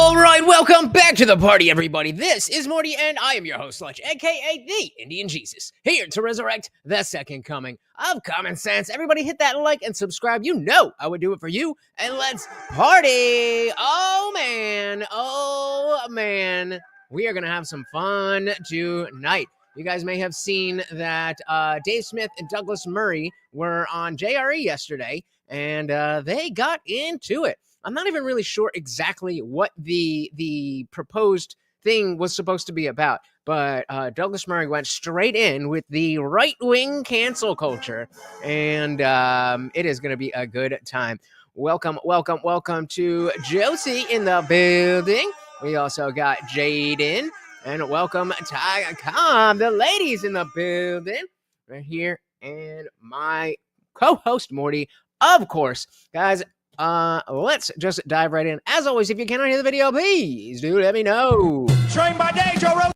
All right, welcome back to the party, everybody. This is Morty, and I am your host, Sludge, aka TheIndianJesus, here to resurrect the second coming of common sense. Everybody hit that like and subscribe. You know I would do it for you, and let's party. Oh, man. We are going to have some fun tonight. You guys may have seen that Dave Smith and Douglas Murray were on JRE yesterday, and they got into it. I'm not even really sure exactly what the proposed thing was supposed to be about, but Douglas Murray went straight in with the right-wing cancel culture, and it is going to be a good time. Welcome to Josie in the building. We also got Jaden, and welcome to the ladies in the building right here, and my co-host Morty, of course. Guys, let's just dive right in. As always, if you cannot hear the video, please do let me know. Train by day, Joe Rogan.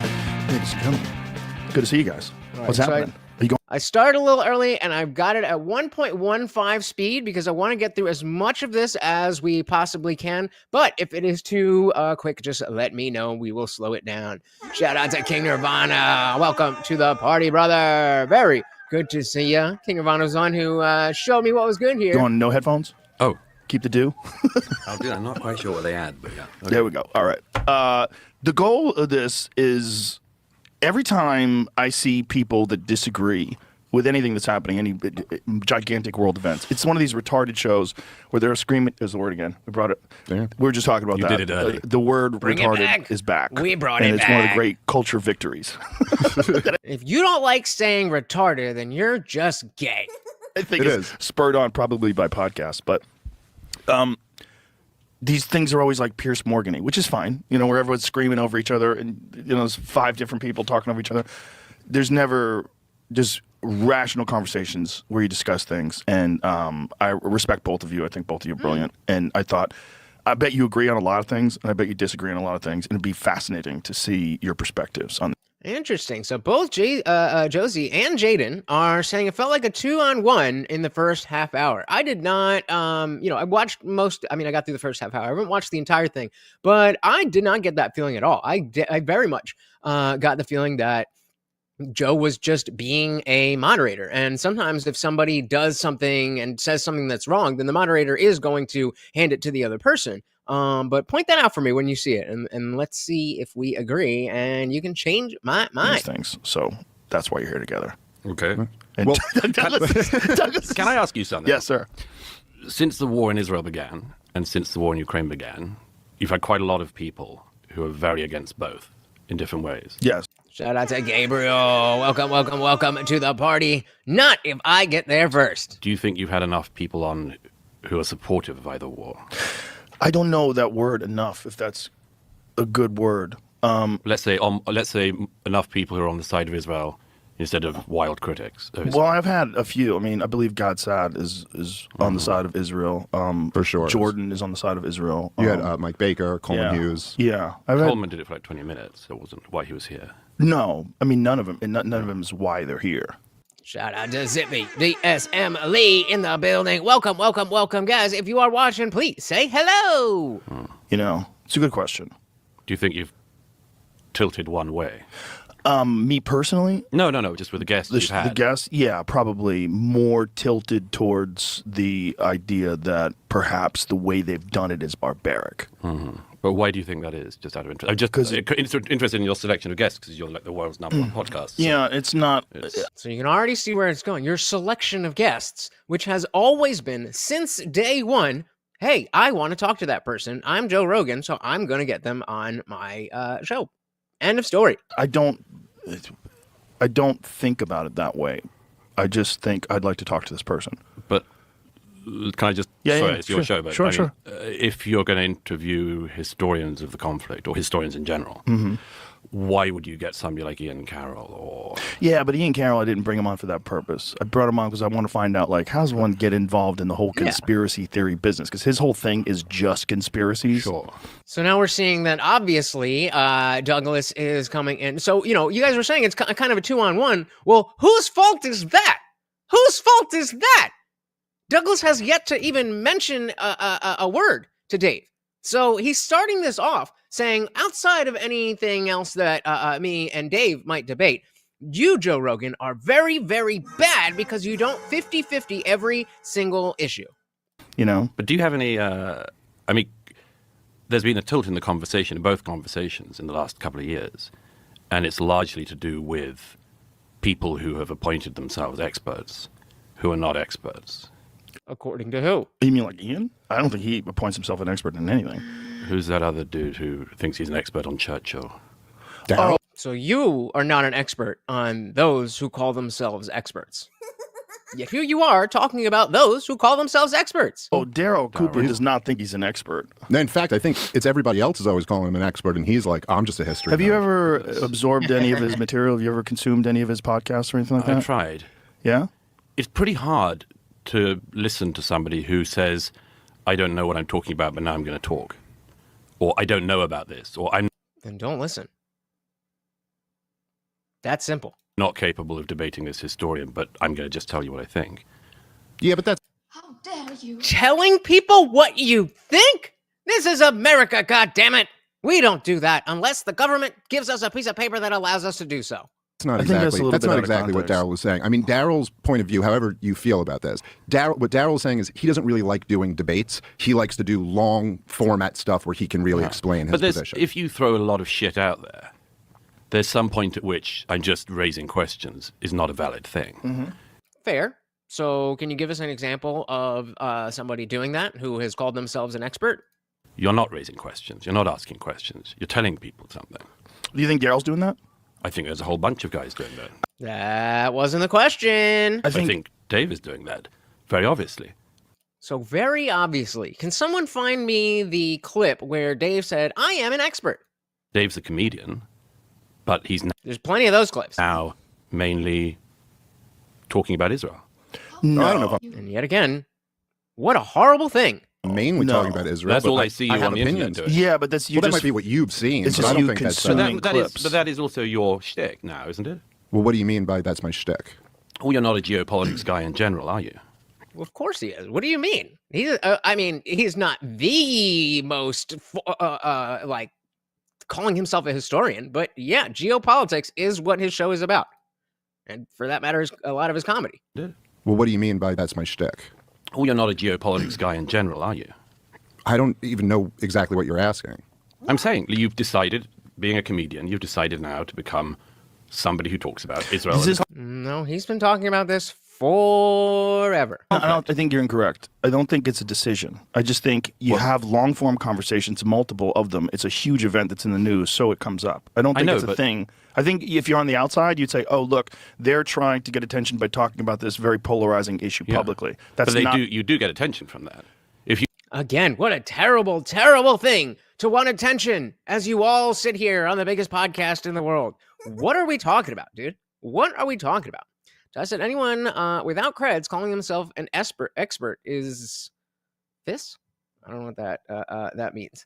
Good to see you guys. Right, What's happening? Are you going? I started a little early, and I've got it at 1.15 speed because I want to get through as much of this as we possibly can. But if it is too quick, just let me know. We will slow it down. Shout out to King Nirvana. Welcome to the party, brother. Very good to see you. King Nirvana's on who showed me what was good here. Going no headphones? Oh. Keep the do? I'll do that. I'm not quite sure what they add, but yeah. Okay. There we go. All right. The goal of this is every time I see people that disagree with anything that's happening, any gigantic world events, it's one of these retarded shows where they're screaming. There's the word again. We brought it. Yeah. We were just talking about that. You did it early. The word Bring retarded is back. We brought it and back. it's one of the great culture victories. If you don't like saying retarded, then you're just gay. I think it's spurred on probably by podcasts, but these things are always like Pierce Morgan-y, which is fine, you know, where everyone's screaming over each other and, you know, there's 5 different people talking over each other. There's never just rational conversations where you discuss things. And I respect both of you. I think both of you are brilliant. And I bet you agree on a lot of things, and I bet you disagree on a lot of things. And it'd be fascinating to see your perspectives on. Interesting. So both Josie and Jaden are saying it felt like a 2-on-1 in the first half hour. I did not, I watched I got through the first half hour. I haven't watched the entire thing, but I did not get that feeling at all. I very much got the feeling that Joe was just being a moderator. And sometimes if somebody does something and says something that's wrong, then the moderator is going to hand it to the other person. But point that out for me when you see it, and let's see if we agree, and you can change my mind. These things. So that's why you're here together. Okay. And Well, Douglas, can I ask you something? Yes, sir. Since the war in Israel began, and since the war in Ukraine began, you've had quite a lot of people who are very against both in different ways. Yes. Shout out to Gabriel. Welcome to the party. Not if I get there first. Do you think you've had enough people on who are supportive of either war? I don't know that word enough, if that's a good word. Let's say enough people who are on the side of Israel instead of wild critics. Well, I've had a few. I mean, I believe God Sad is on the side of Israel. For sure. Jordan is on the side of Israel. You had Mike Baker, Coleman Hughes. Yeah. Coleman did it for like 20 minutes. That wasn't why he was here. No. I mean, none of them. And none of them is why they're here. Shout out to Zippy, DSM Lee in the building. Welcome, guys. If you are watching, please say hello. You know, it's a good question. Do you think you've tilted one way? Me personally? No, just with the guests you've had. The guests, yeah, probably more tilted towards the idea that perhaps the way they've done it is barbaric. Mm-hmm. But why do you think that is, just out of interest? I'm just interested in your selection of guests because you're like the world's #1 podcast. So Yeah, it's not... So you can already see where it's going. Your selection of guests, which has always been, since day one, hey, I want to talk to that person. I'm Joe Rogan, so I'm going to get them on my show. End of story. I don't think about it that way. I just think I'd like to talk to this person. But can I just... sorry, it's your show, but Sure. If you're going to interview historians of the conflict, or historians in general, why would you get somebody like Ian Carrol or... Yeah, but Ian Carrol, I didn't bring him on for that purpose. I brought him on because I want to find out, like, how does one get involved in the whole conspiracy theory business? Because his whole thing is just conspiracies. Sure. So now we're seeing that, obviously, Douglas is coming in. So, you know, you guys were saying it's kind of a 2-on-1. Well, whose fault is that? Whose fault is that? Douglas has yet to even mention a word to Dave. So he's starting this off saying, outside of anything else that me and Dave might debate, you, Joe Rogan, are very, very bad because you don't 50-50 every single issue. You know? But do you have any, I mean, there's been a tilt in the conversation, in both conversations in the last couple of years, and it's largely to do with people who have appointed themselves experts who are not experts. According to who? You mean like Ian? I don't think he appoints himself an expert in anything. Who's that other dude who thinks he's an expert on Churchill? Daryl? So you are not an expert on those who call themselves experts. Yet here you are talking about those who call themselves experts. Oh, Daryl Cooper does not think he's an expert. In fact, I think it's everybody else is always calling him an expert, and he's like, I'm just a history Have you nerd." ever absorbed any of his material? Have you ever consumed any of his podcasts or anything like that? I tried. Yeah? It's pretty hard to listen to somebody who says, I don't know what I'm talking about, but now I'm going to talk. Or I don't know about this. Or I'm Then don't listen. That's simple. not capable of debating this historian, but I'm going to just tell you what I think. Yeah, but that's How dare you? Telling people what you think? This is America, goddammit. We don't do that unless the government gives us a piece of paper that allows us to do so. not I think that's a exactly little that's bit not out of exactly what context. Daryl was saying. I mean, Daryl's point of view, however you feel about this, what Daryl's saying is he doesn't really like doing debates. He likes to do long format stuff where he can really explain his But position. if you throw a lot of shit out there, there's some point at which I'm just raising questions is not a valid thing. Fair. So can you give us an example of somebody doing that who has called themselves an expert? You're not raising questions. You're not asking questions. You're telling people something. Do you think Daryl's doing that? I think there's a whole bunch of guys doing that. That wasn't the question. I I think Dave is doing that, very obviously. So very obviously, can someone find me the clip where Dave said, I am an expert? Dave's a comedian, but he's There's plenty of those clips. now mainly talking about Israel. No. I don't know if And yet again, what a horrible thing. I'm mainly No. talking about Israel. That's but all I see you have on the internet opinions. doing. Yeah, but that's you Well, that just... might be what you've seen, It's but just I don't you think that's... consuming- But clips. that is also your shtick now, isn't it? well, what do you mean by that's my shtick? Oh, you're not a geopolitics guy in general, are you? Well, of course he is. What do you mean? He's not the most, like, calling himself a historian, but yeah, geopolitics is what his show is about. And for that matter, a lot of his comedy. Well, what do you mean by that's my shtick? Oh, you're not a geopolitics guy in general, are you? I don't even know exactly what you're asking. I'm saying you've decided, being a comedian, you've decided now to become somebody who talks about Israel. Is this- No, he's been talking about this forever. I think you're incorrect. I don't think it's a decision. I just think you have long-form conversations, multiple of them. It's a huge event that's in the news, so it comes up. I don't think know, it's a but- thing. I think if you're on the outside, you'd say, oh, look, they're trying to get attention by talking about this very polarizing issue Yeah. publicly. That's but not... you do get attention from that. If you Again, what a terrible, terrible thing to want attention as you all sit here on the biggest podcast in the world. What are we talking about, dude? What are we talking about? I said anyone without creds calling himself an expert is this? I don't know what that means.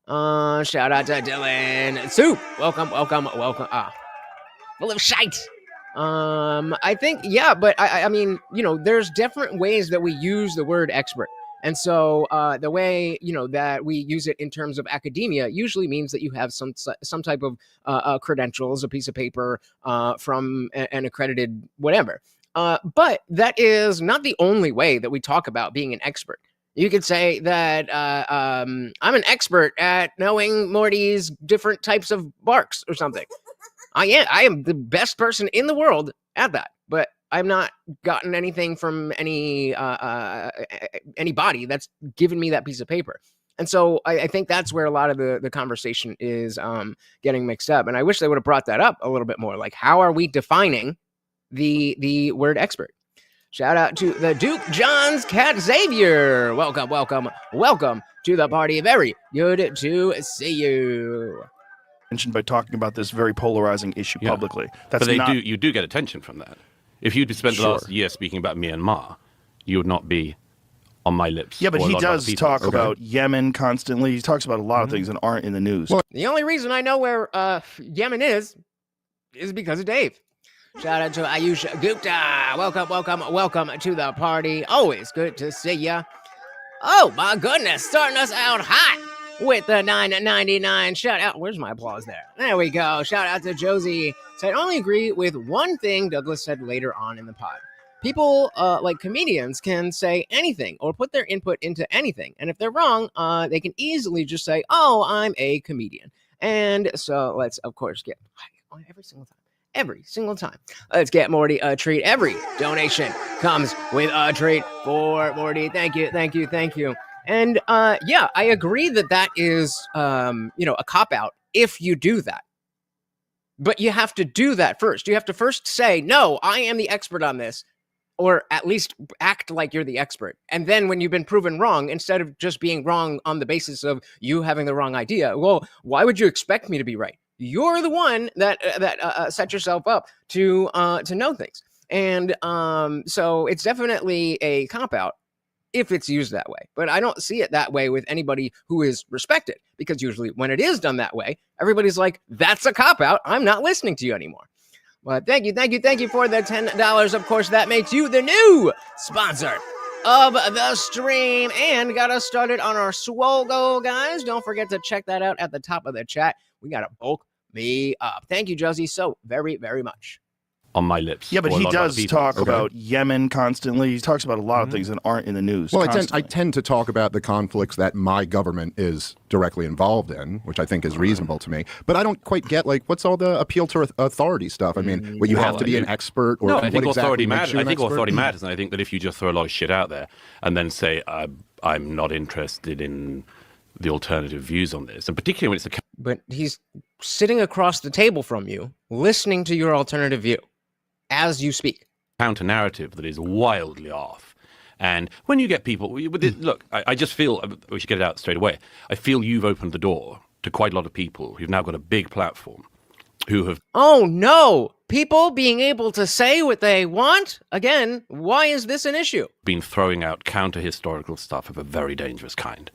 Shout out to Dylan Soup. Welcome. Full of shite. I think, yeah, but I mean, you know, there's different ways that we use the word expert. And so the way, you know, that we use it in terms of academia usually means that you have some type of credentials, a piece of paper from an accredited whatever. But that is not the only way that we talk about being an expert. You could say that I'm an expert at knowing Morty's different types of barks or something. I am the best person in the world at that, but I've not gotten anything from anybody that's given me that piece of paper. And so I think that's where a lot of the conversation is getting mixed up. And I wish they would have brought that up a little bit more. Like, how are we defining the word expert? Shout out to the Duke John's Cat Xavier. Welcome to the party. Very good to see you. By talking about this very polarizing issue Yeah. publicly. That's but not... you do get attention from that. If you'd spent the last year speaking about Myanmar, you would not be on my lips. Yeah, but or a he lot of other does people's. talk about Yemen constantly. He talks about a lot of things that aren't in the news. The only reason I know where Yemen is because of Dave. Shout out to Ayush Gupta. Welcome to the party. Always good to see ya. Oh my goodness, starting us out hot with the $9.99. Shout out. Where's my applause there? There we go. Shout out to Josie. So I only agree with one thing Douglas said later on in the pod. People like comedians can say anything or put their input into anything. And if they're wrong, they can easily just say, oh, I'm a comedian. And so let's, of course, get every single time. Let's get Morty a treat. Every donation comes with a treat for Morty. Thank you. And yeah, I agree that is, a cop-out if you do that. But you have to do that first. You have to first say, no, I am the expert on this, or at least act like you're the expert. And then when you've been proven wrong, instead of just being wrong on the basis of you having the wrong idea, well, why would you expect me to be right? You're the one that set yourself up to know things. And so it's definitely a cop-out if it's used that way. But I don't see it that way with anybody who is respected, because usually when it is done that way, everybody's like, that's a cop-out. I'm not listening to you anymore. Well, thank you for the $10. Of course, that makes you the new sponsor of the stream, and got us started on our Swogo, guys. Don't forget to check that out at the top of the chat. We got to bulk me up. Thank you, Josie, so very, very much. On my lips. Yeah, but he does talk about Yemen constantly. He talks about a lot of things that aren't in the news. Well, I tend to talk about the conflicts that my government is directly involved in, which I think is reasonable to me. But I don't quite get, like, what's all the appeal to authority stuff? I mean, you have to be an expert, or no, I think authority matters. I think authority matters, and I think that if you just throw a lot of shit out there and then say, I'm not interested in the alternative views on this, and particularly when it's a... But he's sitting across the table from you, listening to your alternative view as you speak. Counter-narrative that is wildly off. And when you get people... Look, I just feel... We should get it out straight away. I feel you've opened the door to quite a lot of people who've now got a big platform, who have... Oh, no! People being able to say what they want? Again, why is this an issue? Been throwing out counter-historical stuff of a very dangerous kind.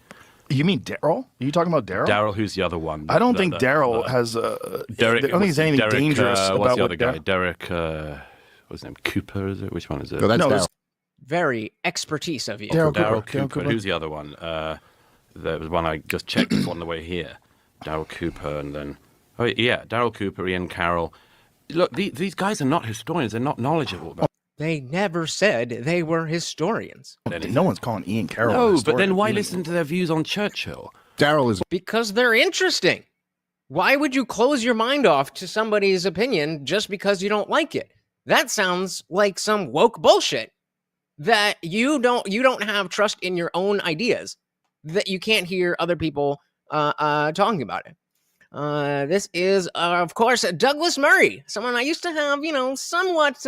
You mean Daryl? Are you talking about Daryl? Daryl, who's the other one? I don't think Daryl has... Derek, I don't think there's anything dangerous about what's the other guy? Derek... what's his name? Cooper, is it? Which one is it? No, that's Daryl. Very expertise of you. Daryl Cooper. Who's the other one? There was one I just checked on the way here. Daryl Cooper, and then... Oh, yeah, Daryl Cooper, Ian Carrol. Look, these guys are not historians. They're not knowledgeable about... They never said they were historians. No one's calling Ian Carrol. No, but then why listen to their views on Churchill? Daryl is... Because they're interesting. Why would you close your mind off to somebody's opinion just because you don't like it? That sounds like some woke bullshit that you don't have trust in your own ideas, that you can't hear other people talking about it. This is, of course, Douglas Murray, someone I used to have, somewhat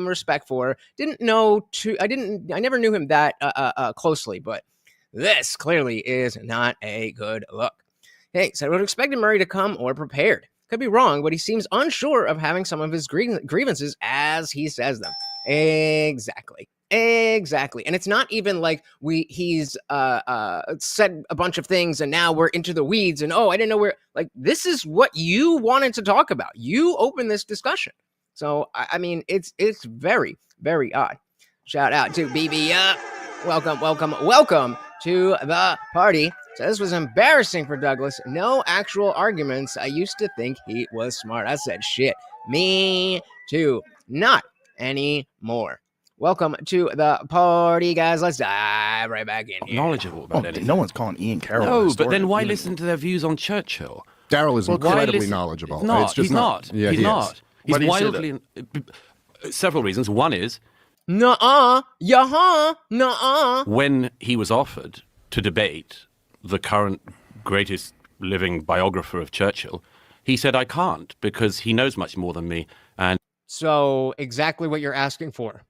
respect for. I never knew him that closely, but this clearly is not a good look. Hey, so I would have expected Murray to come or prepared. Could be wrong, but he seems unsure of having some of his grievances as he says them. Exactly. And it's not even like he's said a bunch of things and now we're into the weeds and I didn't know where. Like, this is what you wanted to talk about. You opened this discussion. So I mean, it's very, very odd. Shout out to BB. Welcome to the party. So this was embarrassing for Douglas. No actual arguments. I used to think he was smart. I said, shit, me too. Not anymore. Welcome to the party, guys. Let's dive right back in here. Knowledgeable about anything. No one's calling Ian Carrol. No, but then why listen to their views on Churchill? Daryl is incredibly knowledgeable. He's not. Yeah, he's not. Is. He's wildly... Several reasons. One is... Nuh-uh. When he was offered to debate the current greatest living biographer of Churchill, he said, I can't, because he knows much more than me. And so exactly what you're asking for.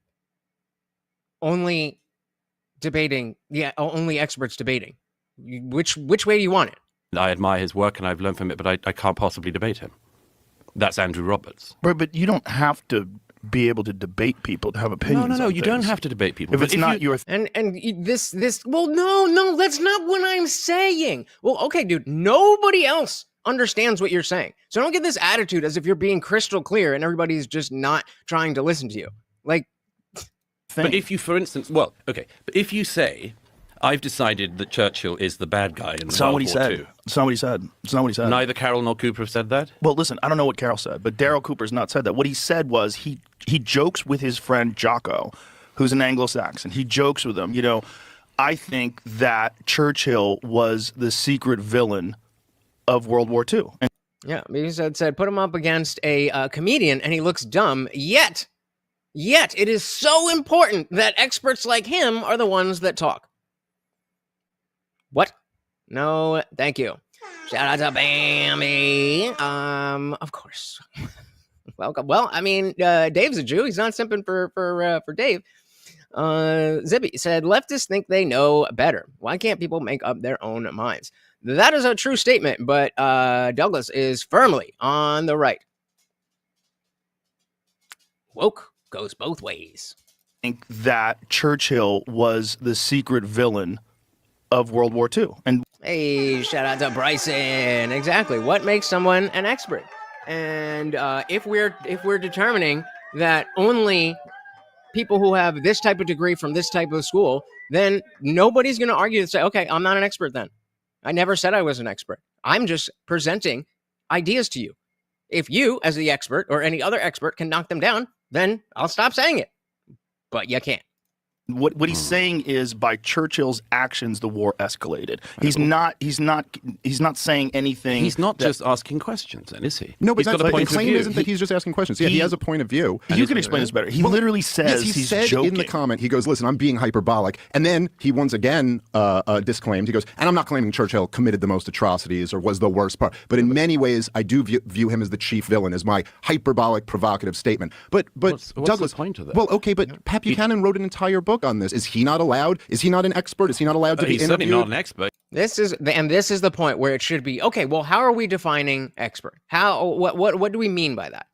Only debating, only experts debating. Which way do you want it? I admire his work and I've learned from it, but I can't possibly debate him. That's Andrew Roberts. But you don't have to be able to debate people to have opinions. No, you don't have to debate people. If it's not your... And this, well, no, that's not what I'm saying. Well, okay, dude, nobody else understands what you're saying. So don't get this attitude as if you're being crystal clear and everybody's just not trying to listen to you. Like, but if you, for instance, but if you say, I've decided that Churchill is the bad guy in the It's not World what he War said. II. It's not what he said. It's not what he said. Neither Carrol nor Cooper have said that. Well, listen, I don't know what Carrol said, but Daryl Cooper's not said that. What he said was he jokes with his friend Jocko, who's an Anglo-Saxon. He jokes with him. You know, I think that Churchill was the secret villain of World War II. And Yeah, he said put him up against a comedian and he looks dumb, yet it is so important that experts like him are the ones that talk. What? No, thank you. Shout out to Bambi. Of course. Welcome. Well, I mean, Dave's a Jew. He's not simping for Dave. Zibby said, leftists think they know better. Why can't people make up their own minds? That is a true statement, but Douglas is firmly on the right. Woke goes both ways. I think that Churchill was the secret villain of World War II. And Hey, shout out to Bryson. Exactly. What makes someone an expert? And if we're determining that only people who have this type of degree from this type of school, then nobody's going to argue and say, okay, I'm not an expert then. I never said I was an expert. I'm just presenting ideas to you. If you, as the expert or any other expert, can knock them down, then I'll stop saying it. But you can't. what he's saying is, by Churchill's actions, the war escalated. He's not saying anything. He's not just asking questions, then, is he? No, but he's got a the point of claim view. isn't that he's just asking questions. Yeah, he has a point of view. You can explain this better. He literally says yes, he he's said joking. in the comment, he goes, listen, I'm being hyperbolic. And then he once again disclaimed, he goes, and I'm not claiming Churchill committed the most atrocities or was the worst part. But in many ways, I do view him as the chief villain, as my hyperbolic, provocative statement. But what's Douglas, the point of that? Well, okay, but Pat Buchanan wrote an entire book on this. Is he not allowed? Is he not an expert? Is he not allowed to be He's interviewed? certainly not an expert. This is the point where it should be, okay, well, how are we defining expert? What do we mean by that?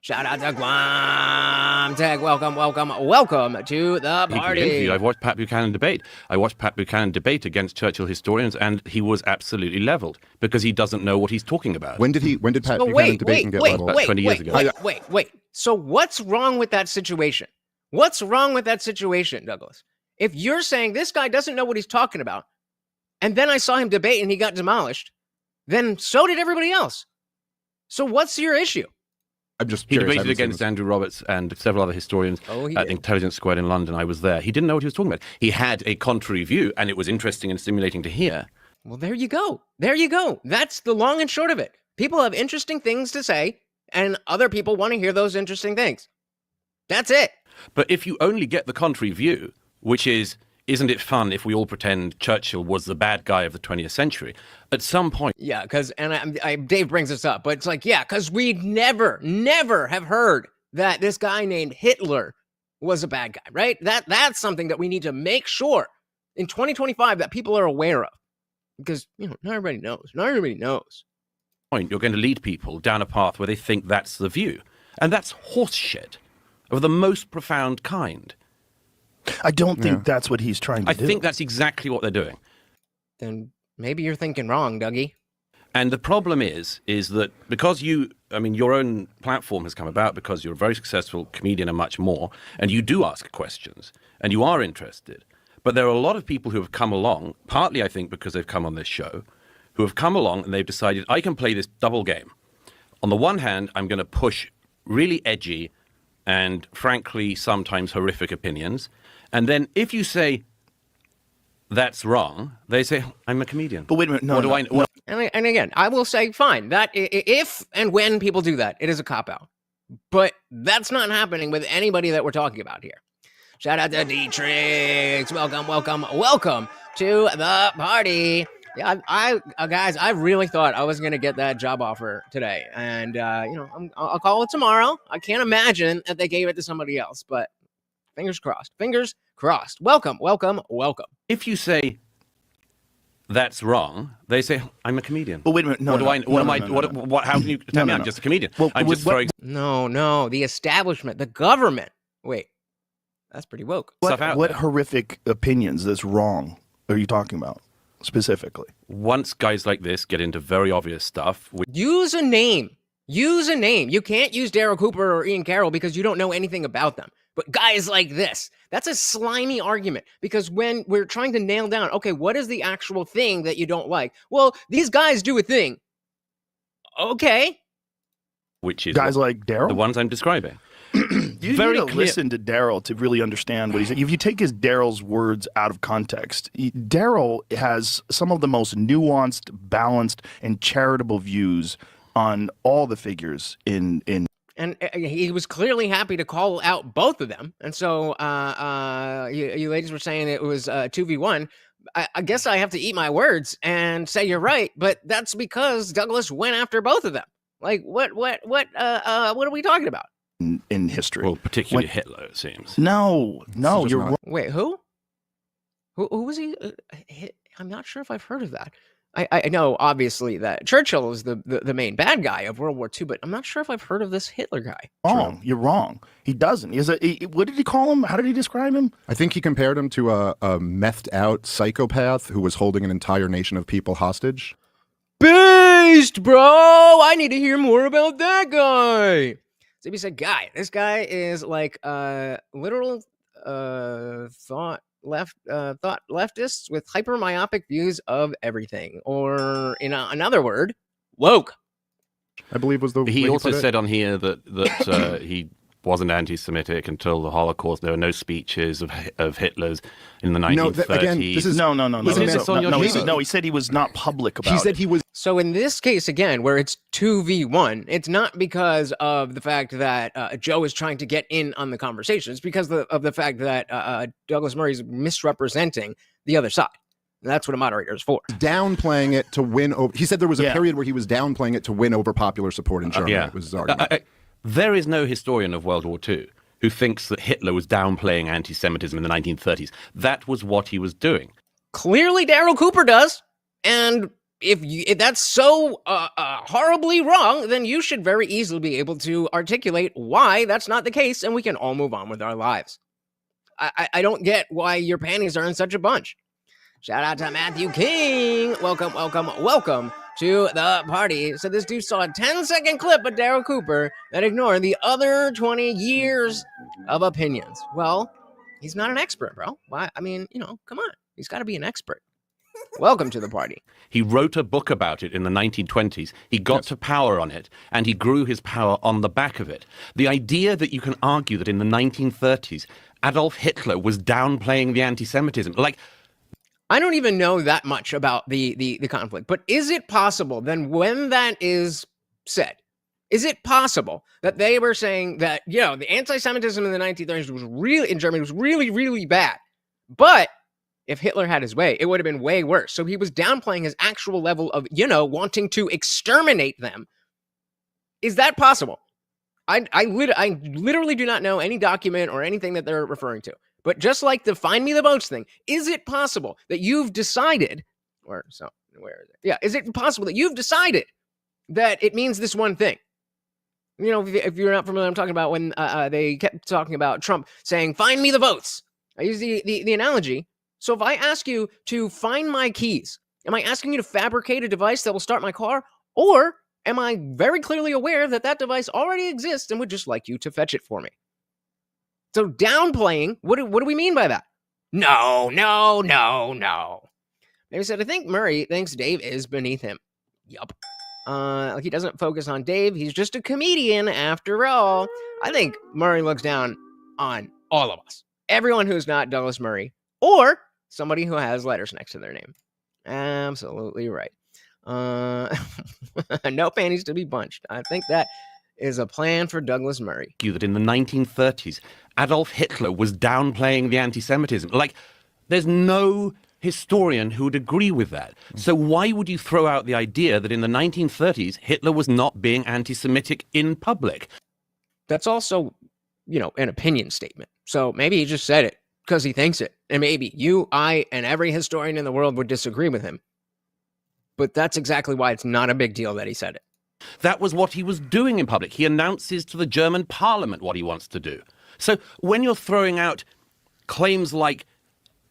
Shout out to Guam Tech. Welcome to the party. I've watched Pat Buchanan debate. I watched Pat Buchanan debate against Churchill historians, and he was absolutely leveled because he doesn't know what he's talking about. When did Pat Buchanan debate and get leveled? About 20 years ago. Wait. So what's wrong with that situation? What's wrong with that situation, Douglas? If you're saying this guy doesn't know what he's talking about, and then I saw him debate and he got demolished, then so did everybody else. So what's your issue? I'm just He curious. debated against Andrew Roberts and several other historians at Intelligence Squared in London. I was there. He didn't know what he was talking about. He had a contrary view, and it was interesting and stimulating to hear. Well, there you go. That's the long and short of it. People have interesting things to say, and other people want to hear those interesting things. That's it. But if you only get the contrary view, which is, isn't it fun if we all pretend Churchill was the bad guy of the 20th century? At some point... Yeah, because, and Dave brings this up, but it's like, yeah, because we'd never have heard that this guy named Hitler was a bad guy, right? That's something that we need to make sure in 2025 that people are aware of. Because, not everybody knows. You're going to lead people down a path where they think that's the view. And that's horse shit of the most profound kind. I don't think that's what he's trying to do. I think that's exactly what they're doing. Then maybe you're thinking wrong, Dougie. And the problem is that because your own platform has come about because you're a very successful comedian and much more, and you do ask questions, and you are interested. But there are a lot of people who have come along, partly I think because they've come on this show, who have come along and they've decided, I can play this double game. On the one hand, I'm going to push really edgy and frankly sometimes horrific opinions. And then if you say that's wrong, they say, I'm a comedian. But wait a minute. No. And again, I will say, fine, that if and when people do that, it is a cop-out. But that's not happening with anybody that we're talking about here. Shout out to Dietrich. Welcome to the party. Yeah, guys, I really thought I was going to get that job offer today. And, I'll call it tomorrow. I can't imagine that they gave it to somebody else, but fingers crossed. Welcome. If you say that's wrong, they say, I'm a comedian. But wait a minute. No. How can you tell me I'm just a comedian? Well, I'm just throwing No, the establishment, the government. Wait, that's pretty woke. What horrific opinions that's wrong are you talking about specifically? Once guys like this get into very obvious stuff. Use a name. You can't use Daryl Cooper or Ian Carrol because you don't know anything about them. but guys like this. That's a slimy argument, because when we're trying to nail down, okay, what is the actual thing that you don't like? Well, these guys do a thing. Okay. Which is Guys like Daryl? the ones I'm describing. You Very need to clear. listen to Daryl to really understand what he's saying. If you take Daryl's words out of context, Daryl has some of the most nuanced, balanced, and charitable views on all the figures in. And he was clearly happy to call out both of them. And so you ladies were saying it was 2v1. I guess I have to eat my words and say you're right, but that's because Douglas went after both of them. Like, what are we talking about? In history. Well, particularly Hitler, it seems. No, just you're not. wrong. Wait, who? Who was he? I'm not sure if I've heard of that. I know, obviously, that Churchill was the main bad guy of World War II, but I'm not sure if I've heard of this Hitler guy. Wrong. You're wrong. He doesn't. What did he call him? How did he describe him? I think he compared him to a methed out psychopath who was holding an entire nation of people hostage. Beast, bro! I need to hear more about that guy. So he said, this guy is like literal thought leftists with hyper myopic views of everything, or in another word, woke. I believe was the way He also put it. said on here that he wasn't anti-Semitic until the Holocaust. There were no speeches of Hitler's in the 1930s. No, again, this is No. Isn't this on your sheet? He said he was not public about it. He said he was. So in this case, again, where it's 2v1, it's not because of the fact that Joe is trying to get in on the conversation. It's because of the fact that Douglas Murray is misrepresenting the other side. And that's what a moderator is for. Downplaying it to win over. He said there was a period where he was downplaying it to win over popular support in Germany. It was his argument. There is no historian of World War II who thinks that Hitler was downplaying anti-Semitism in the 1930s. That was what he was doing. Clearly, Daryl Cooper does. And if that's so horribly wrong, then you should very easily be able to articulate why that's not the case, and we can all move on with our lives. I don't get why your panties are in such a bunch. Shout out to Matthew King. Welcome to the party. So this dude saw a 10-second clip of Daryl Cooper that ignored the other 20 years of opinions. Well, he's not an expert, bro. Why? I mean, come on. He's got to be an expert. Welcome to the party. He wrote a book about it in the 1920s. He got to power on it, and he grew his power on the back of it. The idea that you can argue that in the 1930s, Adolf Hitler was downplaying the anti-Semitism, I don't even know that much about the conflict, but is it possible then, when that is said, is it possible that they were saying that, the anti-Semitism in the 1930s in Germany was really, really bad, but if Hitler had his way, it would have been way worse. So he was downplaying his actual level of, wanting to exterminate them. Is that possible? I literally do not know any document or anything that they're referring to. But just like the find me the votes thing, is it possible that you've decided, where is it? Yeah, is it possible that you've decided that it means this one thing? If you're not familiar, I'm talking about when they kept talking about Trump saying, find me the votes. I use the analogy. So if I ask you to find my keys, am I asking you to fabricate a device that will start my car? Or am I very clearly aware that that device already exists and would just like you to fetch it for me? So downplaying, what do we mean by that? No. Maybe said, I think Murray thinks Dave is beneath him. Yup. He doesn't focus on Dave. He's just a comedian after all. I think Murray looks down on all of us. Everyone who's not Douglas Murray or somebody who has letters next to their name. Absolutely right. No panties to be bunched. I think that is a plan for Douglas Murray. That in the 1930s, Adolf Hitler was downplaying the anti-Semitism. There's no historian who would agree with that. So why would you throw out the idea that in the 1930s, Hitler was not being anti-Semitic in public? That's also, an opinion statement. So maybe he just said it because he thinks it. And maybe you, I, and every historian in the world would disagree with him. But that's exactly why it's not a big deal that he said it. That was what he was doing in public. He announces to the German parliament what he wants to do. So when you're throwing out claims like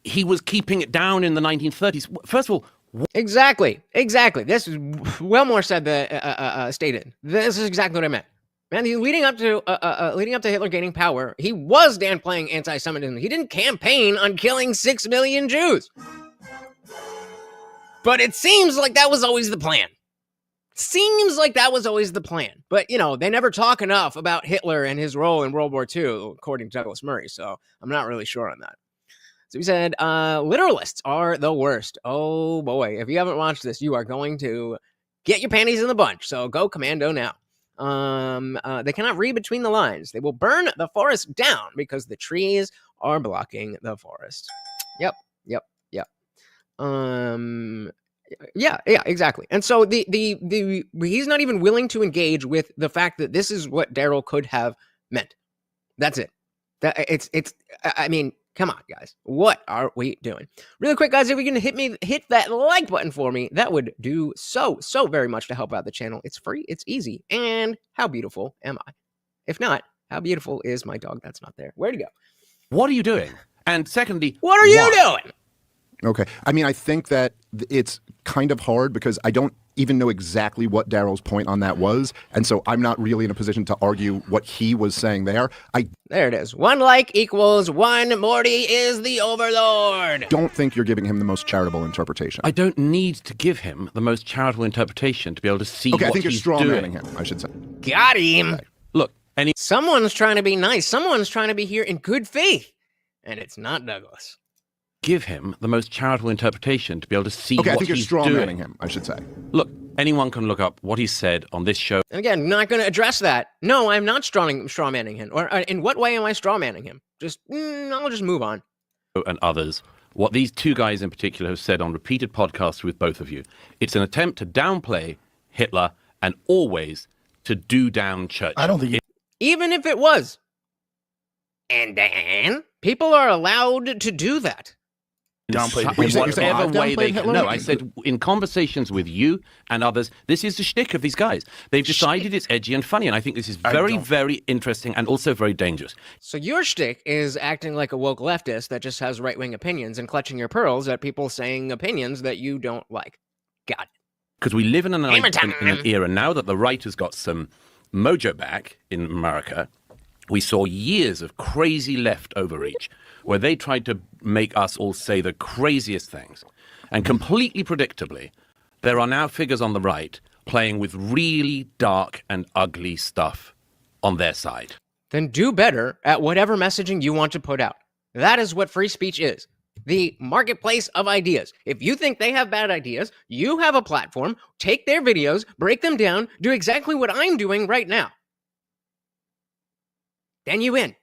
he was keeping it down in the 1930s, first of all... Exactly. This is well more said than stated. This is exactly what I meant. Man, leading up to Hitler gaining power, he was downplaying anti-Semitism. He didn't campaign on killing 6 million Jews. But it seems like that was always the plan. But, they never talk enough about Hitler and his role in World War II, according to Douglas Murray. So I'm not really sure on that. So he said, literalists are the worst. Oh, boy. If you haven't watched this, you are going to get your panties in the bunch. So go commando now. They cannot read between the lines. They will burn the forest down because the trees are blocking the forest. Yep. Yeah, exactly. And so he's not even willing to engage with the fact that this is what Daryl could have meant. That's it. I mean, come on, guys. What are we doing? Really quick, guys, if you can hit that like button for me, that would do so very much to help out the channel. It's free, it's easy, and how beautiful am I? If not, how beautiful is my dog that's not there? Where'd he go? What are you doing? And secondly, what are you doing? Okay. I mean, I think that it's kind of hard because I don't even know exactly what Daryl's point on that was. And so I'm not really in a position to argue what he was saying there. There it is. 1 like equals 1 Morty is the overlord. Don't think you're giving him the most charitable interpretation. I don't need to give him the most charitable interpretation to be able to see what he's doing. Okay, I think you're straw-manning him, I should say. Got him. Okay. Look, someone's trying to be nice. Someone's trying to be here in good faith. And it's not Douglas. Give him the most charitable interpretation to be able to see what he's doing. Okay, I think you're straw-manning him, I should say. Look, anyone can look up what he said on this show. And again, not going to address that. No, I'm not straw-manning him. Or in what way am I straw-manning him? I'll just move on. And others, what these two guys in particular have said on repeated podcasts with both of you. It's an attempt to downplay Hitler and always to do down Churchill. I don't think even if it was. And then people are allowed to do that. downplayed Whatever way they Hitler? can. No, I said in conversations with you and others, this is the shtick of these guys. They've decided it's edgy and funny, and I think this is very, very interesting and also very dangerous. So your shtick is acting like a woke leftist that just has right-wing opinions and clutching your pearls at people saying opinions that you don't like. Got it. Because we live in an era now that the right has got some mojo back in America. We saw years of crazy left overreach where they tried to make us all say the craziest things. And completely predictably, there are now figures on the right playing with really dark and ugly stuff on their side. Then do better at whatever messaging you want to put out. That is what free speech is. The marketplace of ideas. If you think they have bad ideas, you have a platform, take their videos, break them down, do exactly what I'm doing right now. Then you win.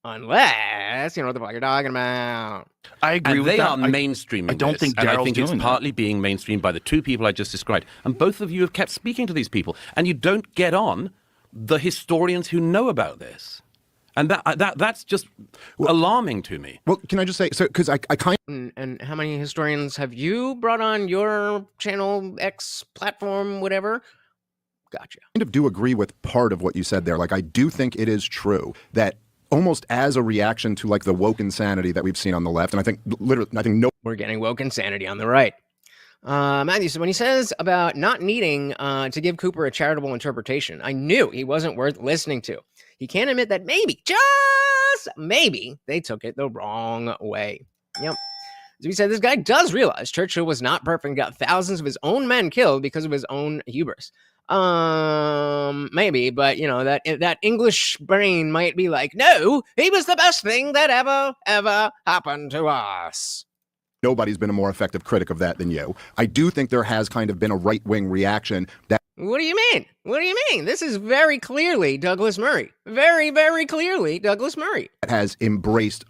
Unless you know what the fuck you're talking about. I agree with they that. are mainstreaming I don't this, think and I Daryl's think it's doing that. partly being mainstreamed by the two people I just described. And both of you have kept speaking to these people, and you don't get on the historians who know about this. And that's just alarming to me. Well, can I just say, so because I kind And how many historians have you brought on your channel, X platform, whatever? Gotcha. of do agree with part of what you said there. Like, I do think it is true that almost as a reaction to like the woke insanity that we've seen on the left, and I think We're getting woke insanity on the right. Matthew, so when he says about not needing to give Cooper a charitable interpretation, I knew he wasn't worth listening to. He can't admit that maybe, just maybe, they took it the wrong way. Yep. As we said, this guy does realize Churchill was not perfect and got thousands of his own men killed because of his own hubris. Maybe, but you know, that English brain might be like, no, he was the best thing that ever happened to us. nobody's been a more effective critic of that than you. I do think there has kind of been a right-wing reaction that What do you mean? What do you mean? This is very clearly Douglas Murray. Very, very clearly Douglas Murray. has embraced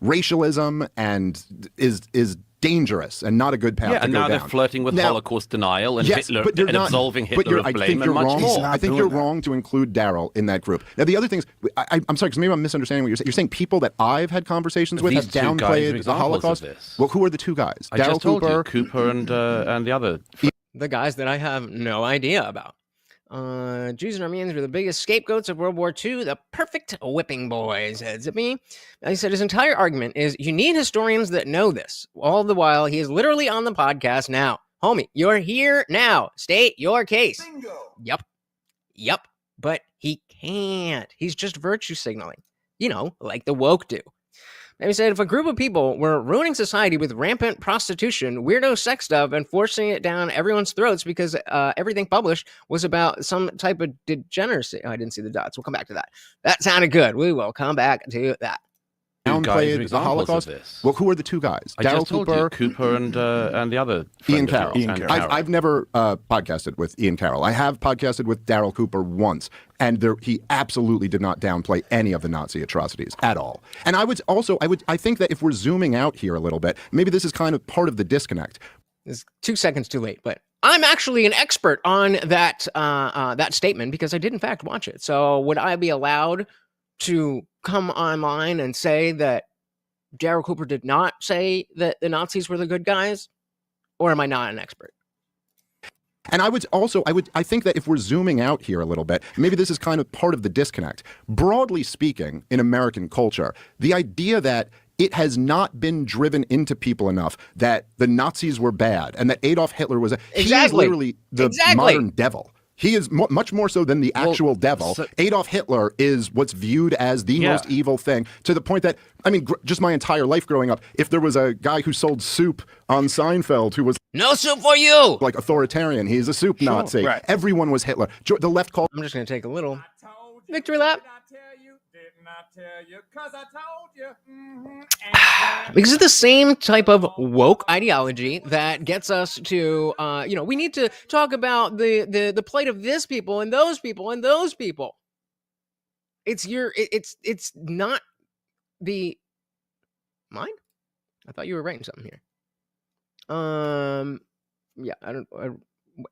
racialism and is dangerous and not a good path to and go now down. they're flirting with Now- Holocaust denial and Yes, Hitler but you're and not- absolving but Hitler I of blame think and you're much wrong. more. I think you're wrong to include Daryl in that group. Now, the other things, I'm sorry, because maybe I'm misunderstanding what you're saying. You're saying people that I've had conversations with have These two guys are downplayed the examples of Holocaust. this. Well, who are the two guys? I Daryl just told Cooper. you, Cooper and the other. The guys that I have no idea about. Jews and Armenians were the biggest scapegoats of World War II, the perfect whipping boys, said Zippy. He said his entire argument is you need historians that know this. All the while, he is literally on the podcast now. Homie, you're here now. State your case. Bingo. Yup. but he can't. He's just virtue signaling, like the woke do. And he said, if a group of people were ruining society with rampant prostitution, weirdo sex stuff, and forcing it down everyone's throats because everything published was about some type of degeneracy. Oh, I didn't see the dots. We'll come back to that. That sounded good. We will come back to that. Downplayed the Holocaust. This. Well, who are the two guys? Daryl Cooper and the other Ian Carrol. Carrol. I've never podcasted with Ian Carrol. I have podcasted with Daryl Cooper once, and he absolutely did not downplay any of the Nazi atrocities at all. And I think that if we're zooming out here a little bit, maybe this is kind of part of the disconnect. It's 2 seconds too late, but I'm actually an expert on that that statement because I did in fact watch it. So would I be allowed to come online and say that Daryl Cooper did not say that the Nazis were the good guys? Or am I not an expert? And I think that if we're zooming out here a little bit, maybe this is kind of part of the disconnect. Broadly speaking, in American culture, the idea that it has not been driven into people enough that the Nazis were bad and that Adolf Hitler was he is literally the modern devil. He is much more so than the actual devil. Adolf Hitler is what's viewed as the most evil thing, to the point that, I mean, just my entire life growing up, if there was a guy who sold soup on Seinfeld who was no soup for you, like authoritarian, he's a soup Nazi. Right. Everyone was Hitler. The left called. I'm just going to take a little victory lap. Because it's the same type of woke ideology that gets us to, we need to talk about the plight of this people and those people and those people. It's not the mine. I thought you were writing something here. Yeah, I don't.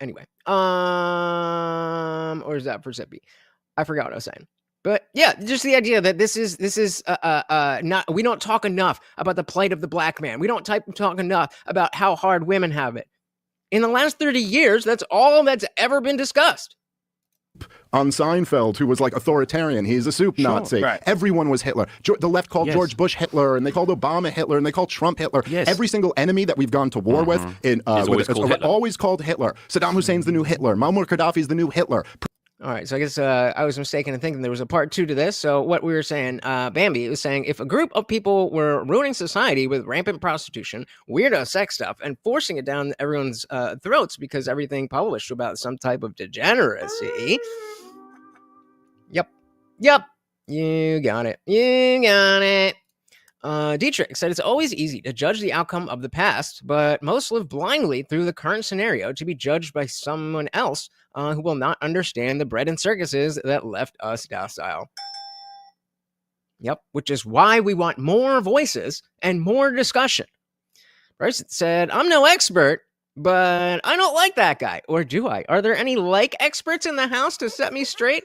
Anyway, or is that for Zippy? I forgot what I was saying. But yeah, just the idea that this is not. We don't talk enough about the plight of the black man. We don't talk enough about how hard women have it. In the last 30 years, that's all that's ever been discussed. On Seinfeld, who was like authoritarian, he's a soup Nazi. Right. Everyone was Hitler. The left called George Bush Hitler, and they called Obama Hitler, and they called Trump Hitler. Yes. Every single enemy that we've gone to war with is always called Hitler. Saddam Hussein's the new Hitler. Muammar Gaddafi's the new Hitler. All right, so I guess I was mistaken in thinking there was a part 2 to this. So what we were saying, Bambi was saying, if a group of people were ruining society with rampant prostitution, weirdo sex stuff, and forcing it down everyone's throats because everything published about some type of degeneracy. Yep, you got it. Dietrich said it's always easy to judge the outcome of the past, but most live blindly through the current scenario to be judged by someone else who will not understand the bread and circuses that left us docile. Yep, which is why we want more voices and more discussion. Bryce said, I'm no expert, but I don't like that guy. Or do I? Are there any like experts in the house to set me straight?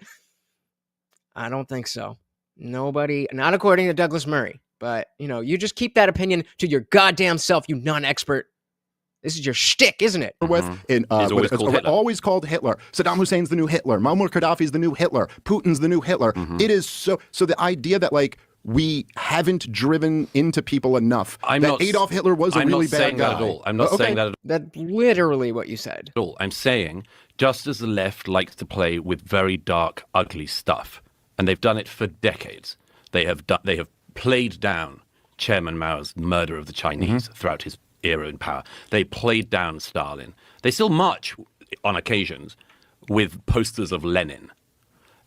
I don't think so. Nobody, not according to Douglas Murray. But, you just keep that opinion to your goddamn self, you non-expert. This is your shtick, isn't it? Always called Hitler. Saddam Hussein's the new Hitler. Muammar Gaddafi's the new Hitler. Putin's the new Hitler. It is so the idea that, like, we haven't driven into people enough Adolf Hitler was a really bad guy. I'm not saying that at all. That's literally what you said. I'm saying, just as the left likes to play with very dark, ugly stuff, and they've done it for decades, they have played down Chairman Mao's murder of the Chinese throughout his era in power. They played down Stalin. They still march on occasions with posters of Lenin.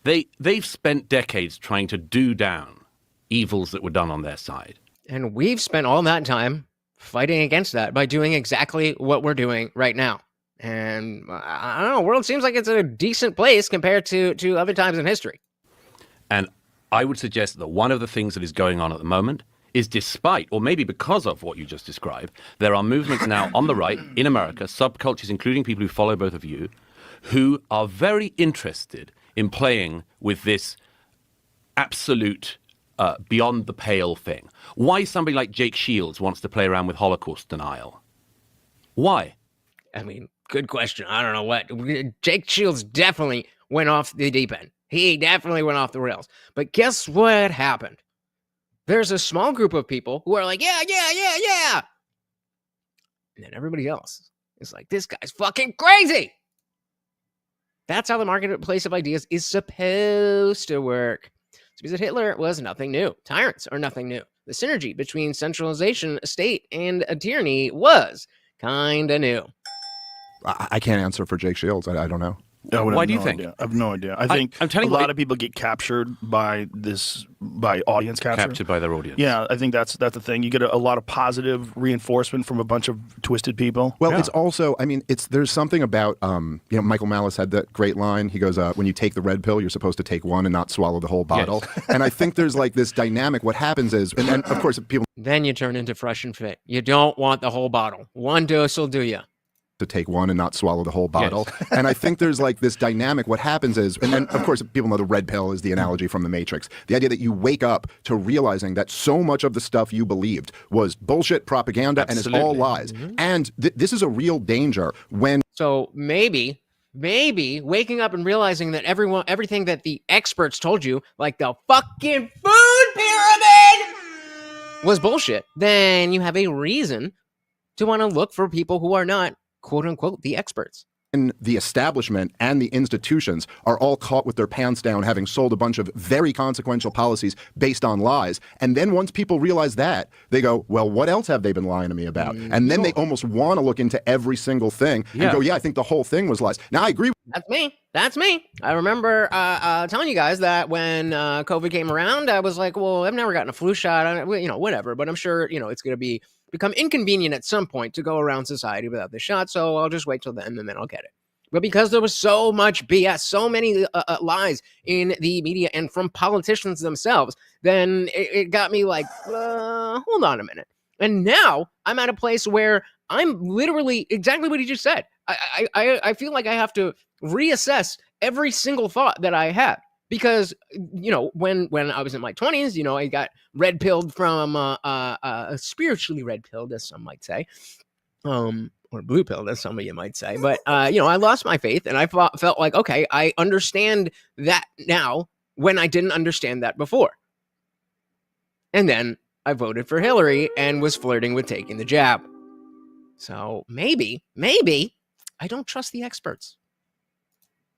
They've spent decades trying to do down evils that were done on their side. And we've spent all that time fighting against that by doing exactly what we're doing right now. And I don't know, the world seems like it's a decent place compared to other times in history. And I would suggest that one of the things that is going on at the moment is, despite, or maybe because of what you just described, there are movements now on the right in America, subcultures, including people who follow both of you, who are very interested in playing with this absolute beyond the pale thing. Why somebody like Jake Shields wants to play around with Holocaust denial? Why? I mean, good question. I don't know what. Jake Shields definitely went off the deep end. He definitely went off the rails. But guess what happened? There's a small group of people who are like, yeah. And then everybody else is like, this guy's fucking crazy. That's how the marketplace of ideas is supposed to work. So because Hitler was nothing new. Tyrants are nothing new. The synergy between centralization, state, and a tyranny was kind of new. I can't answer for Jake Shields. I don't know. Why do you think? I have no idea. I think I'm telling a lot of people get captured by audience capture. Captured by their audience. Yeah, I think that's the thing. You get a lot of positive reinforcement from a bunch of twisted people. Well, it's also, I mean, there's something about, Michael Malice had that great line. He goes, when you take the red pill, you're supposed to take one and not swallow the whole bottle. Yes. And I think there's like this dynamic. What happens is, and of course, people. Then you turn into fresh and fit. You don't want the whole bottle. One dose will do you. To take one and not swallow the whole bottle. Yes. And I think there's like this dynamic. What happens is, and then of course people know the red pill is the analogy from the Matrix. The idea that you wake up to realizing that so much of the stuff you believed was bullshit propaganda. Absolutely. And it's all lies. Mm-hmm. And this is a real danger when. So maybe waking up and realizing that everything that the experts told you, like the fucking food pyramid, was bullshit, then you have a reason to want to look for people who are not, quote unquote, the experts. And the establishment and the institutions are all caught with their pants down, having sold a bunch of very consequential policies based on lies. And then once people realize that, they go, well, what else have they been lying to me about? And then they almost want to look into every single thing and go, yeah, I think the whole thing was lies. Now, I agree. That's me. I remember telling you guys that when COVID came around, I was like, well, I've never gotten a flu shot, whatever. But I'm sure, it's going to become inconvenient at some point to go around society without the shot. So I'll just wait till then and then I'll get it. But because there was so much BS, so many lies in the media and from politicians themselves, then it got me like, hold on a minute. And now I'm at a place where I'm literally exactly what he just said. I feel like I have to reassess every single thought that I have. Because, when I was in my 20s, I got red pilled from spiritually red pilled, as some might say, or blue pilled, as some of you might say. But, I lost my faith and I felt like, okay, I understand that now when I didn't understand that before. And then I voted for Hillary and was flirting with taking the jab. So maybe I don't trust the experts.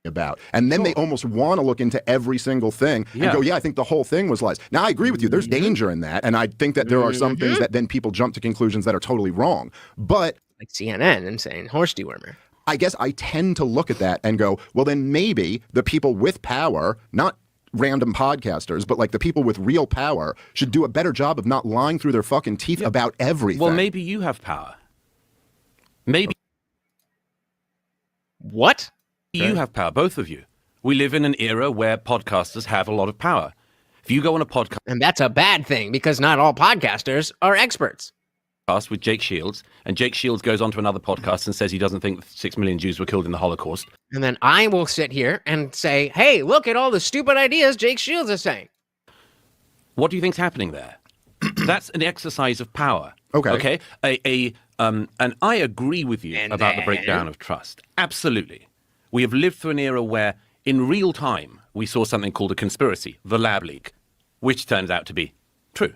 About. And then they almost want to look into every single thing and go, yeah, I think the whole thing was lies. Now, I agree with you. There's danger in that. And I think that there are some things that then people jump to conclusions that are totally wrong. But like CNN and saying horse dewormer. I guess I tend to look at that and go, well, then maybe the people with power, not random podcasters, but like the people with real power should do a better job of not lying through their fucking teeth about everything. Well, maybe you have power. Maybe. What? You have power, both of you. We live in an era where podcasters have a lot of power. If you go on a podcast... And that's a bad thing, because not all podcasters are experts. ...with Jake Shields, and Jake Shields goes on to another podcast and says he doesn't think 6 million Jews were killed in the Holocaust. And then I will sit here and say, hey, look at all the stupid ideas Jake Shields is saying. What do you think's happening there? That's an exercise of power. Okay. And I agree with you about the breakdown of trust. Absolutely. We have lived through an era where, in real time, we saw something called a conspiracy, the lab leak, which turns out to be true.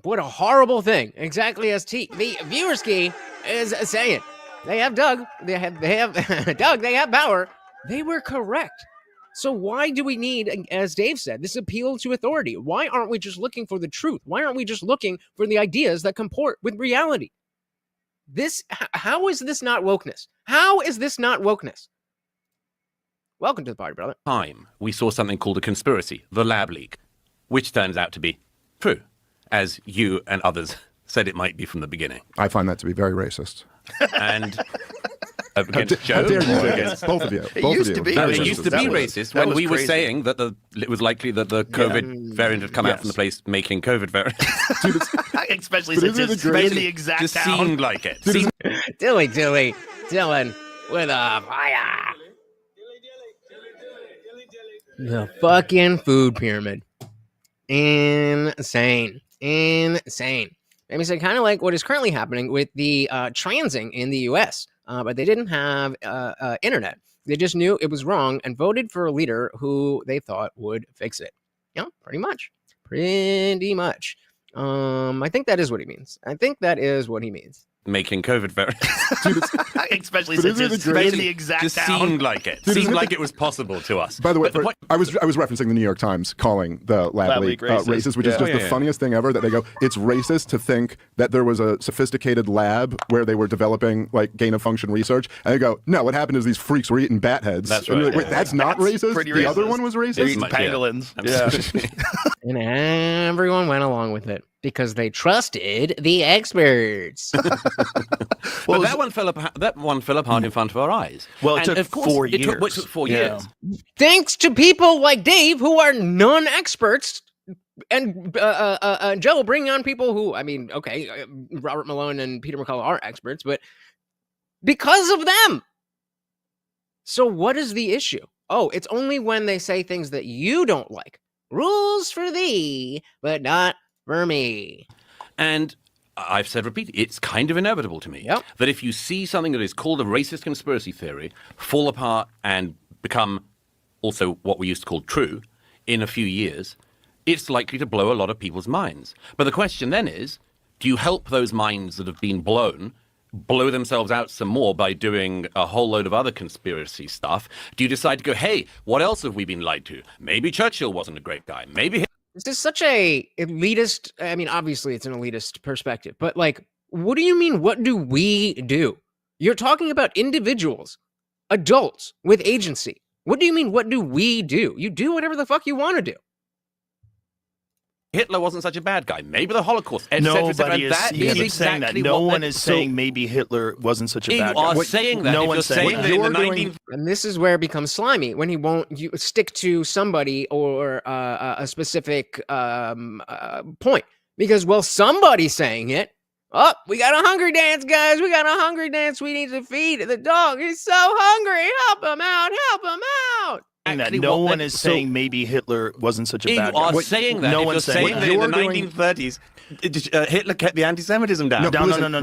What a horrible thing. Exactly as the viewerski is saying. They have Doug. They have Doug. They have power. They were correct. So why do we need, as Dave said, this appeal to authority? Why aren't we just looking for the truth? Why aren't we just looking for the ideas that comport with reality? How is this not wokeness? How is this not wokeness? Welcome to the party, brother. We saw something called a conspiracy, the lab leak, which turns out to be true, as you and others said it might be from the beginning. I find that to be very racist. And against Joe? Against both of you. It used to be racist when we were saying that it was likely that the COVID variant had come out from the place making COVID variant. Especially since it's made the exact just town. Seemed like it. Dylan with a fire. The fucking food pyramid. Insane. Let me say, kind of like what is currently happening with the transing in the U.S., but they didn't have internet. They just knew it was wrong and voted for a leader who they thought would fix it. Yeah, pretty much. I think that is what he means. making COVID variants. Especially since it's in the exact just town. seemed like it. Seemed like it was possible to us. By the way, But I was referencing the New York Times calling the Lab Leak racist, which is just the funniest thing ever. That they go, it's racist to think that there was a sophisticated lab where they were developing like gain of function research, and they go, no, what happened is these freaks were eating bat heads. That's And right. like, wait, that's not racist. The racist. other one was They're racist. eating pangolins. And everyone went along with it because they trusted the experts. Well, that one fell apart in front of our eyes. Well, it And took of course, 4 It years. took 4 years. Thanks to people like Dave who are non-experts, and Joe bringing on people who, I mean, okay, Robert Malone and Peter McCullough are experts, but because of them. So what is the issue? Oh, it's only when they say things that you don't like. Rules for thee, but not for me. And I've said repeatedly, it's kind of inevitable to me that if you see something that is called a racist conspiracy theory fall apart and become also what we used to call true in a few years, it's likely to blow a lot of people's minds. But the question then is, do you help those minds that have been blow themselves out some more by doing a whole load of other conspiracy stuff? Do you decide to go, hey, what else have we been lied to? Maybe Churchill wasn't a great guy. Maybe... This is such a elitist, I mean, obviously it's an elitist perspective, but like, what do you mean, what do we do? You're talking about individuals, adults with agency. What do you mean, what do we do? You do whatever the fuck you want to do. Hitler wasn't such a bad guy. Maybe the Holocaust. Nobody is exactly saying that. No one is saying maybe Hitler wasn't such a bad guy. You are saying that. No If one's you're saying saying that. that in the You're doing- 19th... And this is where it becomes slimy, when he won't stick to somebody or a specific point. Because, well, somebody's saying it. Oh, we got a hungry dance, guys. We got a hungry dance. We need to feed the dog. He's so hungry. Help him out. Help him out. That. No one is saying maybe Hitler wasn't such a bad guy. You are saying that. No if one's you're saying saying that. that in the You're doing- 1930s, Hitler kept the anti-Semitism down. No,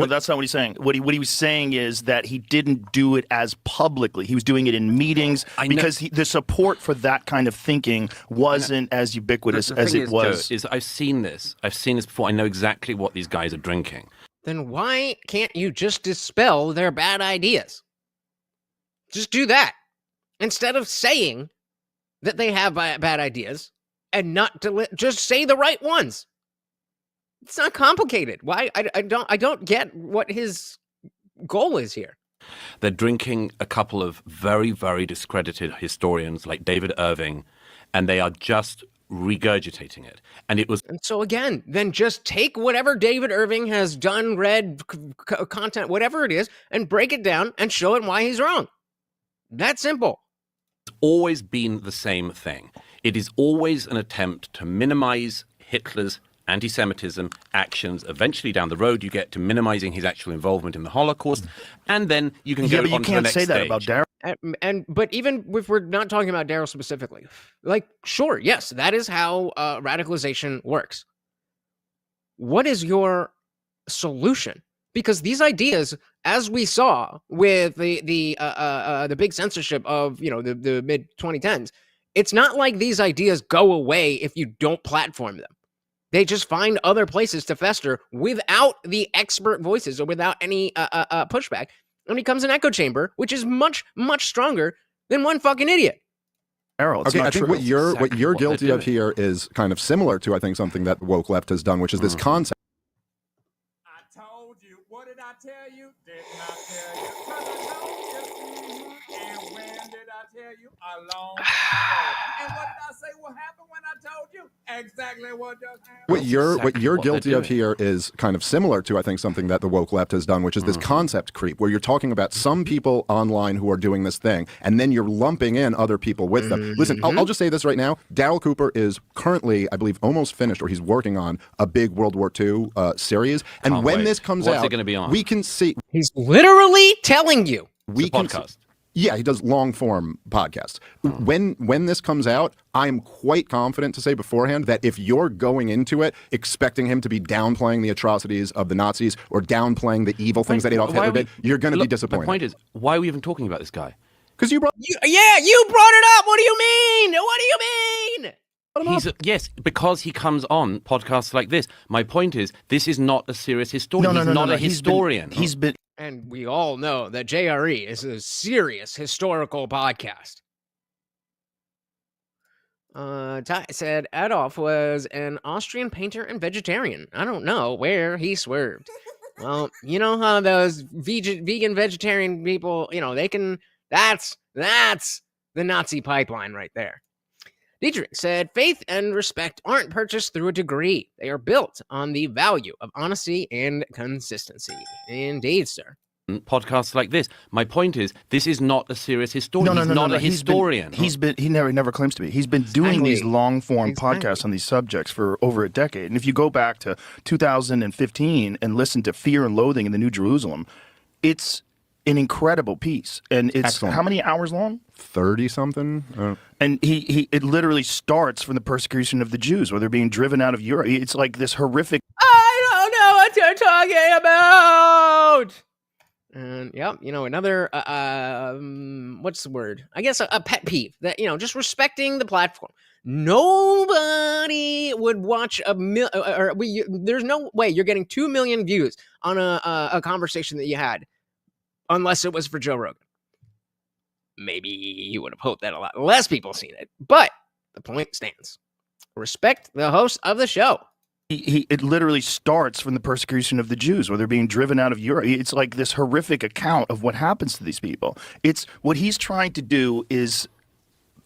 that's not what he's saying. What he was saying is that he didn't do it as publicly. He was doing it in meetings because the support for that kind of thinking wasn't as ubiquitous The as thing it is, was. Joe, I've seen this. I've seen this before. I know exactly what these guys are drinking. Then why can't you just dispel their bad ideas? Just do that. Instead of saying that they have bad ideas and not just say the right ones. It's not complicated. Why? I don't get what his goal is here. They're drinking a couple of very, very discredited historians like David Irving, and they are just regurgitating it. And it was... And so again, then just take whatever David Irving has done, read, content, whatever it is, and break it down and show him why he's wrong. That's simple. It's always been the same thing. It is always an attempt to minimize Hitler's anti-Semitism actions. Eventually down the road, you get to minimizing his actual involvement in the Holocaust, and then you can go but you on to the can't next say that stage. about Daryl. But even if we're not talking about Daryl specifically, like, sure, yes, that is how radicalization works. What is your solution? Because these ideas, as we saw with the big censorship of the mid 2010s, it's not like these ideas go away if you don't platform them. They just find other places to fester without the expert voices or without any pushback. And it becomes an echo chamber, which is much, much stronger than one fucking idiot. Daryl, it's Okay, not I think true. what you're Exactly what guilty they're of here is kind of similar to, I think, something that the woke left has done, which is this concept. I told you. What did I tell you? Did not tell you. 'Cause I told you. And when did I tell you? A long time ago. And what did I say? What happened when I told you? Exactly what just happened. What you're exactly what guilty they're of here is kind of similar to, I think, something that the woke left has done, which is this concept creep, where you're talking about some people online who are doing this thing, and then you're lumping in other people with them. Listen, I'll just say this right now. Daryl Cooper is currently, I believe, almost finished, or he's working on a big World War II series. And Can't when wait. this comes What's out, it gonna be on? we can see. He's literally telling you. We It's a can podcast. Yeah, he does long form podcasts. When this comes out, I'm quite confident to say beforehand that if you're going into it expecting him to be downplaying the atrocities of the Nazis or downplaying the evil things that Adolf Hitler did, you're going to be disappointed. The point is, why are we even talking about this guy? Because you brought. You brought it up. What do you mean? What do you mean? Yes, because he comes on podcasts like this. My point is, this is not a serious historian. He's not a historian. He's been. And we all know that JRE is a serious historical podcast. Ty said Adolf was an Austrian painter and vegetarian. I don't know where he swerved. Well, you know how those vegan vegetarian people, they can. That's the Nazi pipeline right there. Dietrich said, faith and respect aren't purchased through a degree. They are built on the value of honesty and consistency. Indeed, sir. Podcasts like this. My point is, this is not a serious historian. He's not a historian. He never claims to be. He's been doing these long form podcasts on these subjects for over a decade. And if you go back to 2015 and listen to Fear and Loathing in the New Jerusalem, it's an incredible piece. And it's how many hours long? 30 something. And it literally starts from the persecution of the Jews, where they're being driven out of Europe. It's like this horrific. I don't know what you're talking about. And another what's the word? I guess a pet peeve that just respecting the platform. Nobody would watch there's no way you're getting 2 million views on a conversation that you had, unless it was for Joe Rogan. Maybe you would have hoped that a lot less people seen it, but the point stands. Respect the host of the show. It literally starts from the persecution of the Jews, where they're being driven out of Europe. It's like this horrific account of what happens to these people. It's what he's trying to do is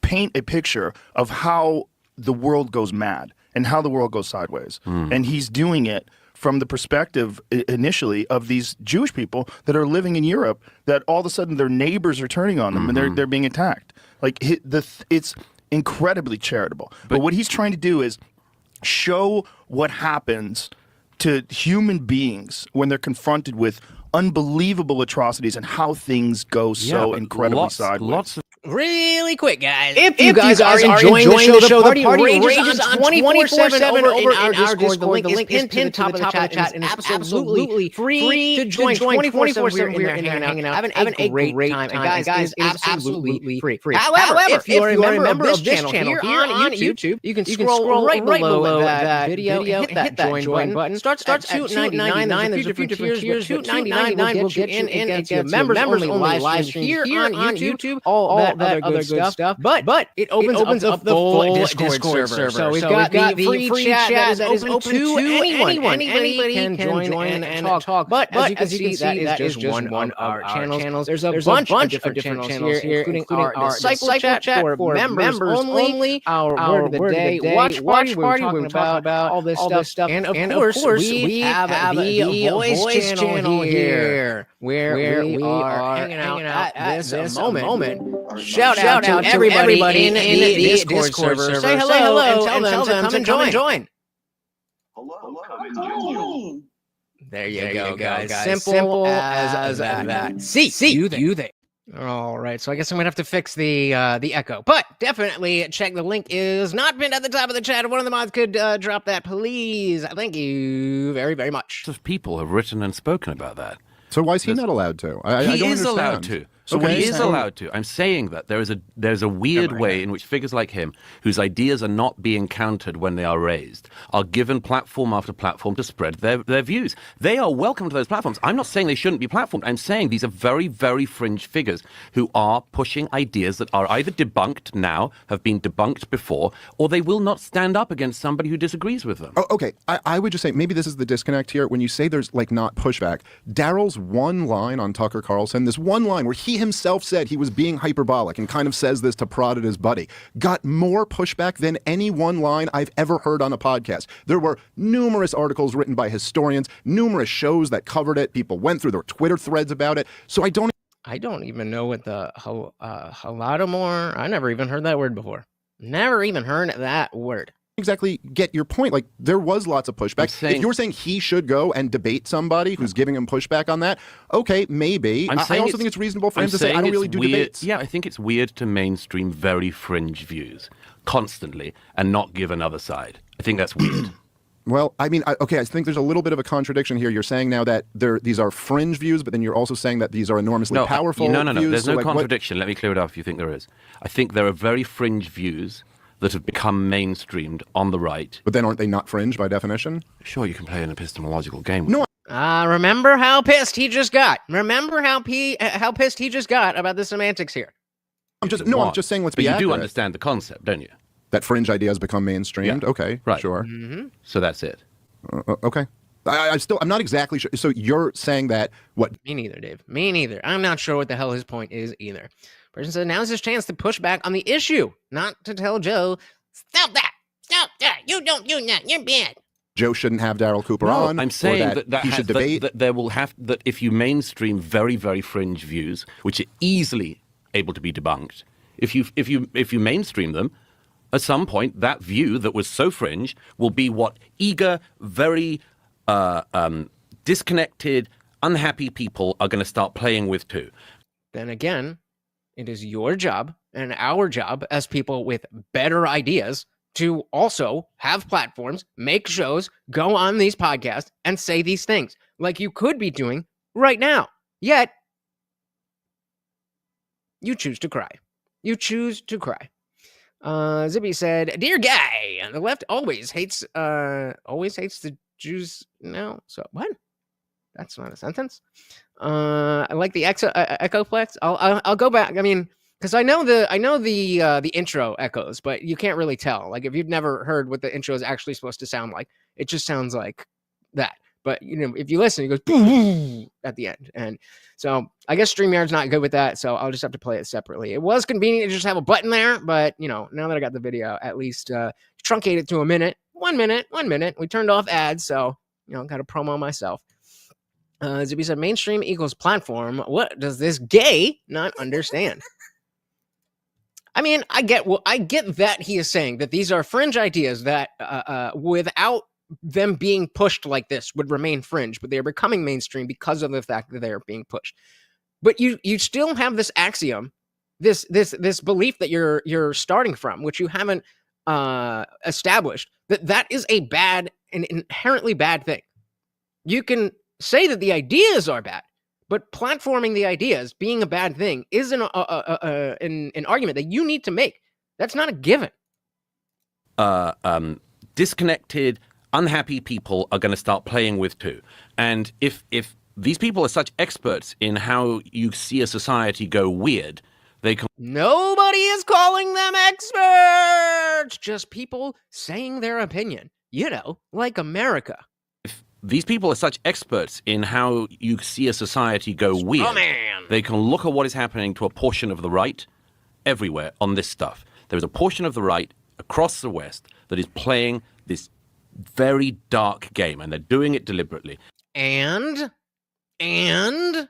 paint a picture of how the world goes mad and how the world goes sideways. And he's doing it from the perspective initially of these Jewish people that are living in Europe, that all of a sudden their neighbors are turning on them and they're being attacked. Like it's incredibly charitable. But what he's trying to do is show what happens to human beings when they're confronted with unbelievable atrocities and how things go so incredibly sideways. Really quick, guys. If you guys are enjoying the show, the party rages on 24/7 over in our Discord. The link is pinned to the top of the chat, and it's absolutely free to join 24/7. We're in there hanging out, having a great time. And guys, it's absolutely free. However, if you are a member of this channel here on YouTube, you can scroll right below that video and hit that join button. Starts at $2.99. There's a few different tiers. $2.99 will get you into members only live stream here on YouTube. All that other good stuff. But it opens up the full Discord server. So we've got the free chat that is open to anyone. Anybody can join and talk. But as you can see, that is just one of our channels. There's a bunch of different channels here, including our disciple chat for members only, our word of the day, watch party, where we're talking about all this stuff. And of course, we have the voice channel here, where we are hanging out at this moment. Shout out to everybody in the Discord server. Say hello and tell them to come and join. Hello. There you go, guys. Simple as that. See you there. All right, so I guess I'm gonna have to fix the echo, but definitely check the link is not pinned at the top of the chat. If one of the mods could drop that, please. Thank you very, very much. Lots of people have written and spoken about that. So why is he not allowed to? He is allowed to. So he is allowed to. I'm saying that there's a weird way in which figures like him, whose ideas are not being countered when they are raised, are given platform after platform to spread their views. They are welcome to those platforms. I'm not saying they shouldn't be platformed. I'm saying these are very, very fringe figures who are pushing ideas that are either debunked now, have been debunked before, or they will not stand up against somebody who disagrees with them. Oh, okay. I would just say maybe this is the disconnect here. When you say there's not pushback, Daryl's one line on Tucker Carlson, this one line where he himself said he was being hyperbolic and kind of says this to prod at his buddy, got more pushback than any one line I've ever heard on a podcast. There were numerous articles written by historians, numerous shows that covered it. People went through their Twitter threads about it. So I don't even know what the Holodomor. I never even heard that word before. Never even heard that word. Exactly get your point. Like, there was lots of pushback. If you're saying he should go and debate somebody who's giving him pushback on that, okay, maybe. I also think it's reasonable for him to say, I don't really do debates. Yeah, I think it's weird to mainstream very fringe views constantly and not give another side. I think that's weird. Well, I mean, I think there's a little bit of a contradiction here. You're saying now that these are fringe views, but then you're also saying that these are enormously powerful views. No. There's no contradiction. Let me clear it up if you think there is. I think there are very fringe views that have become mainstreamed on the right. But then aren't they not fringe by definition? Sure, you can play an epistemological game. No, Remember how pissed he just got. Remember how pissed he just got about the semantics here. I'm just saying let's But be you do accurate. understand the concept, don't you? That fringe ideas become mainstreamed. Yeah. Okay, Right. sure. So that's it. Okay. I'm not exactly sure. So you're saying that what? Me neither, Dave. Me neither. I'm not sure what the hell his point is either. Person said, now's his chance to push back on the issue, not to tell Joe, stop that, you don't do that, you're bad. Joe shouldn't have Daryl Cooper No, on. I'm saying or that he should debate. that there will have that if you mainstream very, very fringe views, which are easily able to be debunked, if you mainstream them, at some point that view that was so fringe will be what eager, very disconnected, unhappy people are going to start playing with too. Then again, it is your job and our job as people with better ideas to also have platforms, make shows, go on these podcasts, and say these things like you could be doing right now. Yet, you choose to cry. You choose to cry. Zippy said, "Dear guy, the left always hates the Jews." No, so what? That's not a sentence. I like the echoplex. I'll go back. I mean, because I know the intro echoes, but you can't really tell. Like if you've never heard what the intro is actually supposed to sound like, it just sounds like that. But if you listen, it goes boom at the end, and so I guess StreamYard's not good with that. So I'll just have to play it separately. It was convenient to just have a button there, but now that I got the video, at least truncate it to a minute, 1 minute, 1 minute. We turned off ads, so got to promo myself. Zippy said, mainstream equals platform. What does this gay not understand? I mean, I get that he is saying that these are fringe ideas that without them being pushed like this would remain fringe, but they are becoming mainstream because of the fact that they are being pushed. But you still have this axiom, this belief that you're starting from, which you haven't established, that is an inherently bad thing. You can say that the ideas are bad, but platforming the ideas being a bad thing is an argument that you need to make. That's not a given. Disconnected, unhappy people are going to start playing with too. And if these people are such experts in how you see a society go weird, they can... Nobody is calling them experts, just people saying their opinion. Like America. These people are such experts in how you see a society go weird. They can look at what is happening to a portion of the right everywhere on this stuff. There is a portion of the right across the West that is playing this very dark game, and they're doing it deliberately. And there's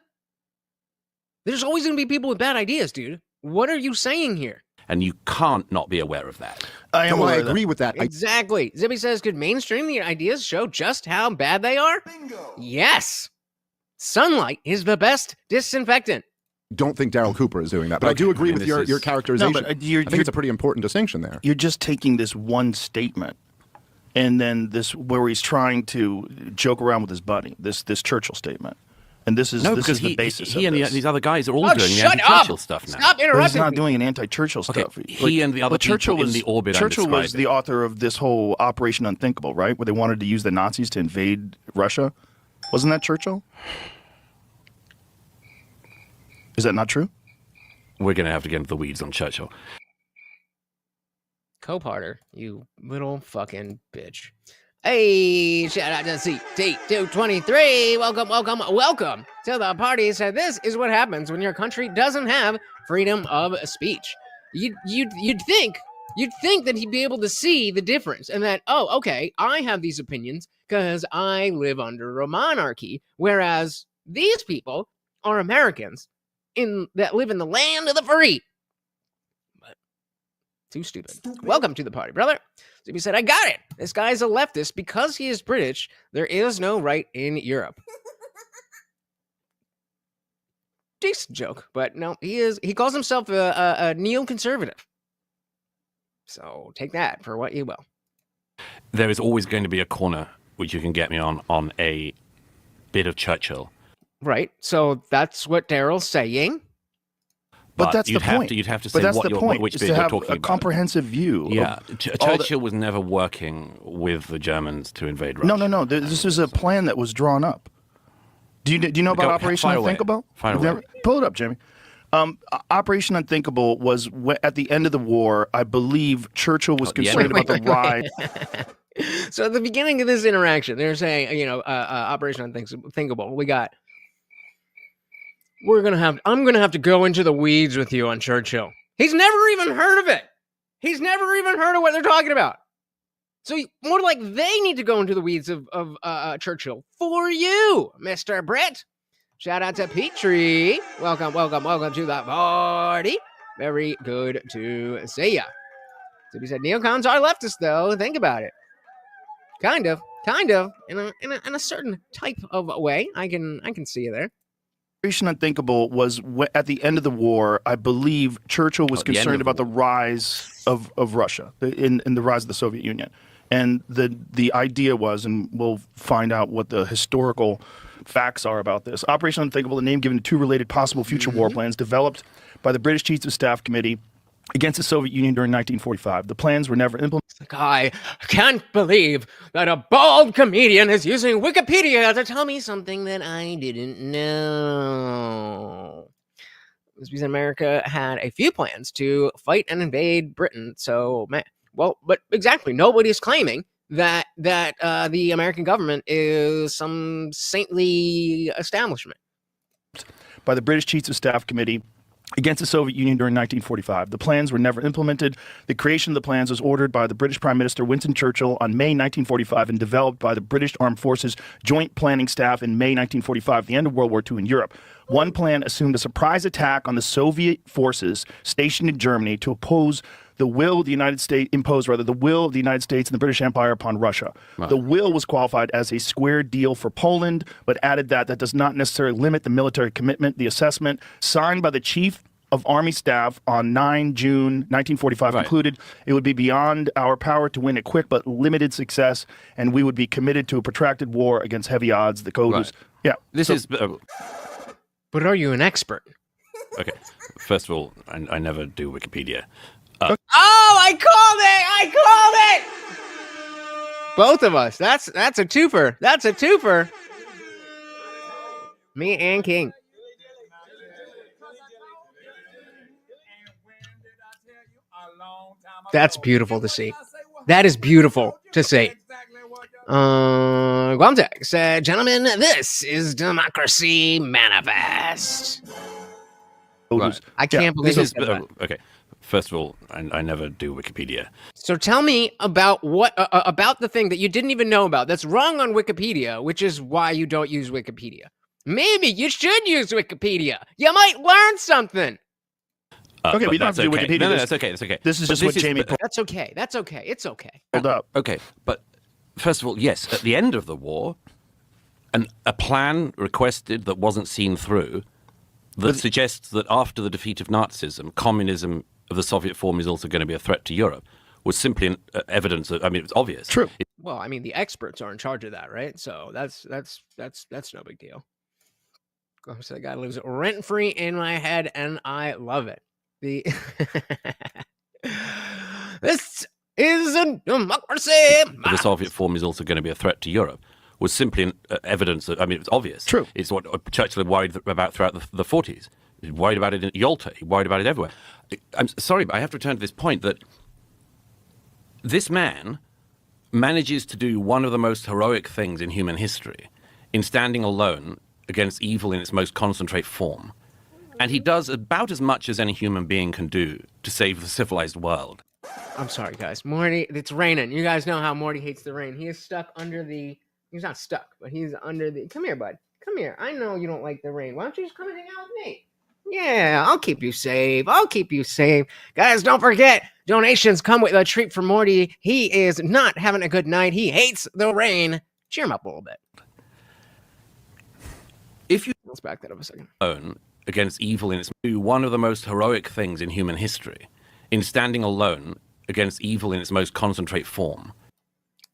always going to be people with bad ideas, dude. What are you saying here? And you can't not be aware of that. I agree with that. Exactly. Zippy says, could mainstream the ideas show just how bad they are? Bingo. Yes. Sunlight is the best disinfectant. Don't think Daryl Cooper is doing that, but I do agree with your characterization. No, but I think it's a pretty important distinction there. You're just taking this one statement, and then this where he's trying to joke around with his buddy. This Churchill statement, and this is the basis. He of and this. these other guys are all doing the shut anti-Churchill up! stuff now. Stop But he's interrupting not me. doing an anti-Churchill stuff. He and the other people in the orbit I'm Churchill was describing. the author of this whole Operation Unthinkable, right? Where they wanted to use the Nazis to invade Russia. Wasn't that Churchill? Is that not true? We're going to have to get into the weeds on Churchill. Co-parter, you little fucking bitch. Hey, shout out to CT223. Welcome to the party. So this is what happens when your country doesn't have freedom of speech. You'd think that he'd be able to see the difference and that, oh, okay, I have these opinions because I live under a monarchy, whereas these people are Americans that live in the land of the free. But too stupid. Welcome to the party, brother. So he said, I got it. This guy's a leftist because he is British. There is no right in Europe. Decent joke, but no, he calls himself a neoconservative. So take that for what you will. There is always going to be a corner which you can get me on a bit of Churchill. Right. So that's what Daryl's saying. But that's you'd the have point. To, you'd have to but say that's what the you're, point, which is bit to you're have talking a about. comprehensive view. Yeah, of Churchill was never working with the Germans to invade Russia. No. This is a plan that was drawn up. Do you know about Operation Unthinkable? Pull it up, Jamie. Operation Unthinkable was at the end of the war. I believe Churchill was concerned about the rise. So at the beginning of this interaction, they're saying, Operation Unthinkable. I'm gonna have to go into the weeds with you on Churchill. He's never even heard of it. He's never even heard of what they're talking about. So more like they need to go into the weeds of Churchill for you, Mr. Britt. Shout out to Petrie. Welcome to the party. Very good to see ya. So he said neocons are leftists, though. Think about it. Kind of, in a certain type of way. I can see you there. Operation Unthinkable was at the end of the war. I believe Churchill was concerned about the rise of Russia in the rise of the Soviet Union. And the idea was, and we'll find out what the historical facts are about this. Operation Unthinkable, the name given to two related possible future war plans developed by the British Chiefs of Staff Committee against the Soviet Union during 1945. The plans were never implemented. I can't believe that a bald comedian is using Wikipedia to tell me something that I didn't know. This because America had a few plans to fight and invade Britain. So, but exactly, nobody is claiming that the American government is some saintly establishment. By the British Chiefs of Staff Committee against the Soviet Union during 1945. The plans were never implemented. The creation of the plans was ordered by the British Prime Minister Winston Churchill on May 1945 and developed by the British Armed Forces Joint Planning Staff in May 1945, the end of World War II in Europe. One plan assumed a surprise attack on the Soviet forces stationed in Germany to oppose the will of the United States, the will of the United States and the British Empire upon Russia. Wow. The will was qualified as a square deal for Poland, but added that does not necessarily limit the military commitment. The assessment signed by the Chief of Army Staff on 9 June 1945 concluded it would be beyond our power to win a quick but limited success, and we would be committed to a protracted war against heavy odds. The code was, This is... But are you an expert? Okay, first of all, I never do Wikipedia. Oh, I called it! Both of us. That's a twofer. That's a twofer. Me and King. That's beautiful to see. That is beautiful to see. Guamtech said, gentlemen, this is Democracy Manifest. Right. I can't believe this is okay. First of all, I never do Wikipedia. So tell me about about the thing that you didn't even know about that's wrong on Wikipedia, which is why you don't use Wikipedia. Maybe you should use Wikipedia. You might learn something. Okay, we don't have to do Wikipedia. No, that's okay. That's okay. This is just what Jamie. That's okay. That's okay. It's okay. Hold up. Okay, but first of all, yes, at the end of the war, a plan requested that wasn't seen through that suggests that after the defeat of Nazism, communism of the Soviet form is also going to be a threat to Europe was simply evidence that, it was obvious. True. Well, the experts are in charge of that, right? So that's no big deal. So the guy lives rent free in my head, and I love it. This is a democracy. The Soviet form is also going to be a threat to Europe was simply evidence that, it was obvious. True. It's what Churchill had worried about throughout the 40s. He worried about it in Yalta. He worried about it everywhere. I'm sorry, but I have to return to this point that this man manages to do one of the most heroic things in human history in standing alone against evil in its most concentrate form. And he does about as much as any human being can do to save the civilized world. I'm sorry, guys. Morty, it's raining. You guys know how Morty hates the rain. He is stuck under the... He's not stuck, but he's under the... Come here, bud. Come here. I know you don't like the rain. Why don't you just come and hang out with me? Yeah, I'll keep you safe. Guys, don't forget, donations come with a treat for Morty. He is not having a good night. He hates the rain. Cheer him up a little bit. Let's back that up a second. Against evil in its one of the most heroic things in human history, in standing alone against evil in its most concentrate form.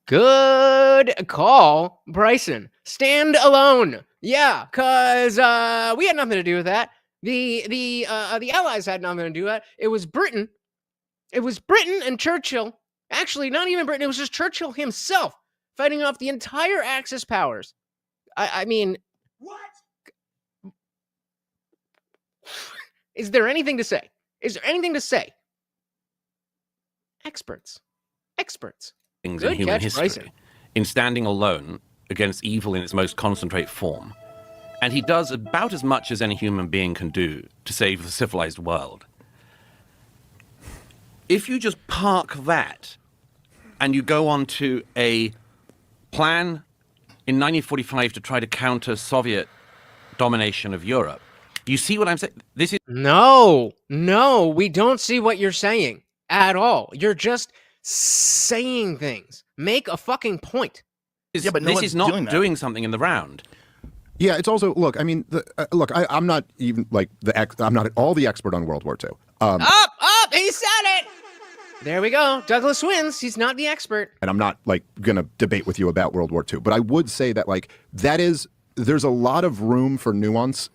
Good call, Bryson. Stand alone. Yeah, because we had nothing to do with that. The Allies had nothing to do with it. It was Britain. It was Britain and Churchill. Actually, not even Britain. It was just Churchill himself fighting off the entire Axis powers. I mean, What? is there anything to say? Is there anything to say? Experts. Things Good in human catch, history, Bryson. in standing alone against evil in its most concentrate form. And he does about as much as any human being can do to save the civilized world. If you just park that and you go on to a plan in 1945 to try to counter Soviet domination of Europe, you see what I'm saying? This is No, we don't see what you're saying at all. You're just saying things. Make a fucking point. Yeah, but no this one's is not doing that. doing something in the round. Yeah, it's also look. I mean, I'm not even like I'm not at all the expert on World War II. Up! He said it. There we go. Douglas wins. He's not the expert. And I'm not like gonna debate with you about World War II, but I would say that like there's a lot of room for nuance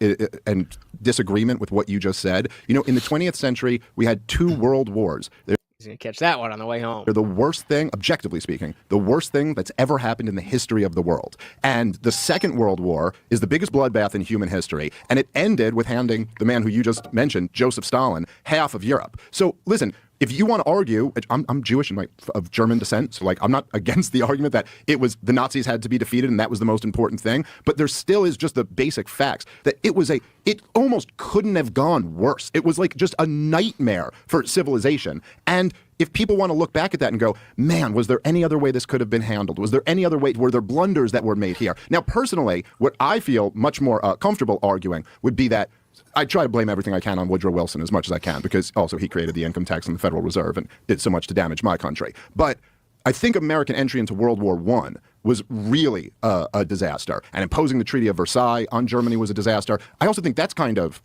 and disagreement with what you just said. You know, in the 20th century, we had 2 world wars. He's going to catch that one on the way home. They're the worst thing, objectively speaking, the worst thing that's ever happened in the history of the world. And the Second World War is the biggest bloodbath in human history. And it ended with handing the man who you just mentioned, Joseph Stalin, half of Europe. So listen, if you want to argue, I'm Jewish and of German descent, so like I'm not against the argument that it was the Nazis had to be defeated and that was the most important thing, but there still is just the basic facts that it almost couldn't have gone worse. It was like just a nightmare for civilization. And if people want to look back at that and go, man, was there any other way this could have been handled? Was there any other way? Were there blunders that were made here? Now, personally, what I feel much more comfortable arguing would be that I try to blame everything I can on Woodrow Wilson as much as I can, because also he created the income tax and the Federal Reserve and did so much to damage my country. But I think American entry into World War I was really a disaster. And imposing the Treaty of Versailles on Germany was a disaster. I also think that's kind of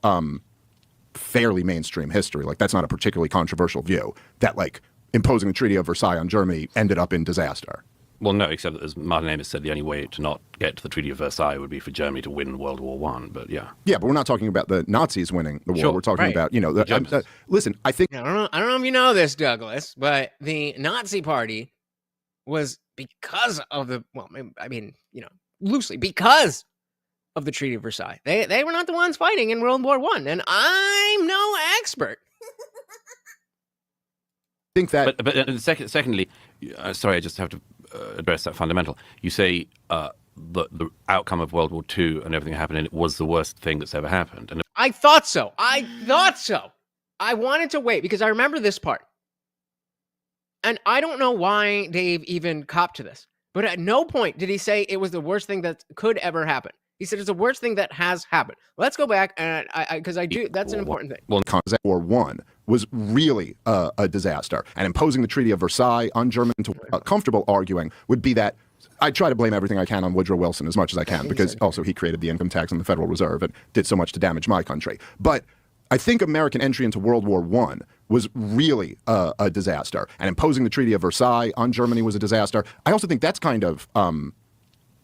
fairly mainstream history. Like, that's not a particularly controversial view, that like imposing the Treaty of Versailles on Germany ended up in disaster. Well, no, except that, as Martin Amis said, the only way to not get to the Treaty of Versailles would be for Germany to win World War I. But yeah. Yeah, but we're not talking about the Nazis winning the war. Sure, we're talking right. about, listen, I think... I don't know if you know this, Douglas, but the Nazi Party was because of the, well, I mean, loosely, because of the Treaty of Versailles. They were not the ones fighting in World War I, and I'm no expert. I think that... But secondly, sorry, I just have to address that fundamental. You say the outcome of World War II and everything that happened in it was the worst thing that's ever happened. And I thought so. I wanted to wait because I remember this part. And I don't know why Dave even copped to this, but at no point did he say it was the worst thing that could ever happen. He said it's the worst thing that has happened. Let's go back, and because I do, that's an important thing. Well, War I was really a disaster. And imposing the Treaty of Versailles on Germany to comfortable arguing would be that I try to blame everything I can on Woodrow Wilson as much as I can, because also he created the income tax and the Federal Reserve and did so much to damage my country. But I think American entry into World War I was really a disaster. And imposing the Treaty of Versailles on Germany was a disaster. I also think that's kind of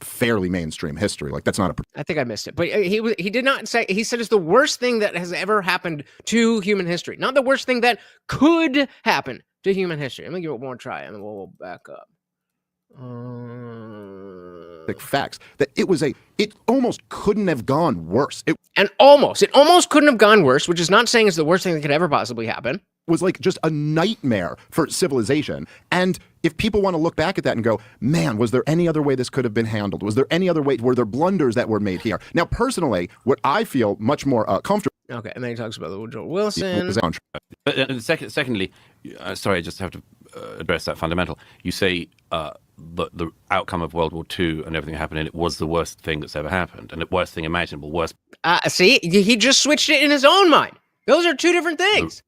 fairly mainstream history. Like, that's not a... I think I missed it, but he did not say. He said it's the worst thing that has ever happened to human history, not the worst thing that could happen to human history. I'm gonna give it one more try, and then we'll back up. Facts that it almost couldn't have gone worse. It almost couldn't have gone worse, which is not saying it's the worst thing that could ever possibly happen. Was like just a nightmare for civilization. And if people want to look back at that and go, man, was there any other way this could have been handled? Was there any other way? Were there blunders that were made here? Now, personally, what I feel much more comfortable... Okay, and then he talks about the Woodrow Wilson. But secondly, sorry, I just have to address that fundamental. You say the outcome of World War II and everything that happened in it was the worst thing that's ever happened, and the worst thing imaginable, worst... See, he just switched it in his own mind. Those are two different things.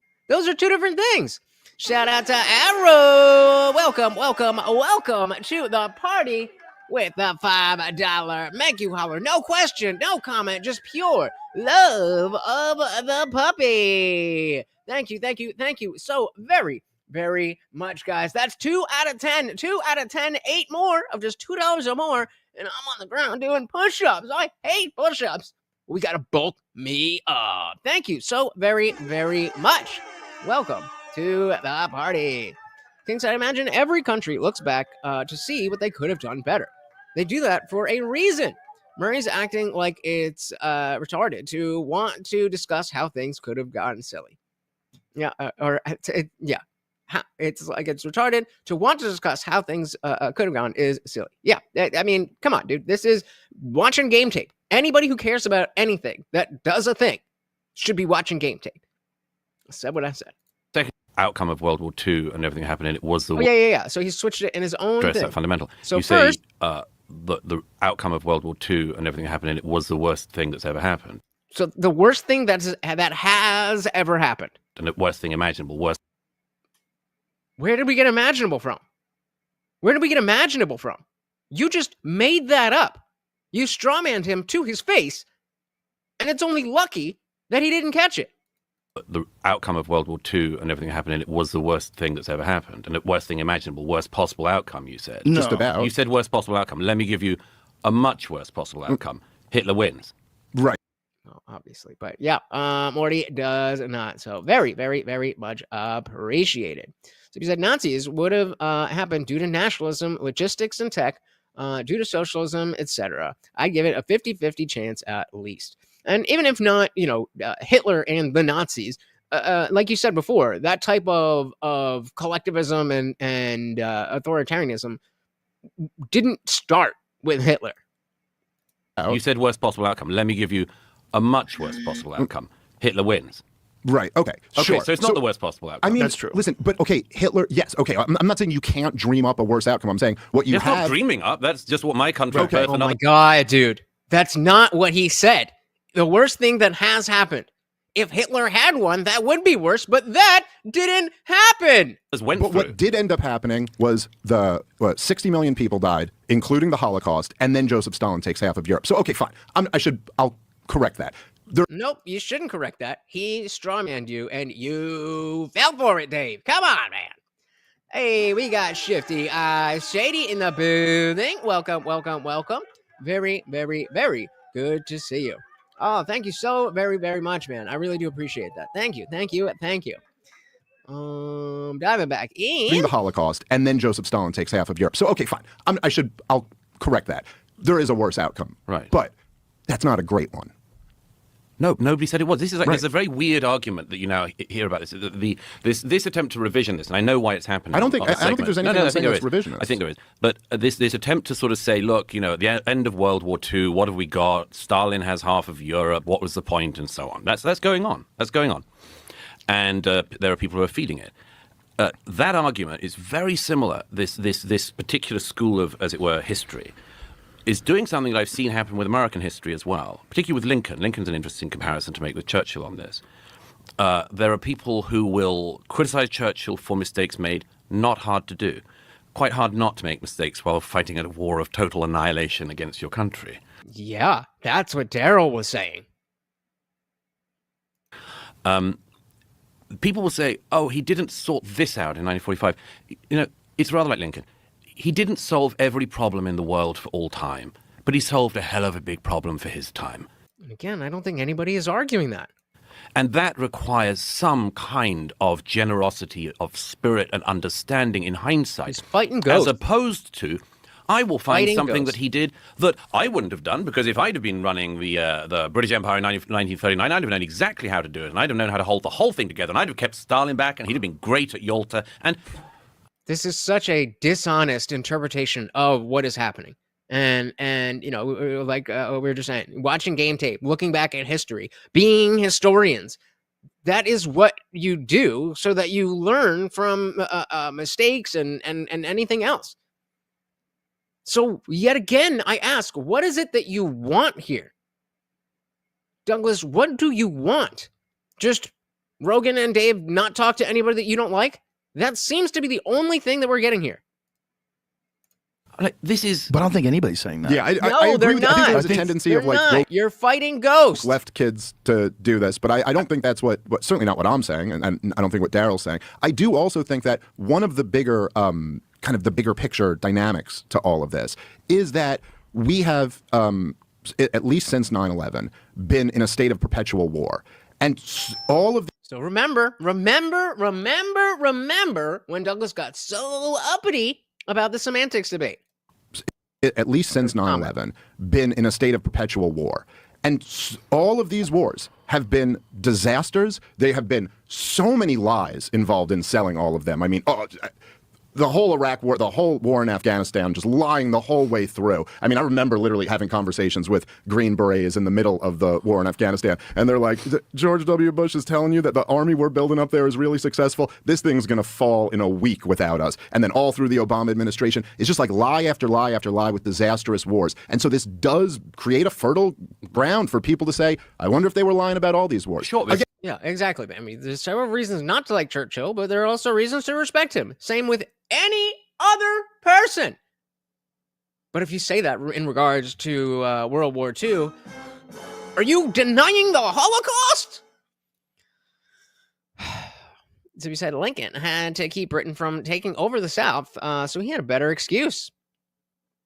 Shout out to Arrow. Welcome to the party with the $5 make you holler. No question, no comment, just pure love of the puppy. Thank you so very, very much, guys. That's 2 out of 10. 2 out of 10, 8 more of just $2 or more, and I'm on the ground doing push-ups. I hate push-ups. We got to bulk me up. Thank you so very, very much. Welcome to the party. Things I imagine every country looks back to see what they could have done better. They do that for a reason. Murray's acting like it's retarded to want to discuss how things could have gotten silly. Yeah, yeah. It's like it's retarded to want to discuss how things could have gone is silly. Yeah, I mean, come on, dude. This is watching game tape. Anybody who cares about anything that does a thing should be watching game tape. I said what I said. Second outcome of World War II and everything happened in it was the yeah. So he switched it in his own address thing. that fundamental. So you first, say the outcome of World War II and everything that happened in it was the worst thing that's ever happened. So the worst thing that has ever happened. And the worst thing imaginable. Worst. Where did we get imaginable from? Where did we get imaginable from? You just made that up. You strawmanned him to his face, and it's only lucky that he didn't catch it. The outcome of World War II and everything that happened in it was the worst thing that's ever happened. And the worst thing imaginable, worst possible outcome, you said. No. Just about. You said worst possible outcome. Let me give you a much worse possible outcome. Hitler wins. Right. Well, obviously, but yeah, Morty does not. So very, very, very much appreciated. So he said Nazis would have happened due to nationalism, logistics, and tech, due to socialism, etc. I'd give it a 50-50 chance at least. And even if not, Hitler and the Nazis, like you said before, that type of collectivism and authoritarianism didn't start with Hitler. You said worst possible outcome. Let me give you a much worse possible outcome. Hitler wins. Right. Okay. Sure. So it's not the worst possible outcome. I mean, That's true. Listen, but okay, Hitler. Yes. Okay. I'm not saying you can't dream up a worse outcome. I'm saying what you It's have. not dreaming up. That's just what my country. Okay. Oh my God, dude. That's not what he said. The worst thing that has happened. If Hitler had won, that would be worse, but that didn't happen. But what did end up happening was 60 million people died, including the Holocaust, and then Joseph Stalin takes half of Europe. So okay, fine. I'll correct that. Nope, you shouldn't correct that. He strawmanned you, and you fell for it, Dave. Come on, man. Hey, we got Shifty Shady in the building. Welcome, welcome, welcome. Very, very, very good to see you. Oh, thank you so very, very much, man. I really do appreciate that. Thank you, thank you, thank you. Diving back in. The Holocaust, and then Joseph Stalin takes half of Europe. So okay, fine. I'll correct that. There is a worse outcome. Right. But that's not a great one. No, nobody said it was. This is like Right. There's a very weird argument that you now hear about this. This attempt to revision this, and I know why it's happening. I don't think there's anything I'm saying that's revisionist. I think there is, but this attempt to sort of say, look, at the end of World War II, what have we got? Stalin has half of Europe. What was the point, and so on. That's going on. That's going on, and there are people who are feeding it. That argument is very similar. This particular school of, as it were, history is doing something that I've seen happen with American history as well, particularly with Lincoln. Lincoln's an interesting comparison to make with Churchill on this. There are people who will criticize Churchill for mistakes made, not hard to do. Quite hard not to make mistakes while fighting at a war of total annihilation against your country. Yeah, that's what Daryl was saying. People will say, oh, he didn't sort this out in 1945. It's rather like Lincoln. He didn't solve every problem in the world for all time, but he solved a hell of a big problem for his time. And again, I don't think anybody is arguing that. And that requires some kind of generosity of spirit and understanding in hindsight. He's fighting ghosts. As opposed to, I will find Fighting something ghosts. that he did that I wouldn't have done, because if I'd have been running the British Empire in 1939, I'd have known exactly how to do it, and I'd have known how to hold the whole thing together, and I'd have kept Stalin back, and he'd have been great at Yalta, and... This is such a dishonest interpretation of what is happening. And like we were just saying, watching game tape, looking back at history, being historians, that is what you do so that you learn from mistakes and anything else. So yet again, I ask, what is it that you want here? Douglas, what do you want? Just Rogan and Dave not talk to anybody that you don't like? That seems to be the only thing that we're getting here. This is... But I don't think anybody's saying that. Yeah, I No, agree they're with that. I think not. there's a tendency They're of like not. You're fighting ghosts. left kids to do this, but I don't think that's what certainly not what I'm saying, and I don't think what Daryl's saying. I do also think that one of the bigger kind of the bigger picture dynamics to all of this is that we have at least since 9/11, been in a state of perpetual war. And all of So remember when Douglas got so uppity about the semantics debate. at least since 9/11, been in a state of perpetual war. And all of these wars have been disasters. They have been so many lies involved in selling all of them. I mean, the whole Iraq war, the whole war in Afghanistan, just lying the whole way through. I mean, I remember literally having conversations with Green Berets in the middle of the war in Afghanistan, and they're like, George W. Bush is telling you that the army we're building up there is really successful. This thing's going to fall in a week without us. And then all through the Obama administration, it's just like lie after lie after lie with disastrous wars. And so this does create a fertile ground for people to say, I wonder if they were lying about all these wars. Sure. Yeah, exactly. I mean, there's several reasons not to like Churchill, but there are also reasons to respect him. Same with any other person. But if you say that in regards to World War II, are you denying the Holocaust? So he said Lincoln had to keep Britain from taking over the South, so he had a better excuse.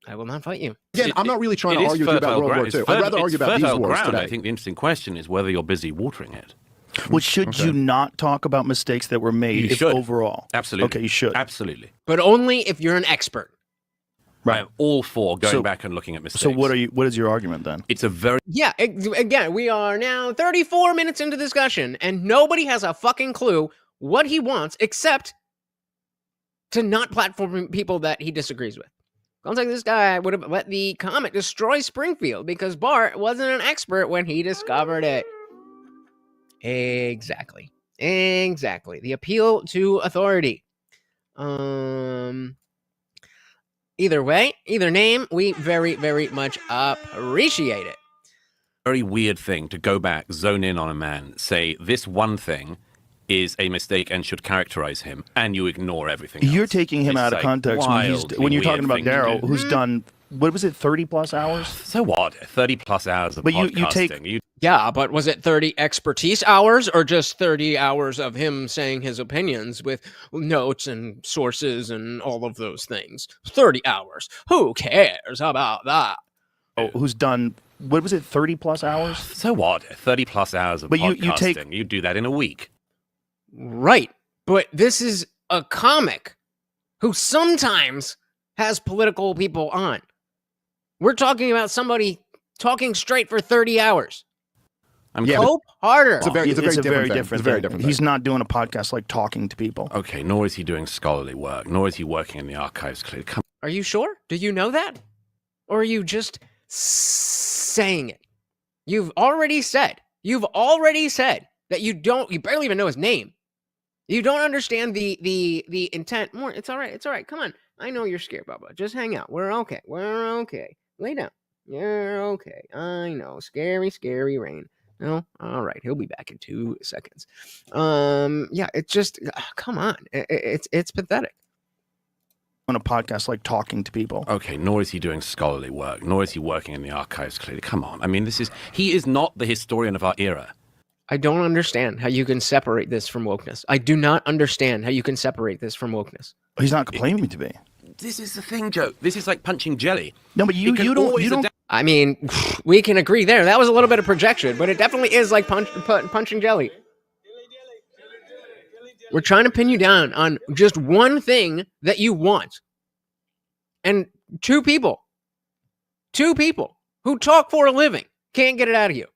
I will not fight you. Again, I'm not really trying to argue with you about World War II. I'd rather argue about these wars today. I think the interesting question is whether you're busy watering it. Well, should you not talk about mistakes that were made overall? Absolutely. Okay, you should. Absolutely. But only if you're an expert. Right. I'm all for going back and looking at mistakes. So what is your argument then? It's a very... Yeah, again, we are now 34 minutes into discussion, and nobody has a fucking clue what he wants except to not platform people that he disagrees with. Sounds like this guy would have let the comet destroy Springfield because Bart wasn't an expert when he discovered it. Exactly. The appeal to authority. Either way, either name, we very, very much appreciate it. Very weird thing to go back, zone in on a man, say this one thing is a mistake and should characterize him, and you ignore everything else. You're taking him out of context when you're talking about Daryl, who's done, what was it, 30 plus hours? So what? 30 plus hours of podcasting. Yeah, but was it 30 expertise hours or just 30 hours of him saying his opinions with notes and sources and all of those things? 30 hours. Who cares about that? Oh, who's done, what was it, 30 plus hours? So what? 30 plus hours of podcasting. You do that in a week. Right. But this is a comic who sometimes has political people on. We're talking about somebody talking straight for 30 hours. Hope harder. It's a very different thing. He's not doing a podcast like talking to people. Okay, nor is he doing scholarly work, nor is he working in the archives. Clearly, Are you sure? Do you know that? Or are you just saying it? You've already said that you barely even know his name. You don't understand the intent. More, it's all right. Come on. I know you're scared, Bubba. Just hang out. We're okay. Lay down. You're okay. I know. Scary rain. No? All right. He'll be back in 2 seconds. Yeah, it's just, come on. It's pathetic. On a podcast like talking to people. Okay, nor is he doing scholarly work, nor is he working in the archives, clearly. Come on. I mean, he is not the historian of our era. I don't understand how you can separate this from wokeness. I do not understand how you can separate this from wokeness. He's not claiming to be. This is the thing, Joe. This is like punching jelly. No, but you don't. I mean, we can agree there. That was a little bit of projection, but it definitely is like punching jelly. We're trying to pin you down on just one thing that you want. And two people who talk for a living can't get it out of you.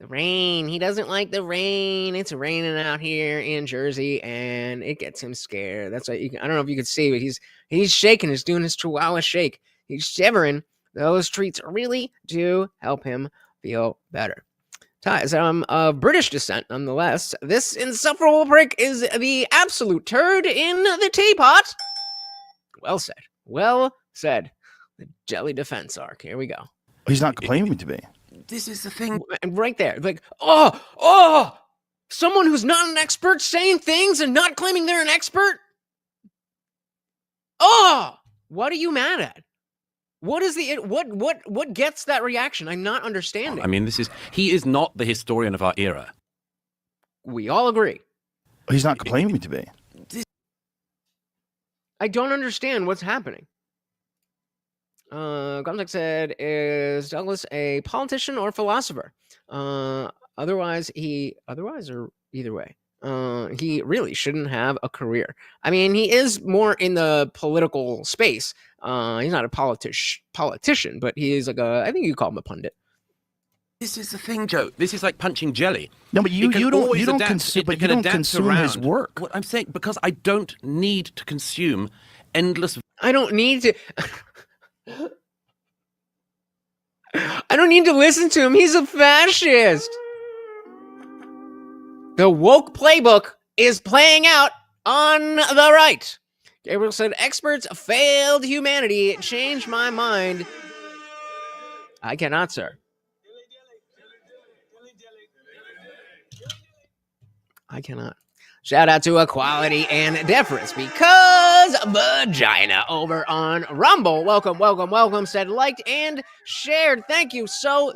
The rain. He doesn't like the rain. It's raining out here in Jersey, and it gets him scared. That's why I don't know if you could see, but he's shaking. He's doing his Chihuahua shake. He's shivering. Those treats really do help him feel better. Ties of British descent, nonetheless. This insufferable prick is the absolute turd in the teapot. Well said. The jelly defense arc. Here we go. He's not claiming to be. This is the thing. And right there, like, someone who's not an expert saying things and not claiming they're an expert. What are you mad at? What is what gets that reaction? I'm not understanding. I mean, he is not the historian of our era. We all agree. He's not claiming to be. I don't understand what's happening. Context said, is Douglas a politician or philosopher? Otherwise or either way. He really shouldn't have a career. I mean, he is more in the political space. He's not a politician, but he is like I think you call him a pundit. This is the thing, Joe. This is like punching jelly. No, but you don't consume his around. work. What I'm saying, because I don't need to consume endless. I don't need to. I don't need to listen to him. He's a fascist. The woke playbook is playing out on the right. Gabriel said, experts failed humanity. Changed my mind. I cannot, sir. I cannot. Shout out to Equality and Deference because vagina over on Rumble. Welcome. Said, liked and shared. Thank you so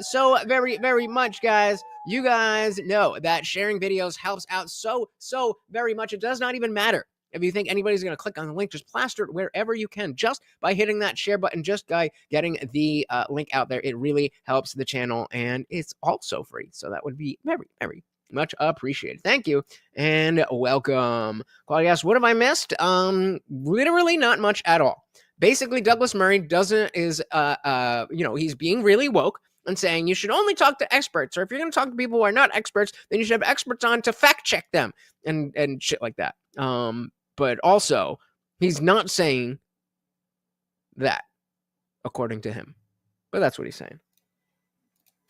very much, guys. You guys know that sharing videos helps out so very much. It does not even matter if you think anybody's going to click on the link. Just plaster it wherever you can just by hitting that share button, just by getting the link out there. It really helps the channel, and it's also free. So that would be very much appreciated. Thank you and welcome. Quality asks, what have I missed? Literally not much at all. Basically, Douglas Murray he's being really woke and saying you should only talk to experts, or if you're going to talk to people who are not experts, then you should have experts on to fact check them and shit like that. But also, he's not saying that, according to him. But that's what he's saying.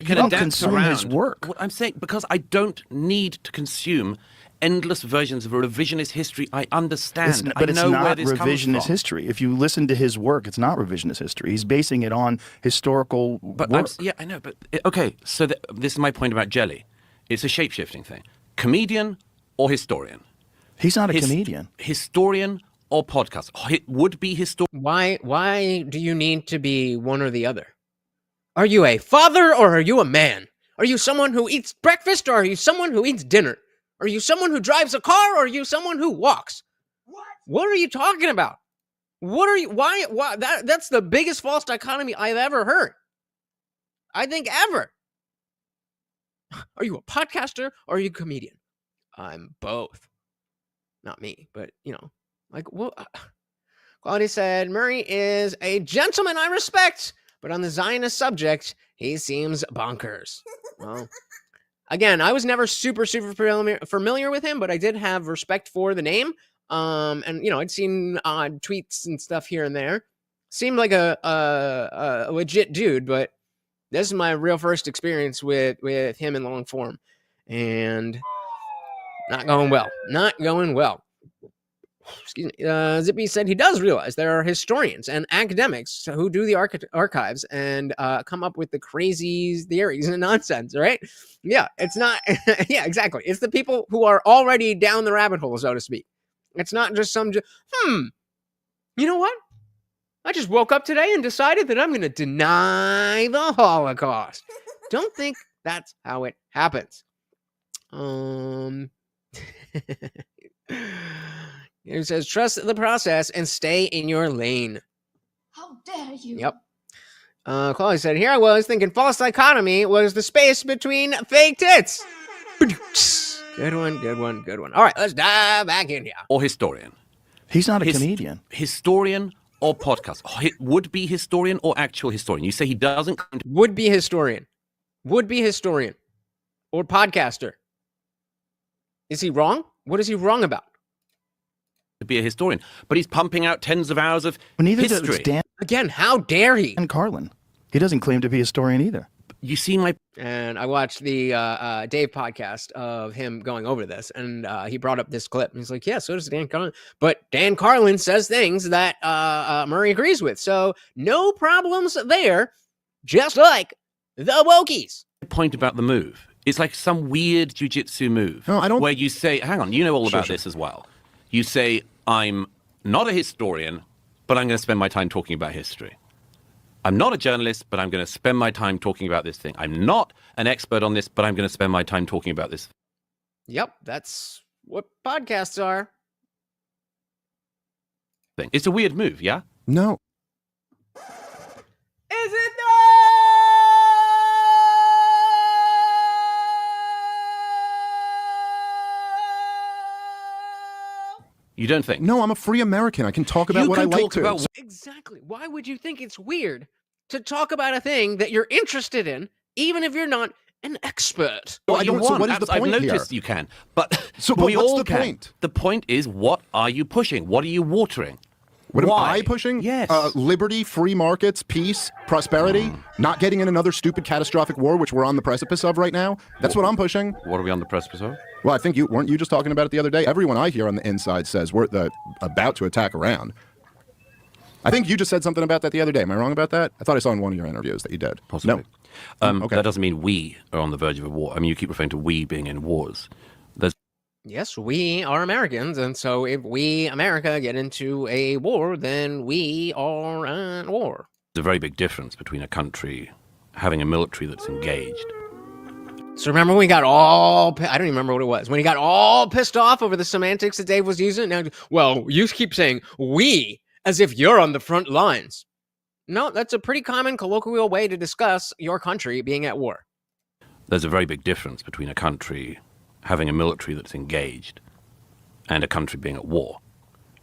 You don't consume his work. What I'm saying, because I don't need to consume endless versions of a revisionist history. I understand. But it's know not where this revisionist history. If you listen to his work, it's not revisionist history. He's basing it on historical work. Yeah, I know. But okay, so this is my point about jelly. It's a shape-shifting thing. Comedian or historian? He's not a comedian. Historian or podcast? It would be historian. Why do you need to be one or the other? Are you a father or are you a man? Are you someone who eats breakfast or are you someone who eats dinner? Are you someone who drives a car or are you someone who walks? What are you talking about? Why that's the biggest false dichotomy I've ever heard. I think ever. Are you a podcaster or are you a comedian? I'm both. Not me, but like what? Quality said, Murray is a gentleman I respect, but on the Zionist subject, he seems bonkers. Well, again, I was never super familiar with him, but I did have respect for the name. And I'd seen odd tweets and stuff here and there. Seemed like a legit dude, but this is my real first experience with him in long form, and not going well. Not going well. Excuse me. Zippy said he does realize there are historians and academics who do the archives and come up with the crazy theories and nonsense, right? Yeah, it's not. Yeah, exactly. It's the people who are already down the rabbit hole, so to speak. It's not just some. You know what? I just woke up today and decided that I'm going to deny the Holocaust. Don't think that's how it happens. It says, trust the process and stay in your lane. How dare you? Yep. Chloe said, here I was thinking false dichotomy was the space between fake tits. Good one. All right, let's dive back in here. Or historian. He's not a comedian. Historian or podcast. Would be historian or actual historian. You say he doesn't. Would be historian. Or podcaster. Is he wrong? What is he wrong about? To be a historian, but he's pumping out tens of hours of neither history. Does Dan. Again, how dare he? And Carlin. He doesn't claim to be a historian either. You see my... And I watched the Dave podcast of him going over this, and he brought up this clip. And he's like, yeah, so does Dan Carlin. But Dan Carlin says things that Murray agrees with. So no problems there, just like the wokies. Point about the move. It's like some weird jujitsu move. No, I don't... Where you say, hang on, you know all about this as well. You say, I'm not a historian, but I'm going to spend my time talking about history. I'm not a journalist, but I'm going to spend my time talking about this thing. I'm not an expert on this, but I'm going to spend my time talking about this. Yep, that's what podcasts are. It's a weird move, yeah? No. Is You don't think? No, I'm a free American. I can talk about You what I can like talk to. about Exactly. Why would you think it's weird to talk about a thing that you're interested in, even if you're not an expert? So What I you don't- so want. what is the I've point here? noticed you can, but So, but we what's all the can. point? The point is, what are you pushing? What are you watering? What am Why? I pushing? Yes. Liberty, free markets, peace, prosperity, not getting in another stupid catastrophic war, which we're on the precipice of right now. That's what I'm pushing. What are we on the precipice of? Well, I think weren't you just talking about it the other day? Everyone I hear on the inside says we're about to attack Iran. I think you just said something about that the other day. Am I wrong about that? I thought I saw in one of your interviews that you did. Possibly. No. Okay. That doesn't mean we are on the verge of a war. I mean, you keep referring to we being in wars. There's Yes, we are Americans, and so if we, America, get into a war, then we are at war. a very big difference between a country having a military that's engaged. So remember when we got all, I don't even remember what it was, when he got all pissed off over the semantics that Dave was using? Now, well, you keep saying we as if you're on the front lines. No, that's a pretty common colloquial way to discuss your country being at war. There's a very big difference between a country having a military that's engaged and a country being at war.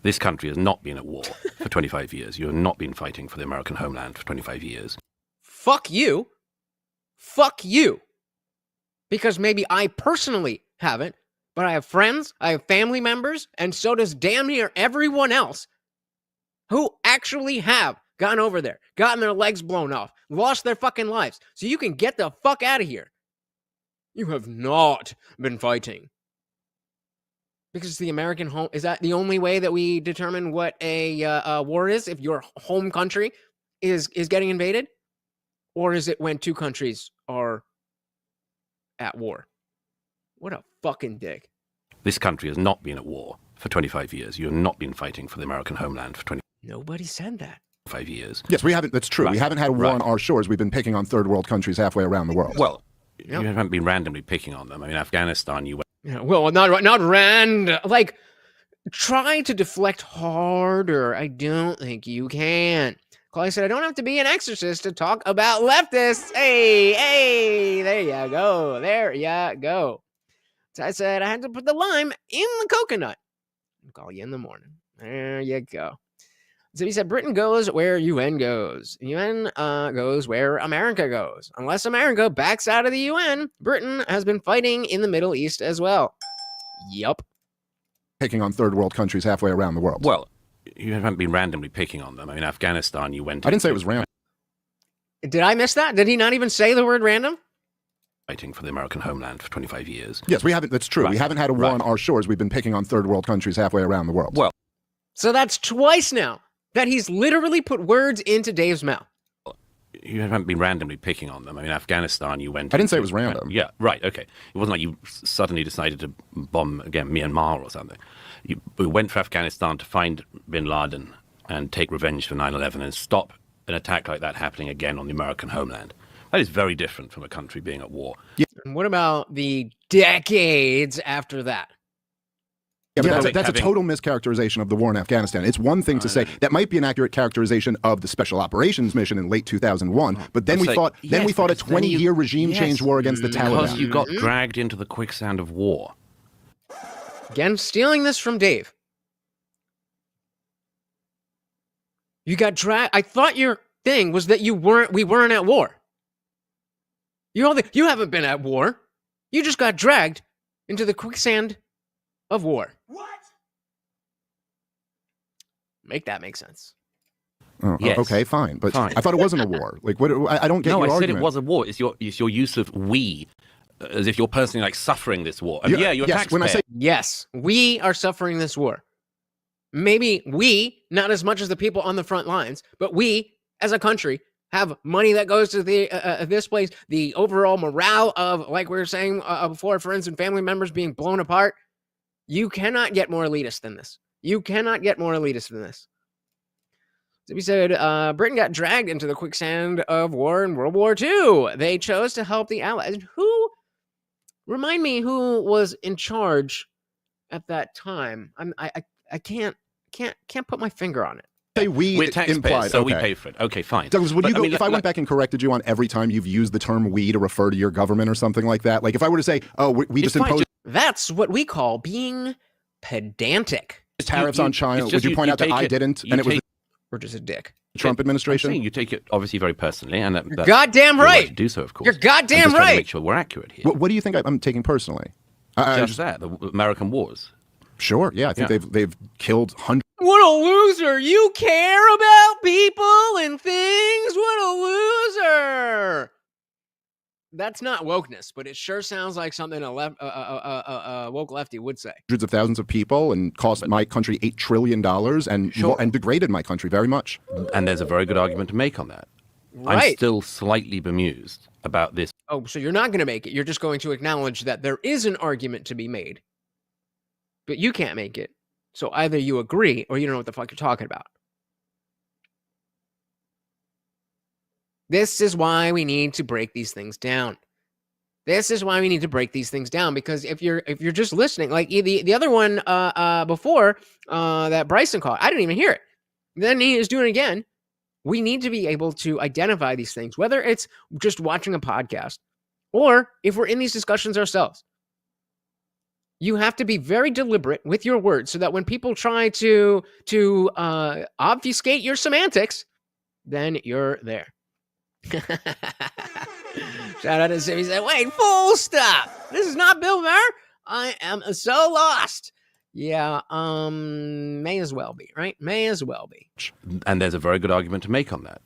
This country has not been at war for 25 years. You have not been fighting for the American homeland for 25 years. Fuck you. Fuck you. Because maybe I personally haven't, but I have friends, I have family members, and so does damn near everyone else who actually have gone over there, gotten their legs blown off, lost their fucking lives. So you can get the fuck out of here. You have not been fighting. Because the American home, is that the only way that we determine what a war is? If your home country is getting invaded? Or is it when two countries are at war? What a fucking dick. This country has not been at war for 25 years. You have not been fighting for the American homeland for 25 Nobody said that. years. Yes, we haven't. That's true. Right. We haven't had a war Right. on our shores. We've been picking on third world countries halfway around the world. Well, Yep. you haven't been randomly picking on them. I mean, Afghanistan, you went. Yeah, well, not rand. Like, try to deflect harder. I don't think you can. Clay said, I don't have to be an exorcist to talk about leftists. Hey, there you go. There you go. So I said, I had to put the lime in the coconut. I'll call you in the morning. There you go. So he said, Britain goes where UN goes. UN goes where America goes. Unless America backs out of the UN, Britain has been fighting in the Middle East as well. Yup. Picking on third world countries halfway around the world. Well, you haven't been randomly picking on them. I mean, Afghanistan, you went. I didn't say it was random. Did I miss that? Did he not even say the word random? Fighting for the American homeland for 25 years. Yes, we haven't. That's true. Right. We haven't had a war Right. on our shores. We've been picking on third world countries halfway around the world. Well, So that's twice now that he's literally put words into Dave's mouth. you haven't been randomly picking on them. I mean, Afghanistan, you went. I didn't say it into- was random. Yeah, right. Okay. It wasn't like you suddenly decided to bomb again Myanmar or something. You went for Afghanistan to find bin Laden and take revenge for 9/11 and stop an attack like that happening again on the American homeland. That is very different from a country being at war. And what about the decades after that? Yeah, but Yeah, that's, but that's a having- total mischaracterization of the war in Afghanistan. It's one thing to say that might be an accurate characterization of the special operations mission in late 2001, but then I'd we say, thought yes, a because then 20-year regime yes, change war against the Because Taliban. you got dragged into the quicksand of war. Again, stealing this from Dave. You got dragged. I thought your thing was that we weren't at war. You haven't been at war. You just got dragged into the quicksand of war. What? Make that make sense. Oh, Yes. Okay, fine, but Fine. I thought it wasn't a war. Like, what? I don't get No, your I said argument. it was a war. It's your use of we, as if you're personally like suffering this war. I mean, Yeah, you're a yes, taxpayer. when I say Yes, we are suffering this war. Maybe we, not as much as the people on the front lines, but we, as a country, have money that goes to this place. The overall morale of, like we were saying before, friends and family members being blown apart. You cannot get more elitist than this. You cannot get more elitist than this. So we said Britain got dragged into the quicksand of war in World War II. They chose to help the Allies. Remind me who was in charge at that time. I can't put my finger on it. say we We're taxpayers, implied, so okay. we pay for it. Okay, fine. Douglas, would But, you go, I mean, if I went back and corrected you on every time you've used the term we to refer to your government or something like that? Like if I were to say, oh, we It's just fine, imposed. That's what we call being pedantic. tariffs on China. It's Would you point out that I it- didn't, you and it was take- Or just a dick. the Trump I'm administration? saying you take it obviously very personally, and that's Goddamn your right right. to do so, of course. You're goddamn I'm just trying to right. make sure we're accurate here. What do you think I'm taking personally? Just that, the American wars. Sure, yeah, I think Yeah. they've killed hundreds. What a loser! You care about people and things? What a loser! That's not wokeness, but it sure sounds like something a woke lefty would say. Hundreds of thousands of people and cost my country $8 trillion and degraded my country very much. And there's a very good argument to make on that. I'm Right. still slightly bemused about this. Oh, so you're not going to make it. You're just going to acknowledge that there is an argument to be made, but you can't make it. So either you agree or you don't know what the fuck you're talking about. This is why we need to break these things down. This is why we need to break these things down, because if you're just listening, like the other one before that Bryson called, I didn't even hear it. Then he is doing it again. We need to be able to identify these things, whether it's just watching a podcast or if we're in these discussions ourselves. You have to be very deliberate with your words so that when people try to obfuscate your semantics, then you're there. Shout out to Sim. He said, wait, full stop. This is not Bill Maher. I am so lost. Yeah, may as well be, right? May as well be. And there's a very good argument to make on that.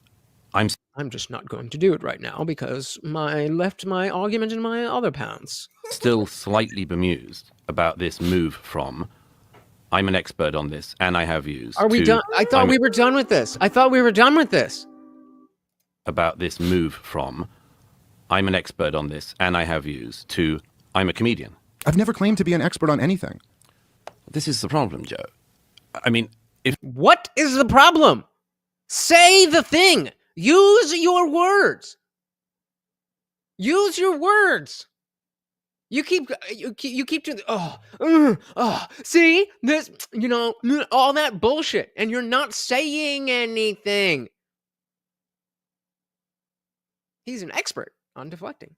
I'm just not going to do it right now because I left my argument in my other pants. Still slightly bemused about this move from I'm an expert on this and I have views. Are we done? I thought we were done with this. About this move from I'm an expert on this and I have views to I'm a comedian. I've never claimed to be an expert on anything. This is the problem, Joe. I mean, What is the problem? Say the thing. Use your words. Use your words. You keep doing see this, all that bullshit, and you're not saying anything. He's an expert on deflecting.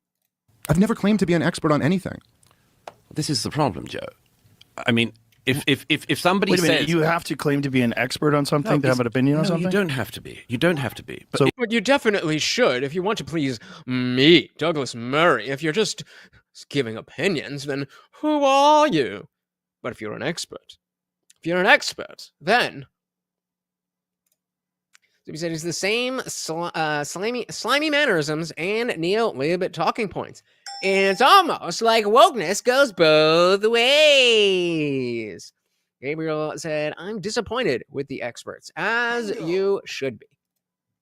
I've never claimed to be an expert on anything. this is the problem, Joe. I mean, if somebody Wait a minute, says you have to claim to be an expert on something to have an opinion on something? you don't have to be. You don't have to be. But So- But you definitely should if you want to please me, Douglas Murray. If you're just giving opinions, then who are you? But if you're an expert, then he said it's the same slimy mannerisms and neo-lib talking points. It's almost like wokeness goes both ways. Gabriel said, I'm disappointed with the experts, as you should be.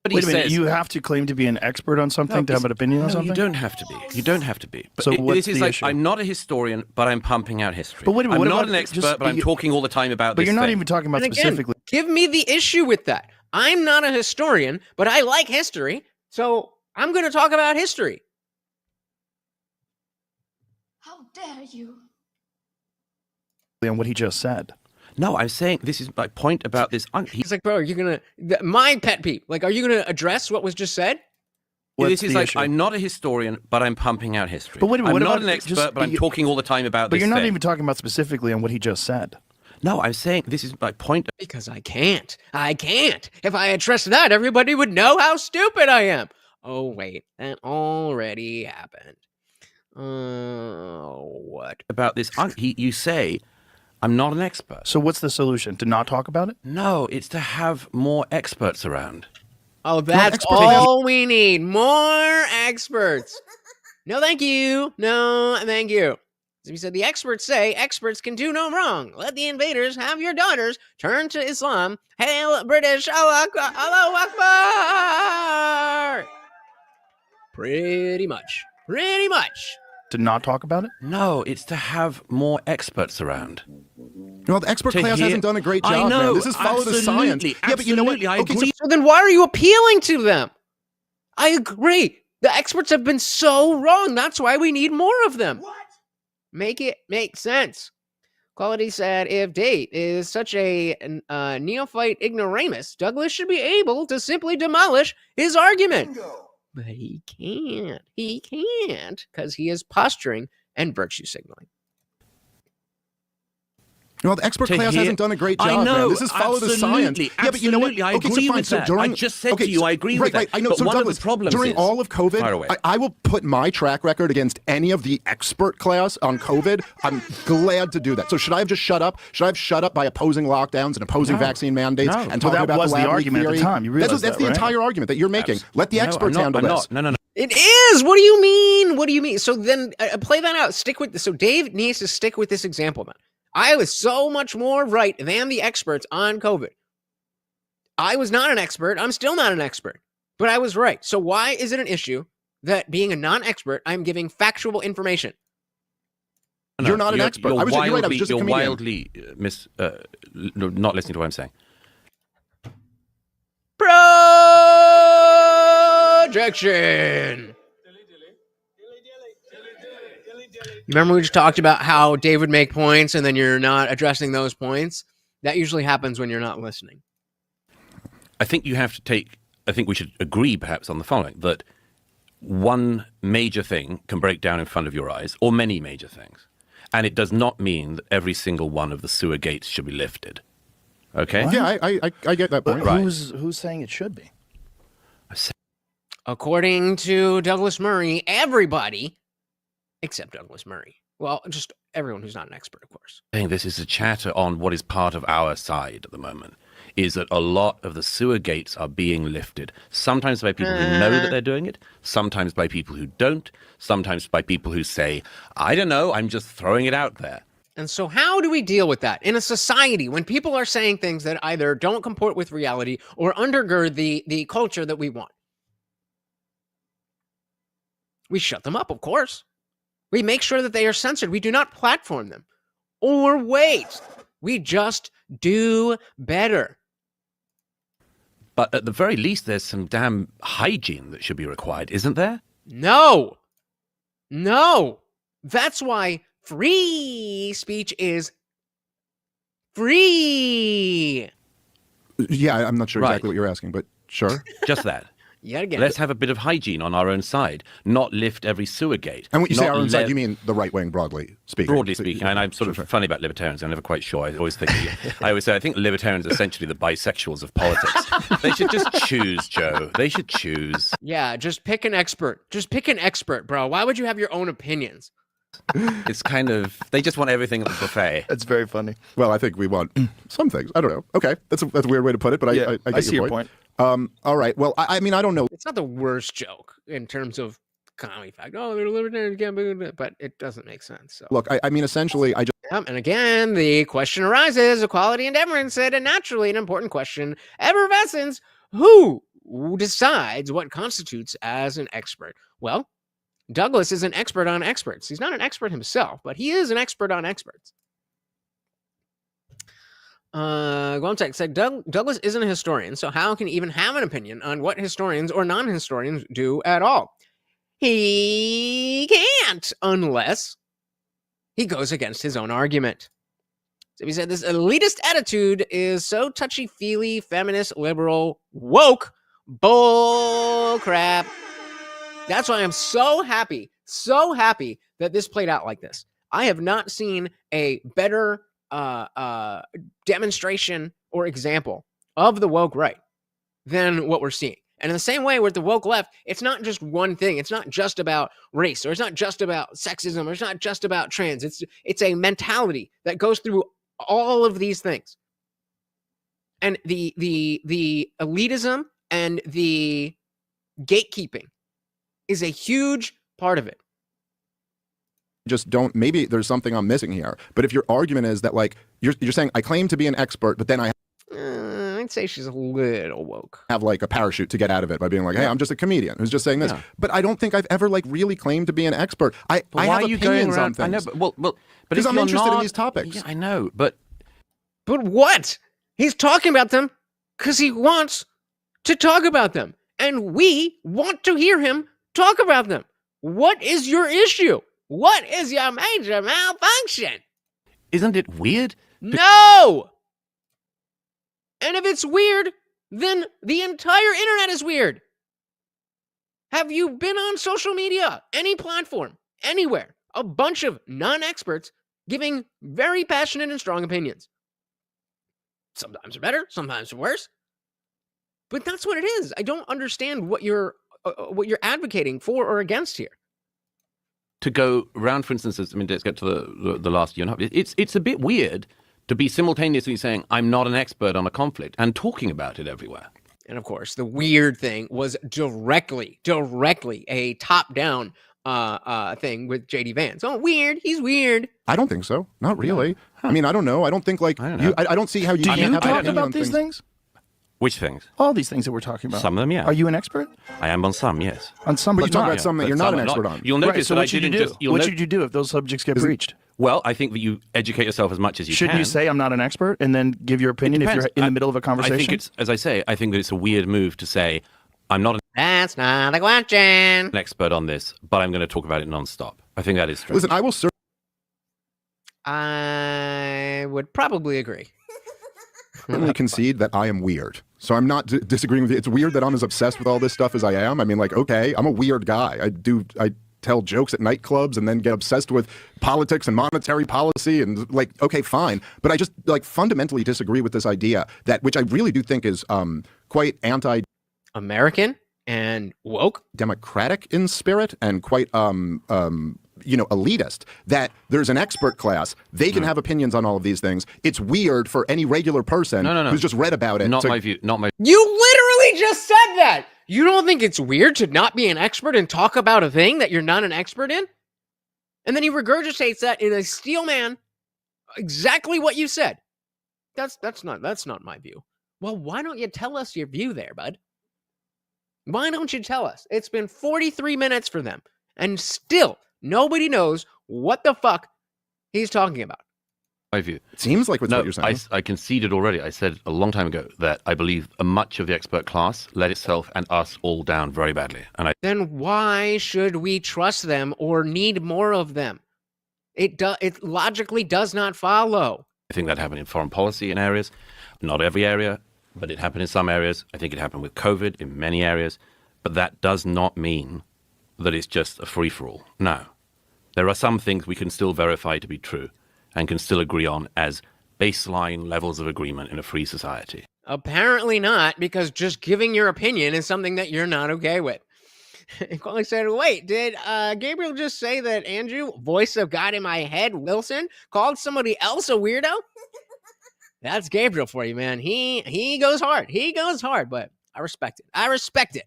But Wait a minute, you have to claim to be an expert on something to have an opinion on something? You don't have to be. You don't have to be. But So what's this is the like, issue? I'm not a historian, but I'm pumping out history. But wait a minute, I'm what not about an expert, just- but I'm talking all the time about But this you're not thing. even talking about And again, specifically. give me the issue with that. I'm not a historian, but I like history, so I'm going to talk about history. How dare you? On what he just said. No, I'm saying this is my point about this. He's like, bro, are you going to... My pet peeve. Like, are you going to address what was just said? What's This is the like, issue? I'm not a historian, but I'm pumping out history. But wait a minute, I'm what not about an expert, just- but I'm talking all the time about But this you're not thing. even talking about specifically on what he just said. No, I'm saying this is my point. Because I can't. I can't. If I addressed that, everybody would know how stupid I am. Oh, wait. That already happened. What? About this. You say, I'm not an expert. So what's the solution? To not talk about it? No, it's to have more experts around. Oh, that's experts- all we need. More experts. No, thank you. No, thank you. So he said, the experts say experts can do no wrong. Let the invaders have your daughters turn to Islam. Hail British. Allahu Akbar. Pretty much. Pretty much. To not talk about it? No, it's to have more experts around. Well, the expert To class hear- hasn't done a great I job, know, man. This is follow the science. absolutely, Yeah, but you know what? absolutely, I Okay, so agree. So then why are you appealing to them? I agree. The experts have been so wrong. That's why we need more of them. What? Make it make sense. Quality said, if Date is such a neophyte ignoramus, Douglas should be able to simply demolish his argument. Bingo. But he can't. He can't because he is posturing and virtue signaling. Well, the expert class hasn't done a great job. I know. Man. This is follow the science. Absolutely. Yeah, but you know what? I Okay, agree so fine. with So that. during, I just said okay, to you, I agree with right, that. I know. But So one Douglas, of the problems during is, all of Fire COVID, away. I will put my track record against any of the expert class on COVID. I'm glad to do that. So should I have just shut up? Should I have shut up by opposing lockdowns and opposing vaccine mandates and Well, talking that about was the the lab leak argument at the theory? time. You realize that's that, the right? entire argument that you're making. Let the experts handle this. No. It is. What do you mean? What do you mean? So then play that out. Stick with this. So Dave needs to stick with this example then. I was so much more right than the experts on COVID. I was not an expert. I'm still not an expert, but I was right. So why is it an issue that being a non-expert, I'm giving factual information? You're not an expert. You're You're right. I was just a you're comedian. wildly not listening to what I'm saying. Projection. You remember we just talked about how Dave would make points and then you're not addressing those points? That usually happens when you're not listening. I think you have to take, I think we should agree perhaps on the following, that one major thing can break down in front of your eyes, or many major things. And it does not mean that every single one of the sewer gates should be lifted. Okay? Yeah, I get that point. But who's saying it should be? According to Douglas Murray, everybody except Douglas Murray. Well, just everyone who's not an expert, of course. I think this is a chatter on what is part of our side at the moment, is that a lot of the sewer gates are being lifted, sometimes by people who know that they're doing it, sometimes by people who don't, sometimes by people who say, I don't know, I'm just throwing it out there. And so how do we deal with that in a society when people are saying things that either don't comport with reality or undergird the culture that we want? We shut them up, of course. We make sure that they are censored. We do not platform them. Or wait, we just do better. But at the very least, there's some damn hygiene that should be required, isn't there? No. That's why free speech is free. Yeah, I'm not sure Right. exactly what you're asking, but sure. Just that. Yet again. Let's have a bit of hygiene on our own side, not lift every sewer gate. And when you say not our own side, let- you mean the right wing broadly speaking? Broadly speaking, and I'm sort of funny about libertarians. I'm never quite sure. I always think, I always say, I think libertarians are essentially the bisexuals of politics. They should just choose, Joe. They should choose. Yeah, just pick an expert. Just pick an expert, bro. Why would you have your own opinions? It's kind of, they just want everything at the buffet. That's very funny. Well, I think we want some things. I don't know. Okay, that's a weird way to put it, but Yeah, I get see your point. All right. Well, I mean, I don't know. It's not the worst joke in terms of comedy fact. Oh, they're libertarians, can't be, but it doesn't make sense. So. Look, I mean, essentially, I just And again, the question arises: equality and deference said, and naturally, an important question effervescence: who decides what constitutes as an expert? Well, Douglas is an expert on experts. He's not an expert himself, but he is an expert on experts. Glomtech said Douglas isn't a historian, so how can he even have an opinion on what historians or non-historians do at all? He can't unless he goes against his own argument. So he said this elitist attitude is so touchy-feely, feminist, liberal, woke, bull crap. That's why I'm so happy that this played out like this. I have not seen a better demonstration or example of the woke right than what we're seeing. And in the same way with the woke left, it's not just one thing. It's not just about race, or it's not just about sexism, or it's not just about trans. It's a mentality that goes through all of these things. And the elitism and the gatekeeping is a huge part of it. just don't. Maybe there's something I'm missing here. But if your argument is that, like, you're saying I claim to be an expert, but then I I'd say she's a little woke. have like a parachute to get out of it by being like, hey, I'm just a comedian who's just saying this. Yeah. But I don't think I've ever like really claimed to be an expert. I Why have are you opinions going around? on things. I know, but Because if I'm you're interested in not- these topics. Yeah, I know, but But what? He's talking about them because he wants to talk about them. And we want to hear him talk about them. What is your issue? What is your major malfunction? isn't it weird? No! And if it's weird, then the entire internet is weird. Have you been on social media, any platform, anywhere, a bunch of non-experts giving very passionate and strong opinions. Sometimes they're better, sometimes they're worse. But that's what it is. I don't understand what you're advocating for or against here. To go round, for instance, let's get to the last year and a half. It's a bit weird to be simultaneously saying, I'm not an expert on a conflict, and talking about it everywhere. And of course, the weird thing was directly a top-down thing with J.D. Vance. Oh, weird. He's weird. I don't think so. Not really. I mean, I don't know. I don't think like I don't see how you Do can't you have an talk opinion about on these things? Which things? All these things that we're talking about. Some of them, yeah. Are you an expert? I am on some, yes. On some, but But you talk not. about something that But you're not some an are expert on. You'll notice Right, so that what I should you didn't do? just... What should you do if those subjects get breached? Well, I think that you educate yourself as much as you Shouldn't can. you say I'm not an expert and then give your opinion if Depends. you're in the middle of a conversation? I think it's, as I say, I think that it's a weird move to say, I'm not That's not a question. an expert on this, but I'm going to talk about it nonstop. I think that is strange. Listen, I will I would probably agree. certainly concede that I am weird. So I'm not disagreeing with you. It's weird that I'm as obsessed with all this stuff as I am. I mean, like, okay, I'm a weird guy. I tell jokes at nightclubs and then get obsessed with politics and monetary policy and like, okay, fine. But I just like fundamentally disagree with this idea that, which I really do think is quite American and woke. democratic in spirit and quite elitist, that there's an expert class. They can have opinions on all of these things. It's weird for any regular person No. who's just read about it. Not my view. Not my... You literally just said that. You don't think it's weird to not be an expert and talk about a thing that you're not an expert in? And then he regurgitates that in a steel man, exactly what you said. That's not my view. Well, why don't you tell us your view there, bud? Why don't you tell us? It's been 43 minutes for them, and still nobody knows what the fuck he's talking about. My view. It seems like what's No, what you're saying. I conceded already. I said a long time ago that I believe much of the expert class let itself and us all down very badly. And I Then why should we trust them or need more of them? It logically does not follow. think that happened in foreign policy in areas, not every area, but it happened in some areas. I think it happened with COVID in many areas. But that does not mean that it's just a free-for-all. No. There are some things we can still verify to be true and can still agree on as baseline levels of agreement in a free society. Apparently not, because just giving your opinion is something that you're not okay with. Colin said, wait, did Gabriel just say that Andrew, voice of God in my head, Wilson, called somebody else a weirdo? That's Gabriel for you, man. He goes hard. He goes hard, but I respect it. I respect it.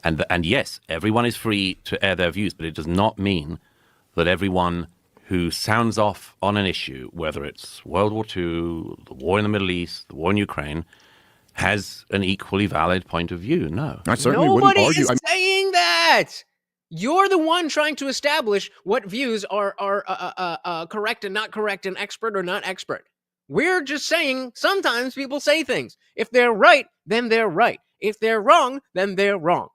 And yes, everyone is free to air their views, but it does not mean that everyone who sounds off on an issue, whether it's World War II, the war in the Middle East, the war in Ukraine, has an equally valid point of view. No. I certainly Nobody wouldn't argue. is saying that. You're the one trying to establish what views are correct and not correct and expert or not expert. We're just saying sometimes people say things. If they're right, then they're right. If they're wrong, then they're wrong.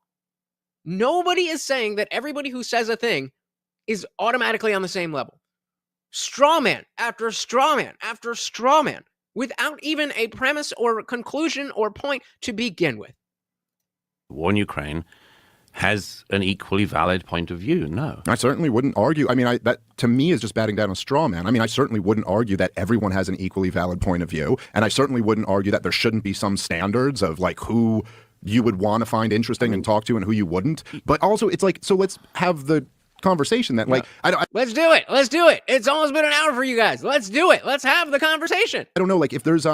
Nobody is saying that everybody who says a thing is automatically on the same level. Straw man after straw man after straw man without even a premise or conclusion or point to begin with. The war in Ukraine has an equally valid point of view. No. I certainly wouldn't argue. I mean, that to me is just batting down a straw man. I mean, I certainly wouldn't argue that everyone has an equally valid point of view. And I certainly wouldn't argue that there shouldn't be some standards of like who you would want to find interesting and talk to and who you wouldn't. But also it's like, so let's have the conversation that like, Let's do it. Let's do it. It's almost been an hour for you guys. Let's do it. Let's have the conversation. I don't know, like if there's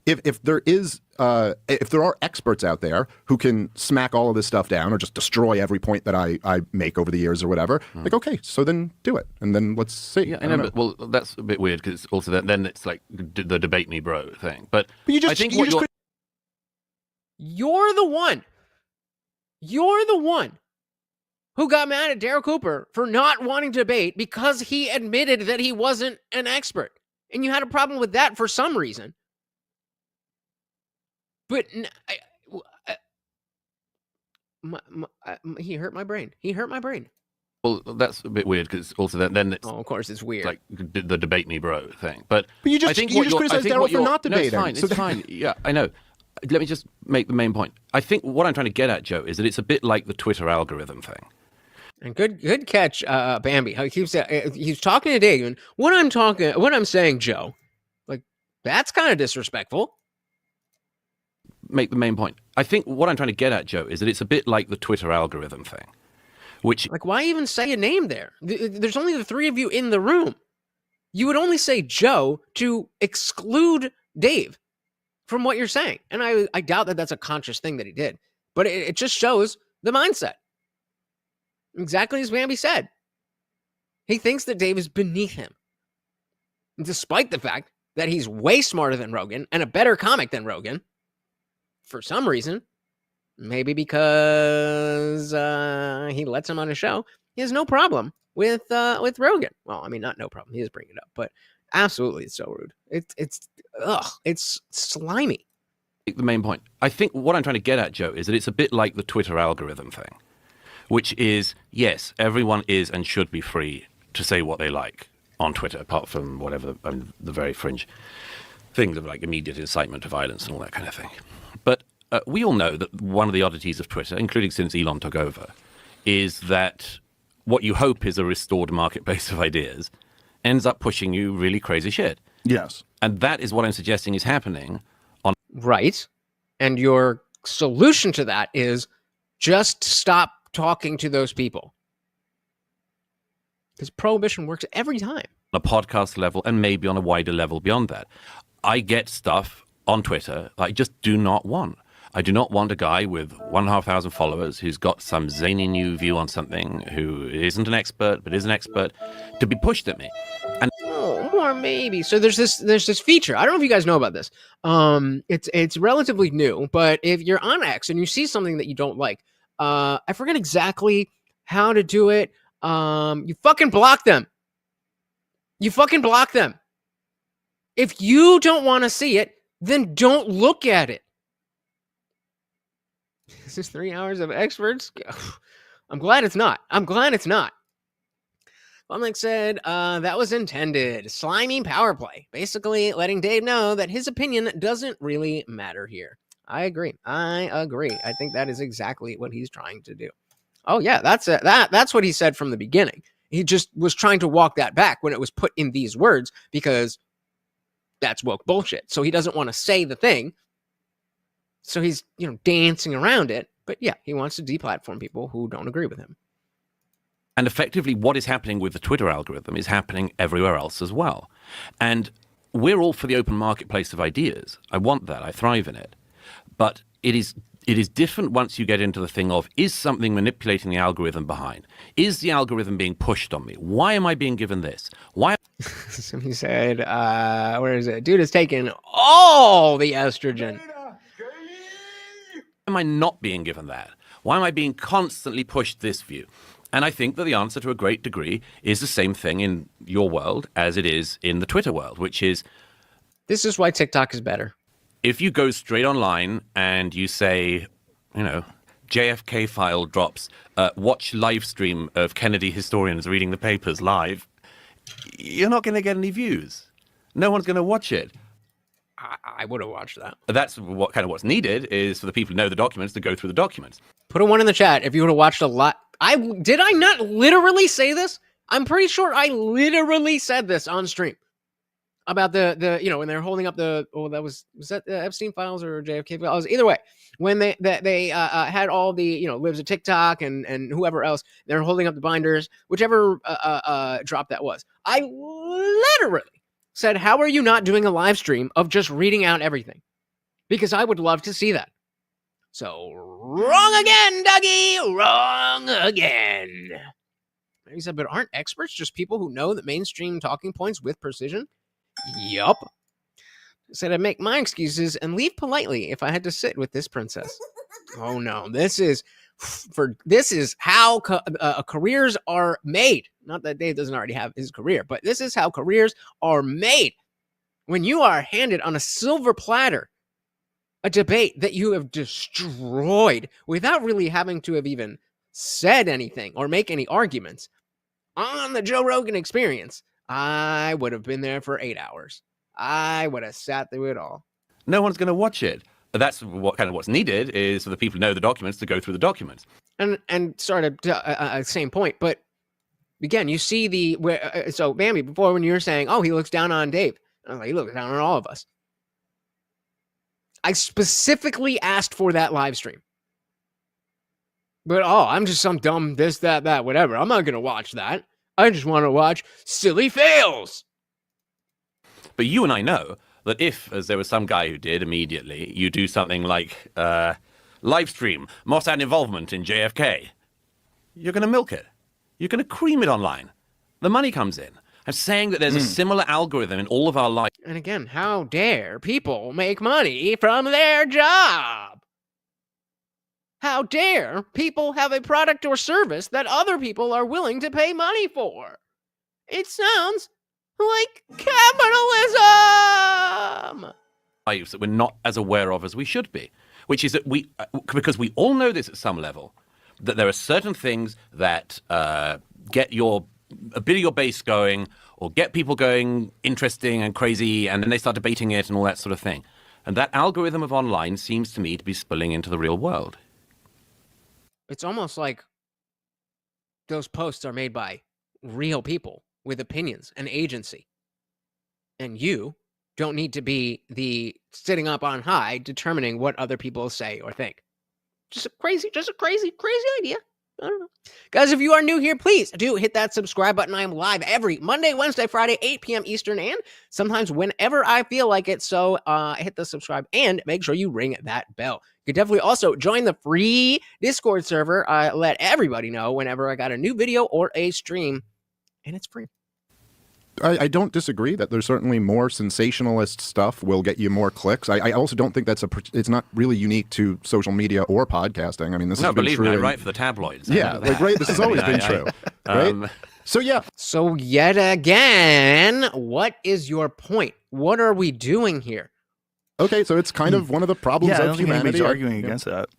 if there are experts out there who can smack all of this stuff down or just destroy every point that I make over the years or whatever, like, okay, so then do it. And then let's see. Yeah, I know, but, well, that's a bit weird because also then it's like the debate me bro thing. But you just, I think you just You're the one who got mad at Daryl Cooper for not wanting to debate because he admitted that he wasn't an expert. And you had a problem with that for some reason. But he hurt my brain. He hurt my brain. Well, that's a bit weird because also then it's of course it's weird. like the debate me bro thing. But you just I think criticize Daryl for not debating. No, it's fine. Yeah, I know. Let me just make the main point. I think what I'm trying to get at, Joe, is that it's a bit like the Twitter algorithm thing. And good catch, Bambi. How he keeps he's talking to Dave, and what I'm saying, Joe, like that's kind of disrespectful. Make the main point. I think what I'm trying to get at, Joe, is that it's a bit like the Twitter algorithm thing, which Like, why even say a name there? There's only the three of you in the room. You would only say Joe to exclude Dave from what you're saying. And I doubt that that's a conscious thing that he did. But it just shows the mindset. Exactly as Bambi said. He thinks that Dave is beneath him. Despite the fact that he's way smarter than Rogan and a better comic than Rogan. For some reason. Maybe because he lets him on his show. He has no problem with Rogan. Well, I mean, not no problem. He is bringing it up, but absolutely, it's so rude. It's slimy. The main point. I think what I'm trying to get at, Joe, is that it's a bit like the Twitter algorithm thing, which is, yes, everyone is and should be free to say what they like on Twitter, apart from whatever the very fringe things of like immediate incitement to violence and all that kind of thing. But we all know that one of the oddities of Twitter, including since Elon took over, is that what you hope is a restored marketplace of ideas ends up pushing you really crazy shit. Yes. And that is what I'm suggesting is happening on... Right. And your solution to that is just stop talking to those people. Because prohibition works every time. a podcast level and maybe on a wider level beyond that. I get stuff on Twitter I just do not want. I do not want a guy with 1,500 followers who's got some zany new view on something, who isn't an expert but is an expert, to be pushed at me. And or maybe. So there's this feature. I don't know if you guys know about this. It's relatively new, but if you're on X and you see something that you don't like, I forget exactly how to do it. You fucking block them. You fucking block them. If you don't want to see it, then don't look at it. This is 3 hours of experts. I'm glad it's not. Like said, that was intended. Slimy power play. Basically letting Dave know that his opinion doesn't really matter here. I agree. I think that is exactly what he's trying to do. Oh yeah, that's what he said from the beginning. He just was trying to walk that back when it was put in these words because that's woke bullshit. So he doesn't want to say the thing. So he's, dancing around it. But yeah, he wants to deplatform people who don't agree with him. And effectively, what is happening with the Twitter algorithm is happening everywhere else as well. And we're all for the open marketplace of ideas. I want that. I thrive in it. But it is different once you get into the thing of, is something manipulating the algorithm behind? Is the algorithm being pushed on me? Why am I being given this? Why? Somebody said, where is it? Dude has taken all the estrogen. Why am I not being given that? Why am I being constantly pushed this view? And I think that the answer to a great degree is the same thing in your world as it is in the Twitter world, which is... This is why TikTok is better. If you go straight online and you say, JFK file drops, watch live stream of Kennedy historians reading the papers live, you're not going to get any views. No one's going to watch it. I would have watched that. That's what's needed is for the people who know the documents to go through the documents. Put a 1 in the chat if you would have watched a lot. Did I not literally say this? I'm pretty sure I literally said this on stream about the when they're holding up was that the Epstein files or JFK files? Either way, when they had all the libs of TikTok and whoever else, they're holding up the binders, whichever drop that was. I literally said, how are you not doing a live stream of just reading out everything? Because I would love to see that. So, wrong again, Dougie! Wrong again. He said, but aren't experts just people who know the mainstream talking points with precision? Yup. Said I'd make my excuses and leave politely if I had to sit with this princess. Oh no, this is how careers are made. Not that Dave doesn't already have his career, but this is how careers are made. When you are handed on a silver platter a debate that you have destroyed without really having to have even said anything or make any arguments. On the Joe Rogan Experience, I would have been there for 8 hours. I would have sat through it all. No one's going to watch it. That's what's needed is for the people who know the documents to go through the documents. And sort of same point, but again, you see so Bambi, before when you were saying, oh, he looks down on Dave, I was like, he looks down on all of us. I specifically asked for that live stream. But, I'm just some dumb this, that, whatever. I'm not going to watch that. I just want to watch silly fails. But you and I know that if, as there was some guy who did immediately, you do something like live stream Mossad involvement in JFK, you're going to milk it. You're going to cream it online. The money comes in. I'm saying that there's a similar algorithm in all of our lives. And again, how dare people make money from their job? How dare people have a product or service that other people are willing to pay money for? It sounds like capitalism! Lives that we're not as aware of as we should be, which is that because we all know this at some level, that there are certain things that get a bit of your base going or get people going interesting and crazy, and then they start debating it and all that sort of thing. And that algorithm of online seems to me to be spilling into the real world. It's almost like those posts are made by real people with opinions and agency. And you don't need to be the sitting up on high determining what other people say or think. Just a crazy idea. I don't know. Guys, if you are new here, please do hit that subscribe button. I am live every Monday, Wednesday, Friday, 8 p.m. Eastern, and sometimes whenever I feel like it. So hit the subscribe and make sure you ring that bell. You can definitely also join the free Discord server. Let everybody know whenever I got a new video or a stream, and it's free. I don't disagree that there's certainly more sensationalist stuff will get you more clicks. I also don't think it's not really unique to social media or podcasting. I mean, this has been true. No, believe me, I write for the tabloids. Yeah, this has always been true. Right? So yet again, what is your point? What are we doing here? Okay, so it's kind of one of the problems I of don't think humanity. anybody's arguing against that.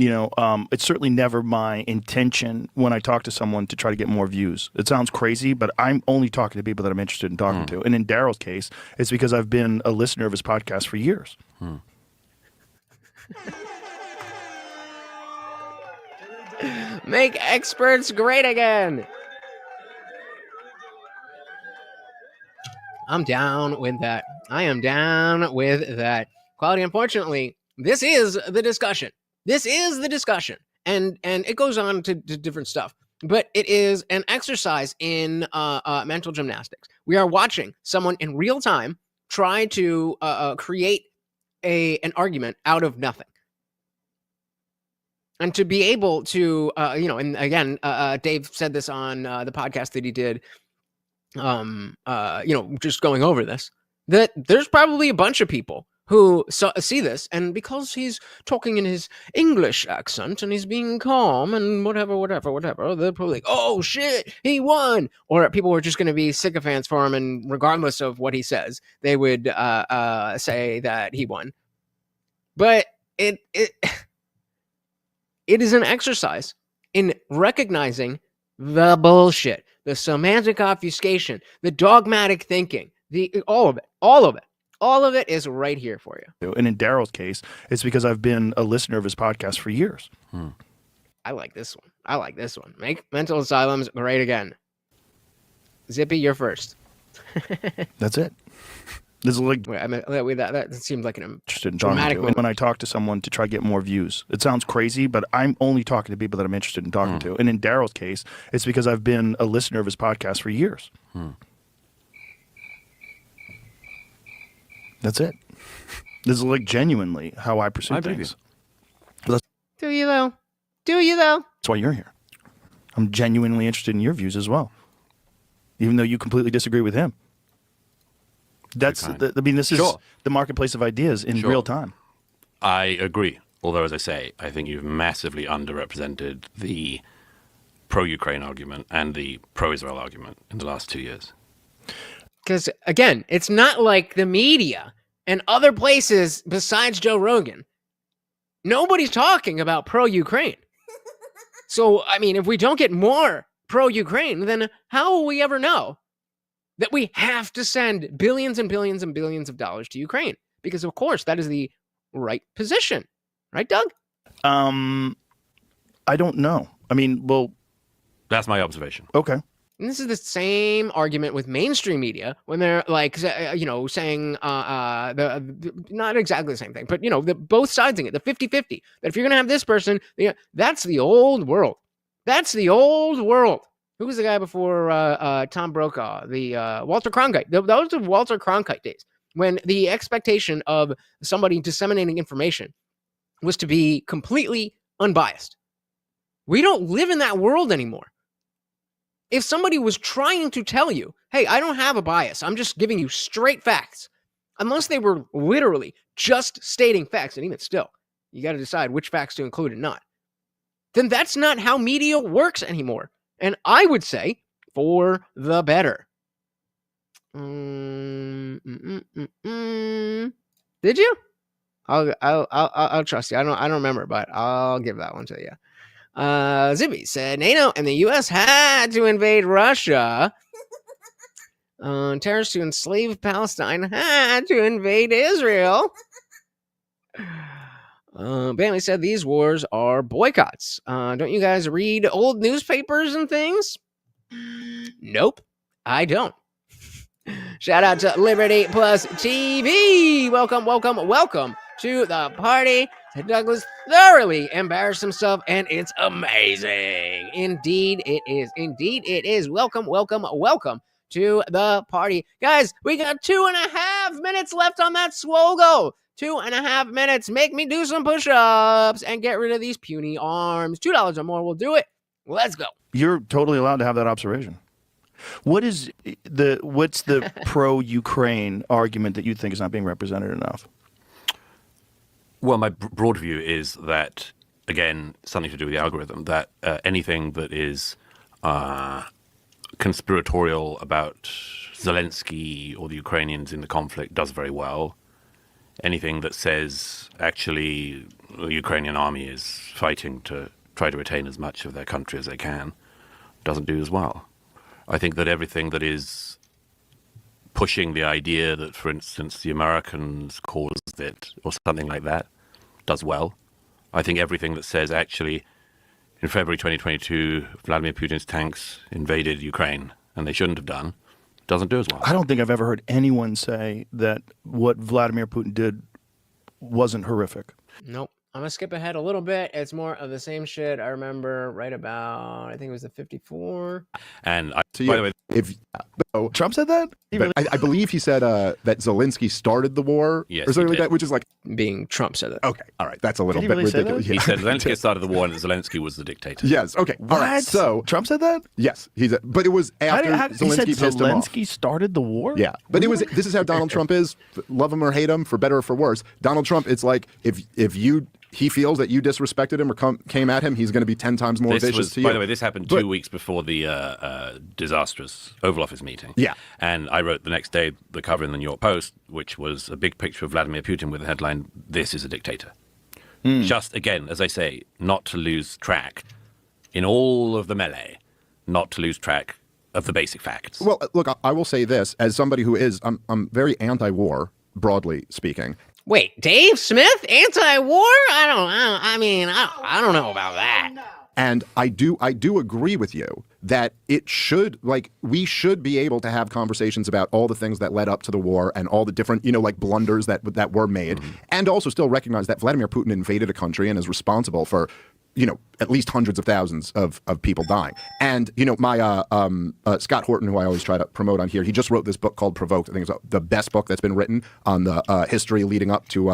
It's certainly never my intention when I talk to someone to try to get more views. It sounds crazy, but I'm only talking to people that I'm interested in talking to. And in Daryl's case, it's because I've been a listener of his podcast for years. Make experts great again. I'm down with that. I am down with that. Quality, unfortunately, this is the discussion. This is the discussion, and it goes on to different stuff, but it is an exercise in mental gymnastics. We are watching someone in real time try to create an argument out of nothing. And to be able to, and again, Dave said this on the podcast that he did, just going over this, that there's probably a bunch of people who see this, and because he's talking in his English accent and he's being calm and whatever, they're probably like, oh shit, he won. Or people were just going to be sycophants for him, and regardless of what he says, they would say that he won. But it is an exercise in recognizing the bullshit, the semantic obfuscation, the dogmatic thinking, all of it. All of it is right here for you. And in Daryl's case, it's because I've been a listener of his podcast for years. I like this one. Make mental asylums great again. Zippy, you're first. That's it. This is like that seems like an interested in dramatic talking to. When I talk to someone to try to get more views, it sounds crazy, but I'm only talking to people that I'm interested in talking to. And in Daryl's case, it's because I've been a listener of his podcast for years. That's it. This is like genuinely how I pursue things. Do you though? That's why you're here. I'm genuinely interested in your views as well, even though you completely disagree with him. This is the marketplace of ideas in real time. I agree. Although, as I say, I think you've massively underrepresented the pro-Ukraine argument and the pro-Israel argument in the last 2 years. Because, again, it's not like the media and other places besides Joe Rogan. Nobody's talking about pro-Ukraine. So, I mean, if we don't get more pro-Ukraine, then how will we ever know that we have to send billions and billions and billions of dollars to Ukraine? Because, of course, that is the right position. Right, Doug? I I don't know. I mean, well, That's my observation. okay. And this is the same argument with mainstream media when they're like, saying not exactly the same thing, but, both siding it, the 50-50, that if you're going to have this person, that's the old world. That's the old world. Who was the guy before Tom Brokaw? The Walter Cronkite. Those are Walter Cronkite days, when the expectation of somebody disseminating information was to be completely unbiased. We don't live in that world anymore. If somebody was trying to tell you, hey, I don't have a bias, I'm just giving you straight facts, unless they were literally just stating facts, and even still, you got to decide which facts to include and not, then that's not how media works anymore. And I would say for the better. Did you? I'll trust you. I don't remember, but I'll give that one to you. Zippy said NATO and the U.S. had to invade Russia. Terrorists to enslave Palestine had to invade Israel. Bailey said these wars are boycotts. Don't you guys read old newspapers and things? Nope, I don't. Shout out to Liberty Plus TV. Welcome to the party. Douglas thoroughly embarrassed himself, and it's amazing. Indeed it is. Welcome to the party. Guys, we got 2.5 minutes left on that swole goal. 2.5 minutes. Make me do some push-ups and get rid of these puny arms. $2 or more will do it. Let's go. You're totally allowed to have that observation. What's the pro-Ukraine argument that you think is not being represented enough? Well, my broad view is that, again, something to do with the algorithm, that anything that is conspiratorial about Zelensky or the Ukrainians in the conflict does very well. Anything that says, actually, the Ukrainian army is fighting to try to retain as much of their country as they can doesn't do as well. I think that everything that is pushing the idea that, for instance, the Americans caused it or something like that does well. I think everything that says, actually, in February 2022, Vladimir Putin's tanks invaded Ukraine and they shouldn't have done, doesn't do as well. I don't think I've ever heard anyone say that what Vladimir Putin did wasn't horrific. Nope. I'm going to skip ahead a little bit. It's more of the same shit. I remember right about, I think it was the 54. And by the way, Trump said that? I believe he said that Zelensky started the war, Yes, or something he like did. that, which is like, Being Trump said that. okay, all right, that's a little Did he bit really say ridiculous. that? he said Zelensky started the war and Zelensky was the dictator. Yes, okay, all right. What? So Trump said that? yes, but it was after He said Zelensky pissed him off. Zelensky started the war? Yeah, but this is how Donald Trump is. Love him or hate him, for better or for worse. Donald Trump, it's like if he feels that you disrespected him or came at him, he's going to be 10 times more vicious to you. By the way, this happened 2 weeks before the disastrous Oval Office meeting. Yeah. And I wrote the next day the cover in the New York Post, which was a big picture of Vladimir Putin with the headline, "This is a dictator." Just, again, as I say, not to lose track in all of the melee, not to lose track of the basic facts. Well, look, I will say this, as somebody who is, I'm very anti-war, broadly speaking. Wait, Dave Smith, anti-war? I don't know about that. And I do agree with you that it should, we should be able to have conversations about all the things that led up to the war and all the different, blunders that were made, and also still recognize that Vladimir Putin invaded a country and is responsible for, at least hundreds of thousands of people dying. And, my Scott Horton, who I always try to promote on here, he just wrote this book called Provoked. I think it's the best book that's been written on the history leading up to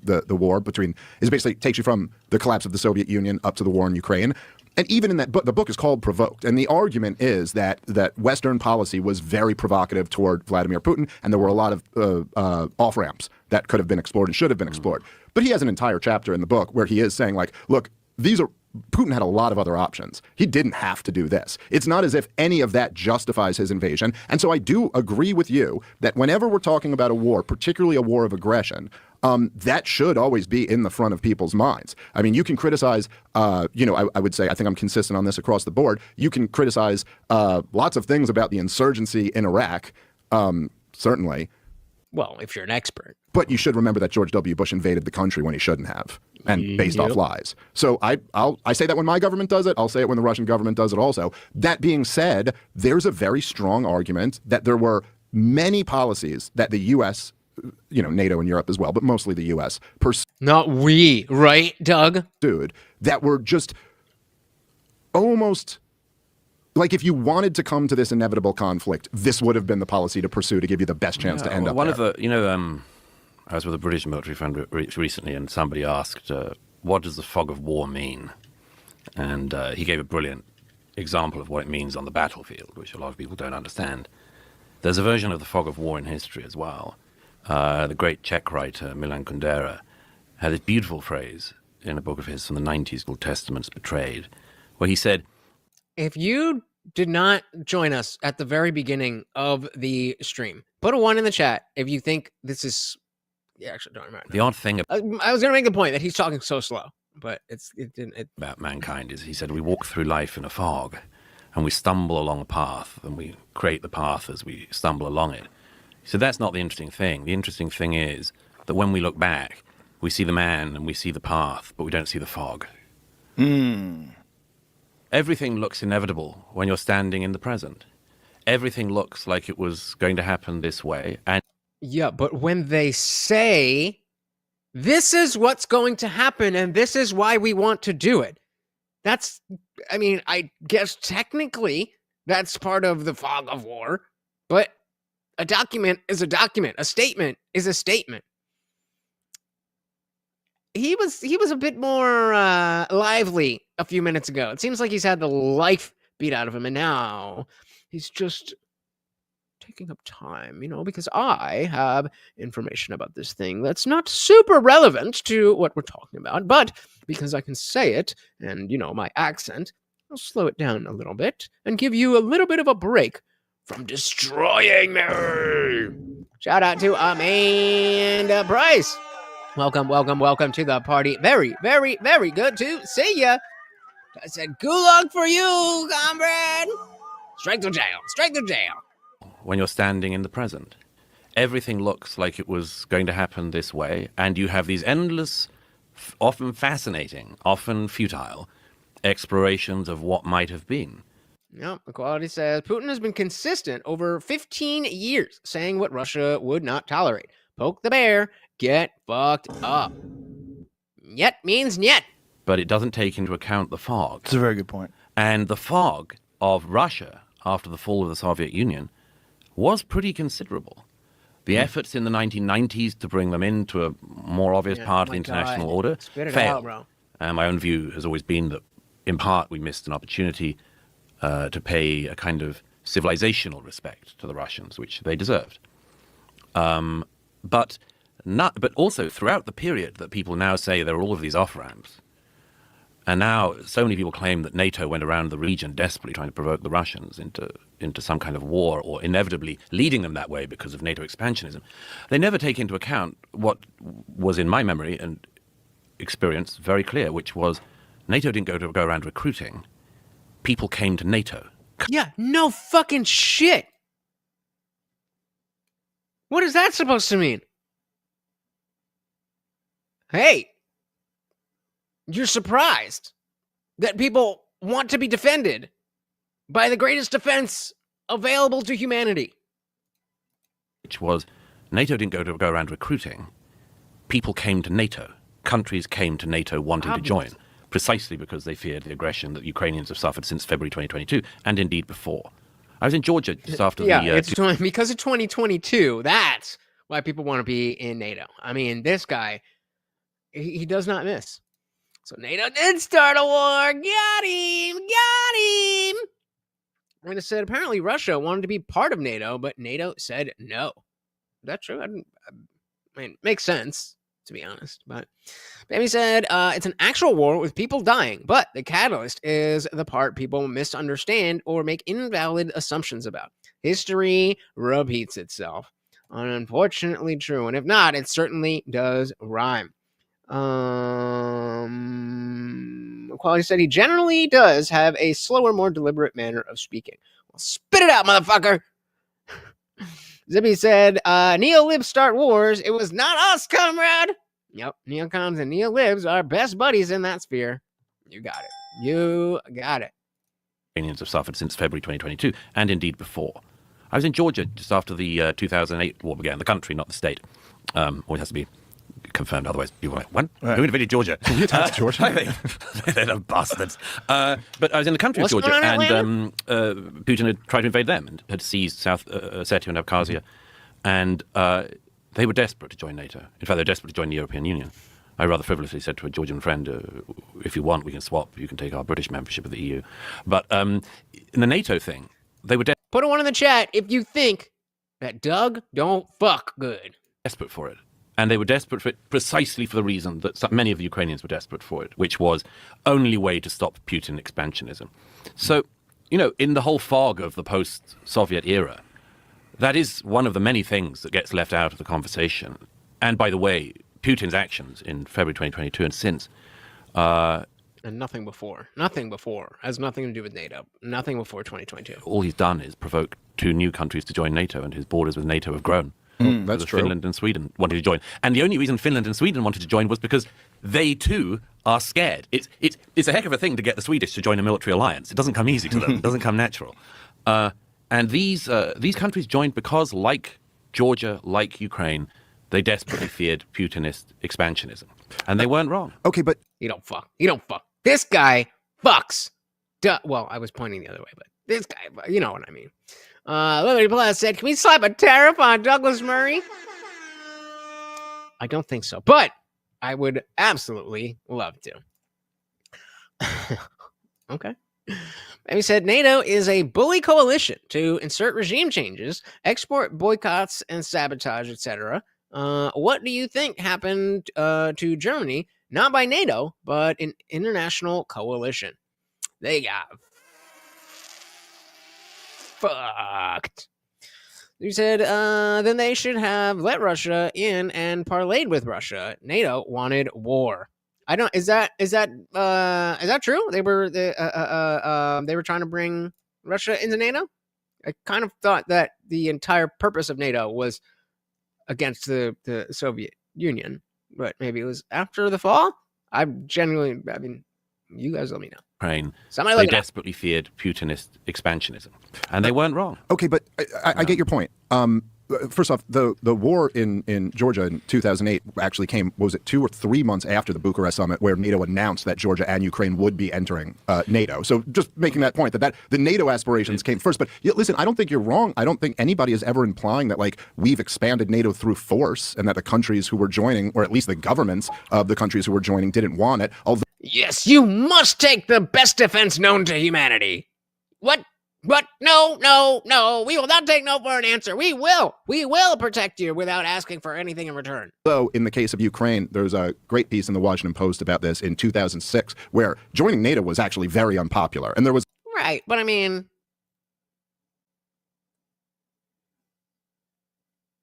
the war between, it basically takes you from the collapse of the Soviet Union up to the war in Ukraine. And even in that book, the book is called Provoked. And the argument is that Western policy was very provocative toward Vladimir Putin, and there were a lot of off-ramps that could have been explored and should have been explored. But he has an entire chapter in the book where he is saying, look, Putin had a lot of other options. He didn't have to do this. It's not as if any of that justifies his invasion. And so I do agree with you that whenever we're talking about a war, particularly a war of aggression, that should always be in the front of people's minds. I mean, you can criticize, I would say, I think I'm consistent on this across the board. You can criticize lots of things about the insurgency in Iraq, certainly. Well, if you're an expert. But you should remember that George W. Bush invaded the country when he shouldn't have, and based off lies. So I say that when my government does it, I'll say it when the Russian government does it also. That being said, there's a very strong argument that there were many policies that the U.S., NATO and Europe as well, but mostly the U.S. Not we, right, Doug? That were just almost like if you wanted to come to this inevitable conflict, this would have been the policy to pursue to give you the best chance to end up one there. of the, I was with a British military friend recently, and somebody asked, what does the fog of war mean? And he gave a brilliant example of what it means on the battlefield, which a lot of people don't understand. There's a version of the fog of war in history as well. The great Czech writer Milan Kundera had this beautiful phrase in a book of his from the 90s called Testaments Betrayed, where he said, if you did not join us at the very beginning of the stream, put a 1 in the chat if you think this is... Yeah, actually, don't remember. The odd thing I was going to make the point that he's talking so slow, but it didn't... about mankind is, he said, we walk through life in a fog, and we stumble along a path, and we create the path as we stumble along it. So that's not the interesting thing. The interesting thing is that when we look back, we see the man and we see the path, but we don't see the fog. Everything looks inevitable when you're standing in the present. Everything looks like it was going to happen this way. And yeah, but when they say, this is what's going to happen and this is why we want to do it, that's, I guess technically that's part of the fog of war, but a document is a document. A statement is a statement. He was a bit more lively a few minutes ago. It seems like he's had the life beat out of him, and now he's just taking up time, because I have information about this thing that's not super relevant to what we're talking about, but because I can say it and, my accent, I'll slow it down a little bit and give you a little bit of a break from destroying me. Shout out to Amanda Price. Welcome to the party. Very, very, very good to see ya. I said, gulag for you, comrade. Straight to jail. when you're standing in the present, everything looks like it was going to happen this way, and you have these endless, often fascinating, often futile explorations of what might have been. Yep, Equality says, Putin has been consistent over 15 years, saying what Russia would not tolerate. Poke the bear, get fucked up. Nyet means nyet. But it doesn't take into account the fog. That's a very good point. And the fog of Russia after the fall of the Soviet Union was pretty considerable. The efforts in the 1990s to bring them into a more obvious part of the international order Spit it failed. out, bro. And my own view has always been that, in part, we missed an opportunity to pay a kind of civilizational respect to the Russians, which they deserved. But also throughout the period that people now say there are all of these off-ramps, and now so many people claim that NATO went around the region desperately trying to provoke the Russians into some kind of war, or inevitably leading them that way because of NATO expansionism. They never take into account what was, in my memory and experience, very clear, which was NATO didn't go around recruiting. People came to NATO. Yeah, no fucking shit. What is that supposed to mean? Hey, you're surprised that people want to be defended by the greatest defense available to humanity. Which was, NATO didn't go around recruiting. People came to NATO. Countries came to NATO wanting to join, precisely because they feared the aggression that Ukrainians have suffered since February 2022, and indeed before. I was in Georgia just after because of 2022. That's why people want to be in NATO. I mean, this guy, he does not miss. So NATO did start a war. Got him. And it said apparently Russia wanted to be part of NATO, but NATO said no. Is that true? I mean, it makes sense, to be honest. But Baby said it's an actual war with people dying, but the catalyst is the part people misunderstand or make invalid assumptions about. History repeats itself. Unfortunately true. And if not, it certainly does rhyme. Quality said he generally does have a slower, more deliberate manner of speaking. Well, spit it out, motherfucker. Zippy said, neo-libs start wars. It was not us, comrade. Yep, neocons and neo-libs are best buddies in that sphere. You got it. You got it. Iranians have suffered since February 2022, and indeed before. I was in Georgia just after the 2008 war began, the country, not the state. Always has to be confirmed, otherwise people are like, what? Right. Who invaded Georgia? You attacked Georgia? They're the bastards. But I was in the country What's of Georgia, going on in and Putin had tried to invade them and had seized South Ossetia and Abkhazia. And they were desperate to join NATO. In fact, they were desperate to join the European Union. I rather frivolously said to a Georgian friend, if you want, we can swap. You can take our British membership of the EU. But in the NATO thing, they were Put a one in the chat if you think that Doug don't fuck good. desperate for it. And they were desperate for it precisely for the reason that many of the Ukrainians were desperate for it, which was only way to stop Putin expansionism. So, you know, in the whole fog of the post-Soviet era, that is one of the many things that gets left out of the conversation. And by the way, Putin's actions in February 2022 and since... and nothing before. Nothing before. Has nothing to do with NATO. Nothing before 2022. all he's done is provoke two new countries to join NATO, and his borders with NATO have grown. That's true. Finland and Sweden wanted to join. And the only reason Finland and Sweden wanted to join was because they too are scared. It's a heck of a thing to get the Swedish to join a military alliance. It doesn't come easy to them. It doesn't come natural. And these countries joined because, like Georgia, like Ukraine, they desperately feared Putinist expansionism. And they weren't wrong. Okay, but You don't fuck. You don't fuck. This guy fucks. Duh. Well, I was pointing the other way, but this guy, you know what I mean. Liberty Plus said, can we slap a tariff on Douglas Murray? I don't think so, but I would absolutely love to. Okay. Maybe said NATO is a bully coalition to insert regime changes, export boycotts and sabotage, etc. What do you think happened to Germany? Not by NATO, but an international coalition. They got fucked. You said, then they should have let Russia in and parlayed with Russia. NATO wanted war. I don't. Is that true? They were trying to bring Russia into NATO. I kind of thought that the entire purpose of NATO was against the Soviet Union, but maybe it was after the fall. I mean, you guys let me know. Ukraine, Somebody they look it up. desperately feared Putinist expansionism. And they weren't wrong. okay, but I get your point. First off, the war in Georgia in 2008 actually came, what was it, 2 or 3 months after the Bucharest summit, where NATO announced that Georgia and Ukraine would be entering NATO. So just making that point that the NATO aspirations came first. But listen, I don't think you're wrong. I don't think anybody is ever implying that like we've expanded NATO through force and that the countries who were joining, or at least the governments of the countries who were joining, didn't want it. Although Yes, you must take the best defense known to humanity. What? No. We will not take no for an answer. We will protect you without asking for anything in return. in the case of Ukraine, there's a great piece in the Washington Post about this in 2006, where joining NATO was actually very unpopular. And there was Right, but I mean,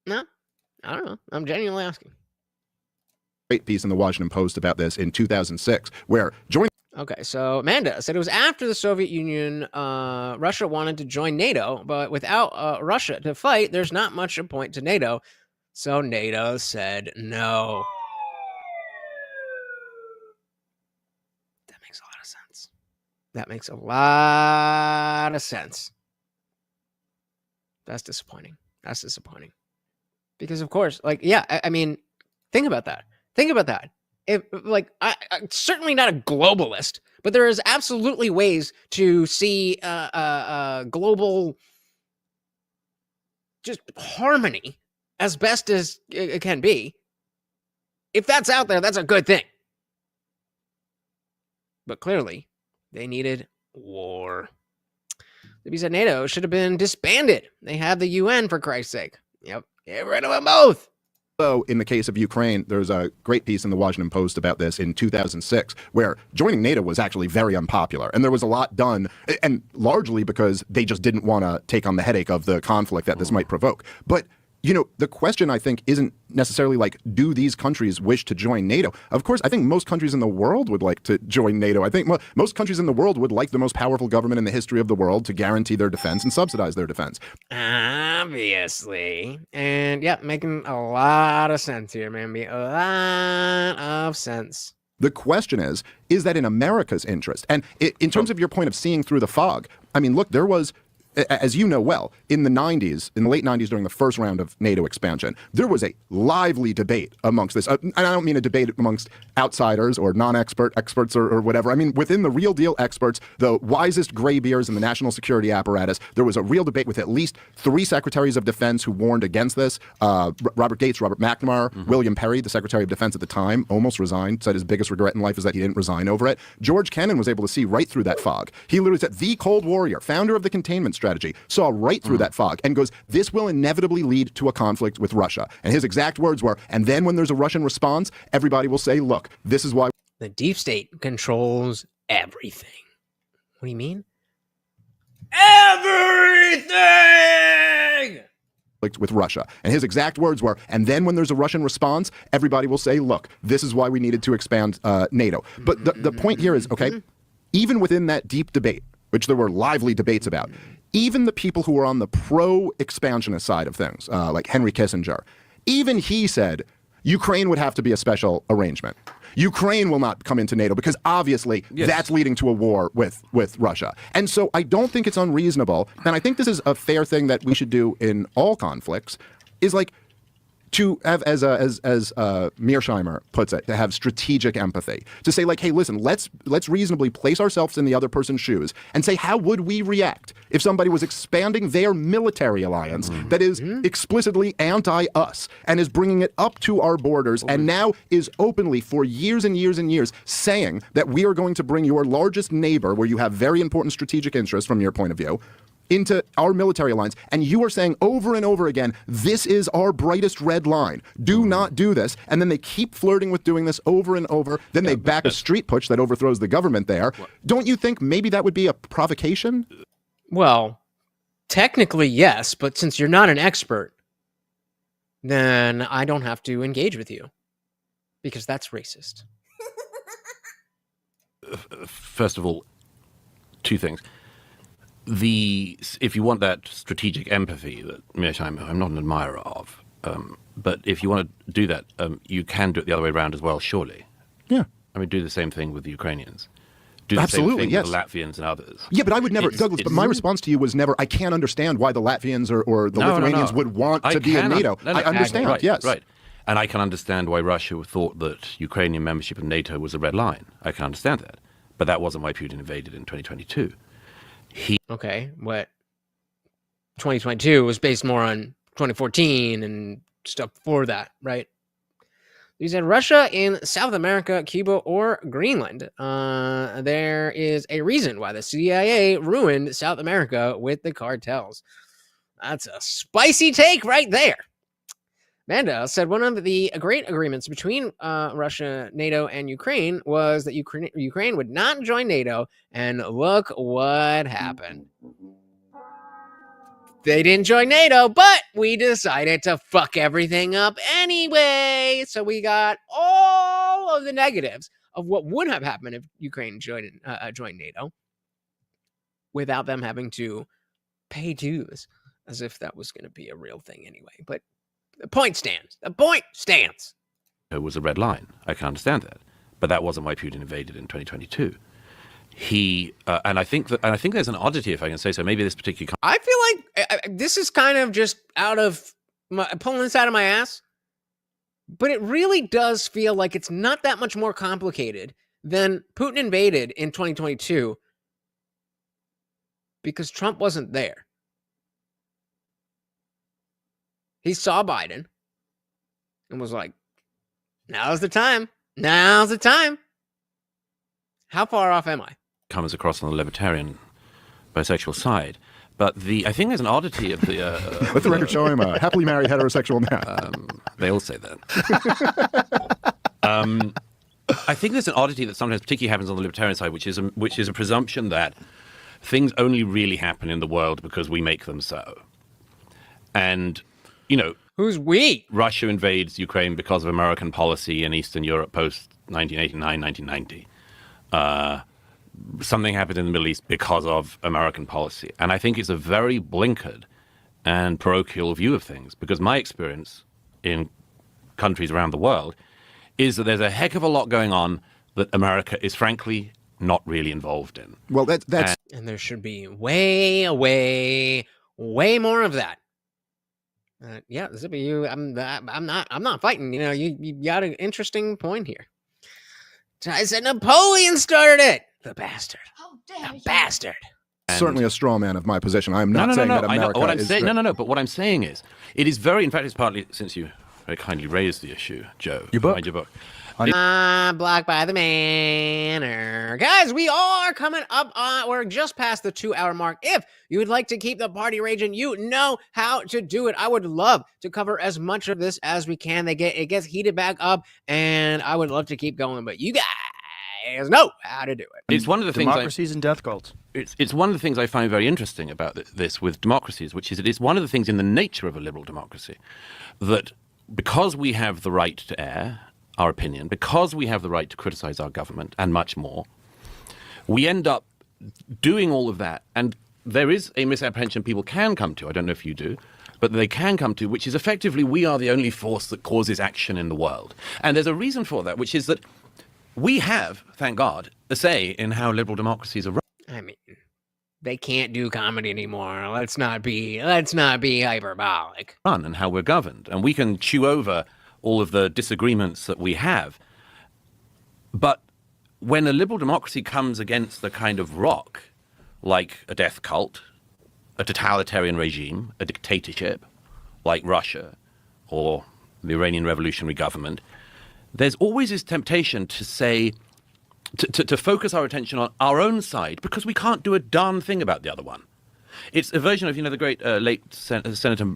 no, I don't know. I'm genuinely asking. great piece in the Washington Post about this in 2006, where joining Okay, so Amanda said it was after the Soviet Union, Russia wanted to join NATO, but without Russia to fight, there's not much a point to NATO. So NATO said no. That makes a lot of sense. That makes a lot of sense. That's disappointing. That's disappointing. Because, of course, like, yeah, I mean, think about that. Think about that. If, like, I'm certainly not a globalist, but there is absolutely ways to see global just harmony as best as it can be. If that's out there, that's a good thing. But clearly, they needed war. He said NATO should have been disbanded. They have the UN, for Christ's sake. Yep, get rid of them both. So in the case of Ukraine, there's a great piece in the Washington Post about this in 2006, where joining NATO was actually very unpopular. And there was a lot done, and largely because they just didn't want to take on the headache of the conflict that this might provoke. But the question, I think, isn't necessarily like, do these countries wish to join NATO? Of course, I think most countries in the world would like to join NATO. I think most countries in the world would like the most powerful government in the history of the world to guarantee their defense and subsidize their defense. Obviously. And yeah, making a lot of sense here, man. A lot of sense. The question is that in America's interest? And in terms of your point of seeing through the fog, I mean, look, there was, as you know well, in the late 90s, during the first round of NATO expansion, there was a lively debate amongst this. And I don't mean a debate amongst outsiders or experts or whatever. I mean, within the real deal experts, the wisest graybeards in the national security apparatus, there was a real debate with at least 3 secretaries of defense who warned against this. Robert Gates, Robert McNamara, William Perry, the secretary of defense at the time, almost resigned, said his biggest regret in life is that he didn't resign over it. George Kennan was able to see right through that fog. He literally said, the Cold Warrior, founder of the containment strategy, saw right through that fog and goes, this will inevitably lead to a conflict with Russia. And his exact words were, and then when there's a Russian response, everybody will say, look, this is why the deep state controls everything. What do you mean? Everything! with Russia. And his exact words were, and then when there's a Russian response, everybody will say, look, this is why we needed to expand NATO. But the point here is, okay, even within that deep debate, which there were lively debates about, even the people who were on the pro-expansionist side of things, like Henry Kissinger, even he said Ukraine would have to be a special arrangement. Ukraine will not come into NATO because obviously that's leading to a war with Russia. And so I don't think it's unreasonable, and I think this is a fair thing that we should do in all conflicts, is like to have, as Mearsheimer puts it, to have strategic empathy, to say like, hey, listen, let's reasonably place ourselves in the other person's shoes and say, how would we react if somebody was expanding their military alliance that is explicitly anti-us and is bringing it up to our borders and now is openly for years and years and years saying that we are going to bring your largest neighbor, where you have very important strategic interests from your point of view, into our military alliance, and you are saying over and over again, this is our brightest red line. Do not do this. And then they keep flirting with doing this over and over. Then they back a street putsch that overthrows the government there. Don't you think maybe that would be a provocation? Well, technically, yes, but since you're not an expert, then I don't have to engage with you because that's racist. First of all, 2 things. If you want that strategic empathy that Mearsheimer, I'm not an admirer of, but if you want to do that, you can do it the other way around as well, surely. Yeah. I mean, do the same thing with the Ukrainians. Do the Absolutely, same thing yes. with the Latvians and others. Yeah, but I would never, Douglas, but my response to you was never, I can't understand why the Latvians or the Lithuanians would want to be in NATO. I understand, right, yes. Right. And I can understand why Russia thought that Ukrainian membership of NATO was a red line. I can understand that. But that wasn't why Putin invaded in 2022. Okay, what 2022 was based more on 2014 and stuff before that, right? You said Russia in South America, Cuba, or Greenland. There is a reason why the CIA ruined South America with the cartels. That's a spicy take right there. Manda said one of the great agreements between Russia, NATO, and Ukraine was that Ukraine would not join NATO, and look what happened. They didn't join NATO, but we decided to fuck everything up anyway. So we got all of the negatives of what would have happened if Ukraine joined NATO without them having to pay dues, as if that was going to be a real thing anyway. But the point stands. The point stands. It was a red line. I can understand that. But that wasn't why Putin invaded in 2022. And I think there's an oddity, if I can say so. Maybe this particular. I feel like this is kind of just pulling this out of my ass. But it really does feel like it's not that much more complicated than Putin invaded in 2022 because Trump wasn't there. He saw Biden and was like, now's the time. Now's the time. How far off am I? Comes across on the libertarian bisexual side. But I think there's an oddity of the... Let the record show him a happily married heterosexual man. They all say that. I think there's an oddity that sometimes particularly happens on the libertarian side, which is a presumption that things only really happen in the world because we make them so. And... Who's we? Russia invades Ukraine because of American policy in Eastern Europe post 1989, 1990. Something happened in the Middle East because of American policy. And I think it's a very blinkered and parochial view of things, because my experience in countries around the world is that there's a heck of a lot going on that America is frankly not really involved in. Well, that's And there should be way more of that. Yeah, Zippy, I'm not fighting. You know, you got an interesting point here. I said Napoleon started it. The bastard. How dare you? Bastard. certainly a straw man of my position. I'm not saying that America what I'm is saying, But what I'm saying is, it is very. In fact, it's partly since you very kindly raised the issue, Joe. Your book. Find your book. Blocked by the manor. Guys, we are coming up on, we're just past the 2-hour mark. If you would like to keep the party raging, you know how to do it. I would love to cover as much of this as we can. It gets heated back up, and I would love to keep going, but you guys know how to do it. It's one of the things. Democracies and death cults. It's one of the things I find very interesting about this with democracies, which is it is one of the things in the nature of a liberal democracy that because we have the right to air our opinion, because we have the right to criticize our government and much more, we end up doing all of that. And there is a misapprehension people can come to, I don't know if you do, but they can come to, which is effectively we are the only force that causes action in the world. And there's a reason for that, which is that we have, thank God, a say in how liberal democracies are run. I mean, they can't do comedy anymore. Let's not be hyperbolic. Run and how we're governed. And we can chew over all of the disagreements that we have. But when a liberal democracy comes against the kind of rock, like a death cult, a totalitarian regime, a dictatorship, like Russia, or the Iranian revolutionary government, there's always this temptation to say, to focus our attention on our own side, because we can't do a darn thing about the other one. It's a version of, the great late Senator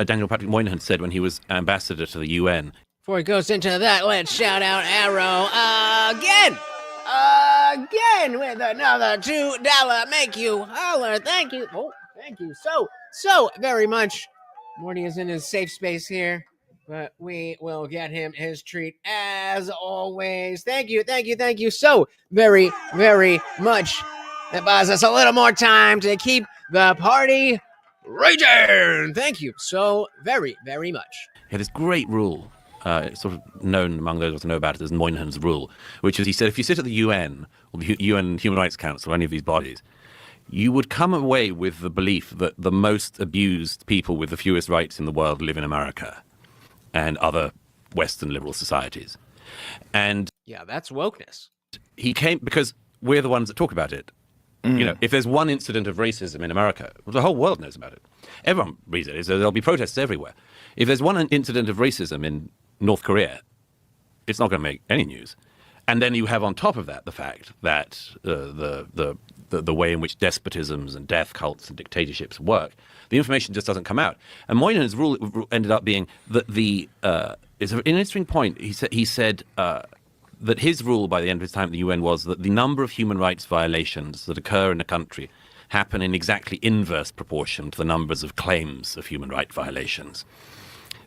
Daniel Patrick Moynihan said when he was ambassador to the UN. Before he goes into that, let's shout out Arrow again with another $2 make you holler. Thank you. Oh, thank you so very much. Morty is in his safe space here, but we will get him his treat as always. Thank you so very much. That buys us a little more time to keep the party raging. Thank you so very much. He had this great rule, it's sort of known among those who know about it as Moynihan's rule, which is he said if you sit at the UN, or the UN Human Rights Council, or any of these bodies, you would come away with the belief that the most abused people with the fewest rights in the world live in America and other Western liberal societies. And yeah, that's wokeness. he came because we're the ones that talk about it. If there's one incident of racism in America, well, the whole world knows about it. Everyone reads it. There'll be protests everywhere. If there's one incident of racism in North Korea, it's not going to make any news. And then you have on top of that the fact that the way in which despotisms and death cults and dictatorships work, the information just doesn't come out. And Moynihan's rule ended up being that it's an interesting point. He said that his rule by the end of his time at the UN was that the number of human rights violations that occur in a country happen in exactly inverse proportion to the numbers of claims of human rights violations.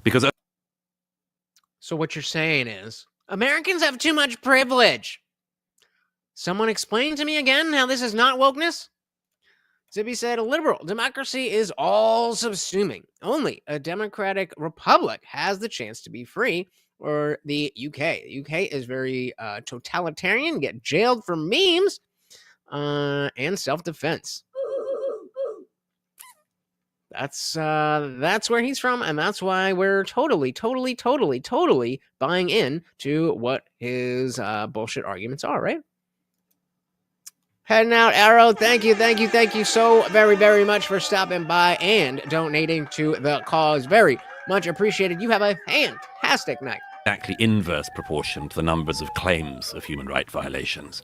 Because so what you're saying is Americans have too much privilege. Someone explain to me again how this is not wokeness? Zippy said a liberal democracy is all subsuming. Only a democratic republic has the chance to be free. Or the UK. The UK is very totalitarian, get jailed for memes and self-defense. That's where he's from, and that's why we're totally buying in to what his bullshit arguments are, right? Heading out, Arrow. Thank you so very much for stopping by and donating to the cause. Very much appreciated. You have a fantastic night. Exactly inverse proportion to the numbers of claims of human rights violations.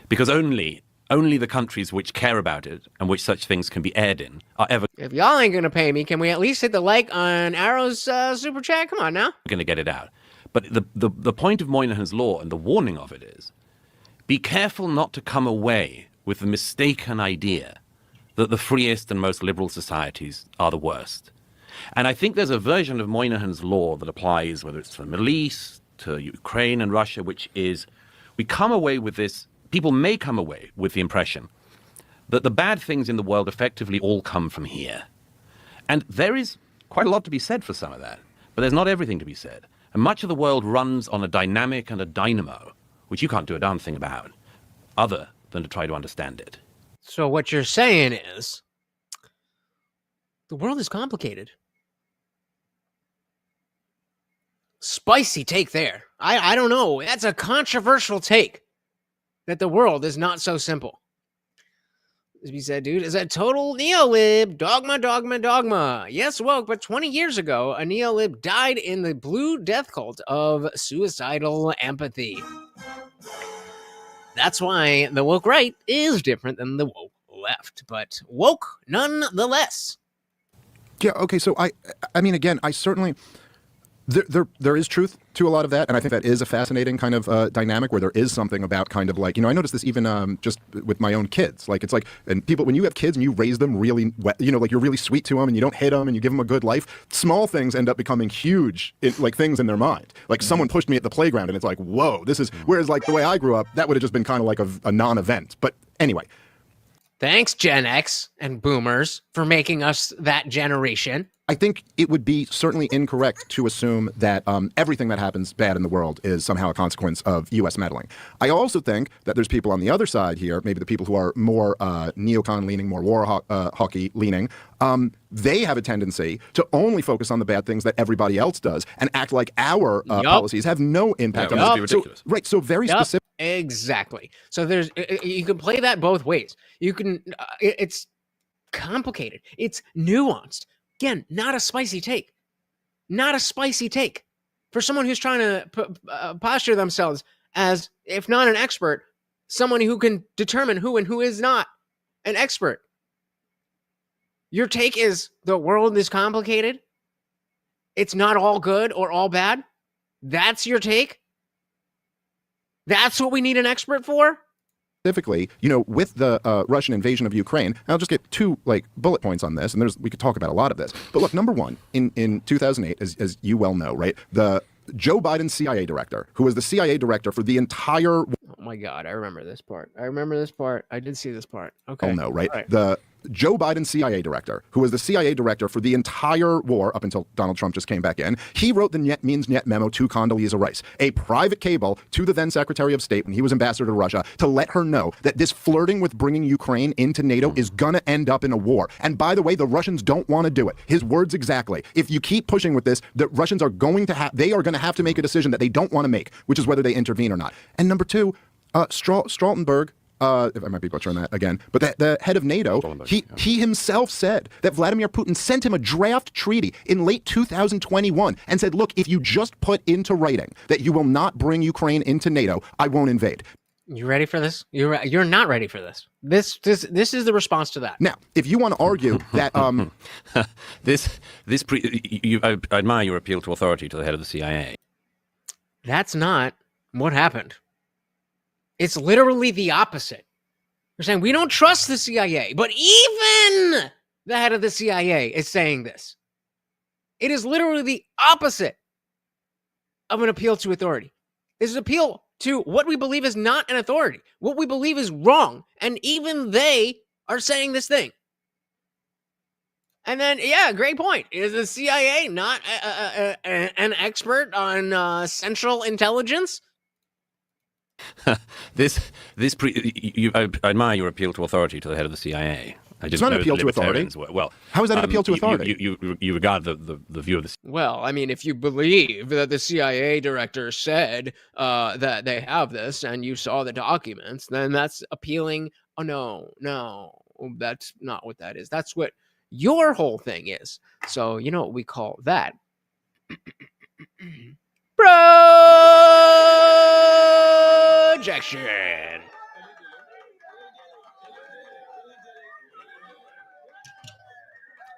Because only the countries which care about it and which such things can be aired in are ever If y'all ain't going to pay me, can we at least hit the like on Arrow's super chat? Come on now. going to get it out. But the point of Moynihan's law and the warning of it is, be careful not to come away with the mistaken idea that the freest and most liberal societies are the worst. And I think there's a version of Moynihan's law that applies, whether it's to the Middle East, to Ukraine and Russia, which is we come away with this, people may come away with the impression that the bad things in the world effectively all come from here. And there is quite a lot to be said for some of that, but there's not everything to be said. And much of the world runs on a dynamic and a dynamo, which you can't do a darn thing about, other than to try to understand it. So what you're saying is the world is complicated. Spicy take there. I don't know. That's a controversial take, that the world is not so simple. As we said, dude, is a total neolib. Dogma, dogma, dogma. Yes, woke, but 20 years ago, a neolib died in the blue death cult of suicidal empathy. That's why the woke right is different than the woke left, but woke nonetheless. Yeah, okay, so I mean, again, I certainly... There is truth to a lot of that, and I think that is a fascinating kind of dynamic where there is something about kind of like, you know, I noticed this even just with my own kids. Like, it's like, and people, when you have kids and you raise them really, you know, like you're really sweet to them and you don't hit them and you give them a good life, small things end up becoming huge, like things in their mind. Like someone pushed me at the playground and it's like, whoa, this is, whereas like the way I grew up, that would have just been kind of like a non-event. But anyway. Thanks, Gen X and boomers, for making us that generation. I think it would be certainly incorrect to assume that everything that happens bad in the world is somehow a consequence of U.S. meddling. I also think that there's people on the other side here, maybe the people who are more neocon-leaning, more war hawky-leaning, they have a tendency to only focus on the bad things that everybody else does and act like our policies have no impact on this. us. Be ridiculous. So very specific. Exactly. So you can play that both ways. You can, it's complicated. It's nuanced. Again, not a spicy take. Not a spicy take. For someone who's trying to posture themselves as, if not an expert, someone who can determine who and who is not an expert. Your take is the world is complicated. It's not all good or all bad. That's your take? That's what we need an expert for? Specifically, you know, with the Russian invasion of Ukraine, and I'll just get two like bullet points on this, and we could talk about a lot of this. But look, number one, in 2008, as you well know, right, the Joe Biden CIA director, who was the CIA director for the entire... Oh my God, I remember this part. I did see this part. Okay. Oh no, right? The Joe Biden CIA director, who was the CIA director for the entire war up until Donald Trump just came back in, he wrote the Niet Means Niet memo to Condoleezza Rice, a private cable to the then Secretary of State when he was ambassador to Russia, to let her know that this flirting with bringing Ukraine into NATO is going to end up in a war. And by the way, the Russians don't want to do it. His words exactly. If you keep pushing with this, the Russians are going to have to make a decision that they don't want to make, which is whether they intervene or not. And number two, Stoltenberg, I might be butchering that again, but the head of NATO, he himself said that Vladimir Putin sent him a draft treaty in late 2021 and said, look, if you just put into writing that you will not bring Ukraine into NATO, I won't invade. You ready for this? You're not ready for this. This is the response to that. Now, if you want to argue that I admire your appeal to authority to the head of the CIA. That's not what happened. It's literally the opposite. They're saying we don't trust the CIA, but even the head of the CIA is saying this. It is literally the opposite of an appeal to authority. This is an appeal to what we believe is not an authority, what we believe is wrong, and even they are saying this thing. And then, yeah, great point. Is the CIA not an expert on Central Intelligence? I admire your appeal to authority to the head of the CIA. It's not an appeal to authority. Well, how is that an appeal to authority? You regard the view of the... Well, I mean, if you believe that the CIA director said that they have this and you saw the documents, then that's appealing. Oh, no, that's not what that is. That's what your whole thing is. So, you know what we call that? Projection.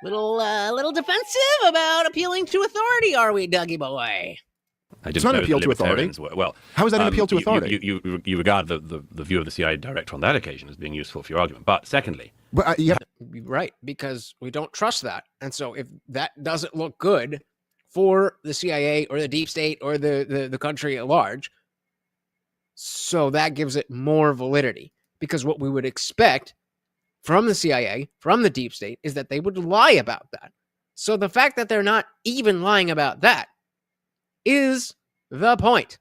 Little defensive about appealing to authority, are we, Dougie boy? It's not an appeal to authority. Well, how is that an appeal to authority? You regard the view of the CIA director on that occasion as being useful for your argument. But secondly, Right, because we don't trust that. And so if that doesn't look good for the CIA or the deep state or the country at large, so that gives it more validity. Because what we would expect from the CIA, from the deep state, is that they would lie about that. So the fact that they're not even lying about that is the point.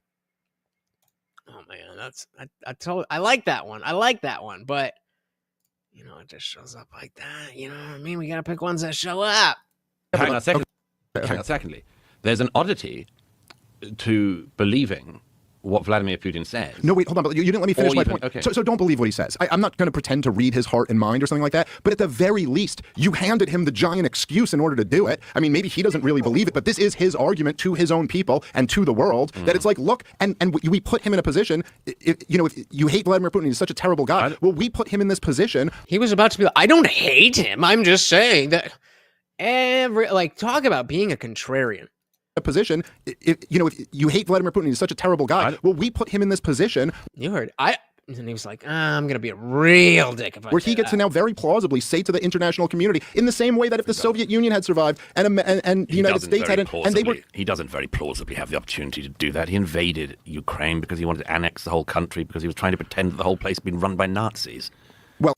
Oh man, I like that one. I like that one, but you know, it just shows up like that. You know what I mean? We gotta pick ones that show up. Hang on a second. Hang on, secondly, there's an oddity to believing what Vladimir Putin says. No, wait, hold on. But you didn't let me finish my point. Okay. So don't believe what he says. I'm not going to pretend to read his heart and mind or something like that. But at the very least, you handed him the giant excuse in order to do it. I mean, maybe he doesn't really believe it, but this is his argument to his own people and to the world that it's like, look, and we put him in a position, if you hate Vladimir Putin, he's such a terrible guy. Well, we put him in this position. He was about to be like, I don't hate him. I'm just saying that talk about being a contrarian. A position, if you hate Vladimir Putin, he's such a terrible guy. Well, we put him in this position. You heard, and he was like, I'm going to be a real dick if I where he gets to now very plausibly say to the international community, in the same way that if the Soviet Union had survived and the United States hadn't, and they were. He doesn't very plausibly have the opportunity to do that. He invaded Ukraine because he wanted to annex the whole country, because he was trying to pretend that the whole place had been run by Nazis. Well,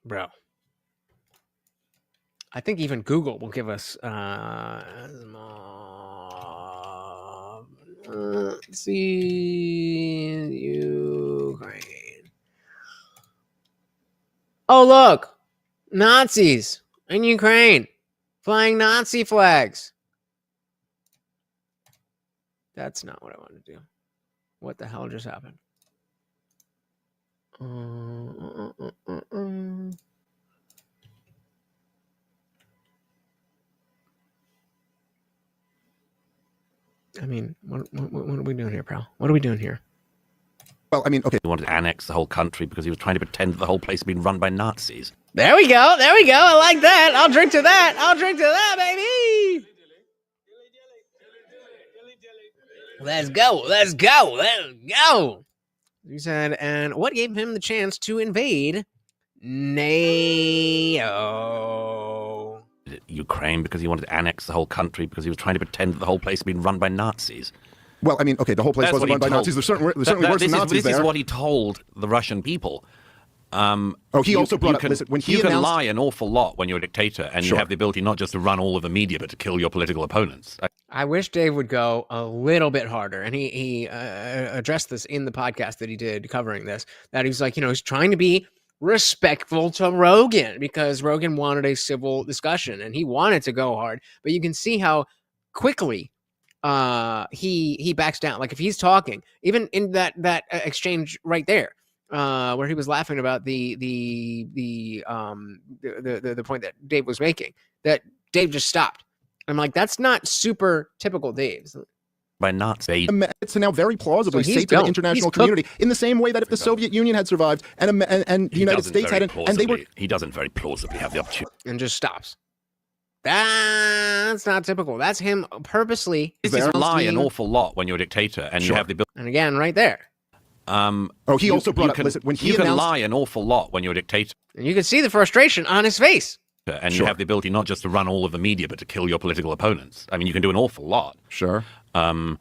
bro, I think even Google will give us see Ukraine. Oh, look, Nazis in Ukraine flying Nazi flags. That's not what I want to do. What the hell just happened? I mean, what are we doing here, pal? What are we doing here? Well, I mean, okay. He wanted to annex the whole country because he was trying to pretend that the whole place had been run by Nazis. There we go. There we go. I like that. I'll drink to that. I'll drink to that, baby. Let's go. Let's go. Let's go. You said, and what gave him the chance to invade NATO? Ukraine because he wanted to annex the whole country because he was trying to pretend that the whole place had been run by Nazis. Well, I mean, okay, the whole place wasn't run by Nazis. There's certainly worse than Nazis there. This is what he told the Russian people. He also brought up, listen, when he you announced... can lie an awful lot when you're a dictator, and you have the ability not just to run all of the media, but to kill your political opponents. I wish Dave would go a little bit harder, and he addressed this in the podcast that he did covering this, that he's like, he's trying to be respectful to Rogan because Rogan wanted a civil discussion, and he wanted to go hard, but you can see how quickly he backs down. Like if he's talking, even in that exchange right there, where he was laughing about the point that Dave was making, that Dave just stopped. I'm like, that's not super typical Dave's. By Nazis. To now very plausibly say to the international community, in the same way that if the Soviet Union had survived and the United States hadn't, and they were... He doesn't very plausibly have the opportunity. And just stops. That's not typical. That's him purposely. This is lie an awful lot when you're a dictator, and you have the ability. And again, right there. He also brought up, listen, when he you announced... can lie an awful lot when you're a dictator. And you can see the frustration on his face. And you have the ability not just to run all of the media, but to kill your political opponents. I mean, you can do an awful lot. Sure. None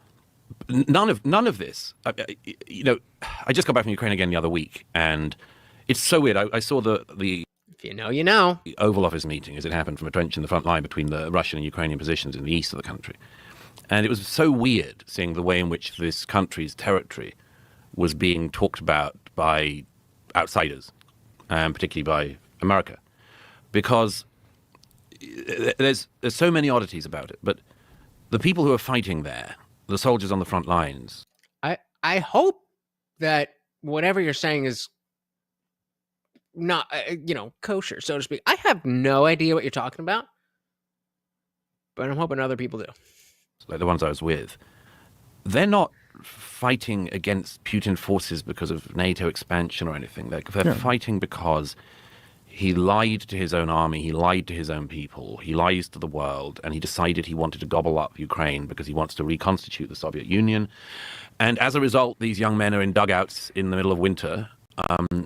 of this. I just got back from Ukraine again the other week, and it's so weird. I saw the if you know, you know. The Oval Office meeting as it happened from a trench in the front line between the Russian and Ukrainian positions in the east of the country. And it was so weird seeing the way in which this country's territory was being talked about by outsiders, and particularly by America, because there's so many oddities about it. But the people who are fighting there, the soldiers on the front lines. I hope that whatever you're saying is not, kosher, so to speak. I have no idea what you're talking about, but I'm hoping other people do. Like the ones I was with, they're not fighting against Putin forces because of NATO expansion or anything. They're fighting because he lied to his own army, he lied to his own people, he lies to the world, and he decided he wanted to gobble up Ukraine because he wants to reconstitute the Soviet Union. And as a result, these young men are in dugouts in the middle of winter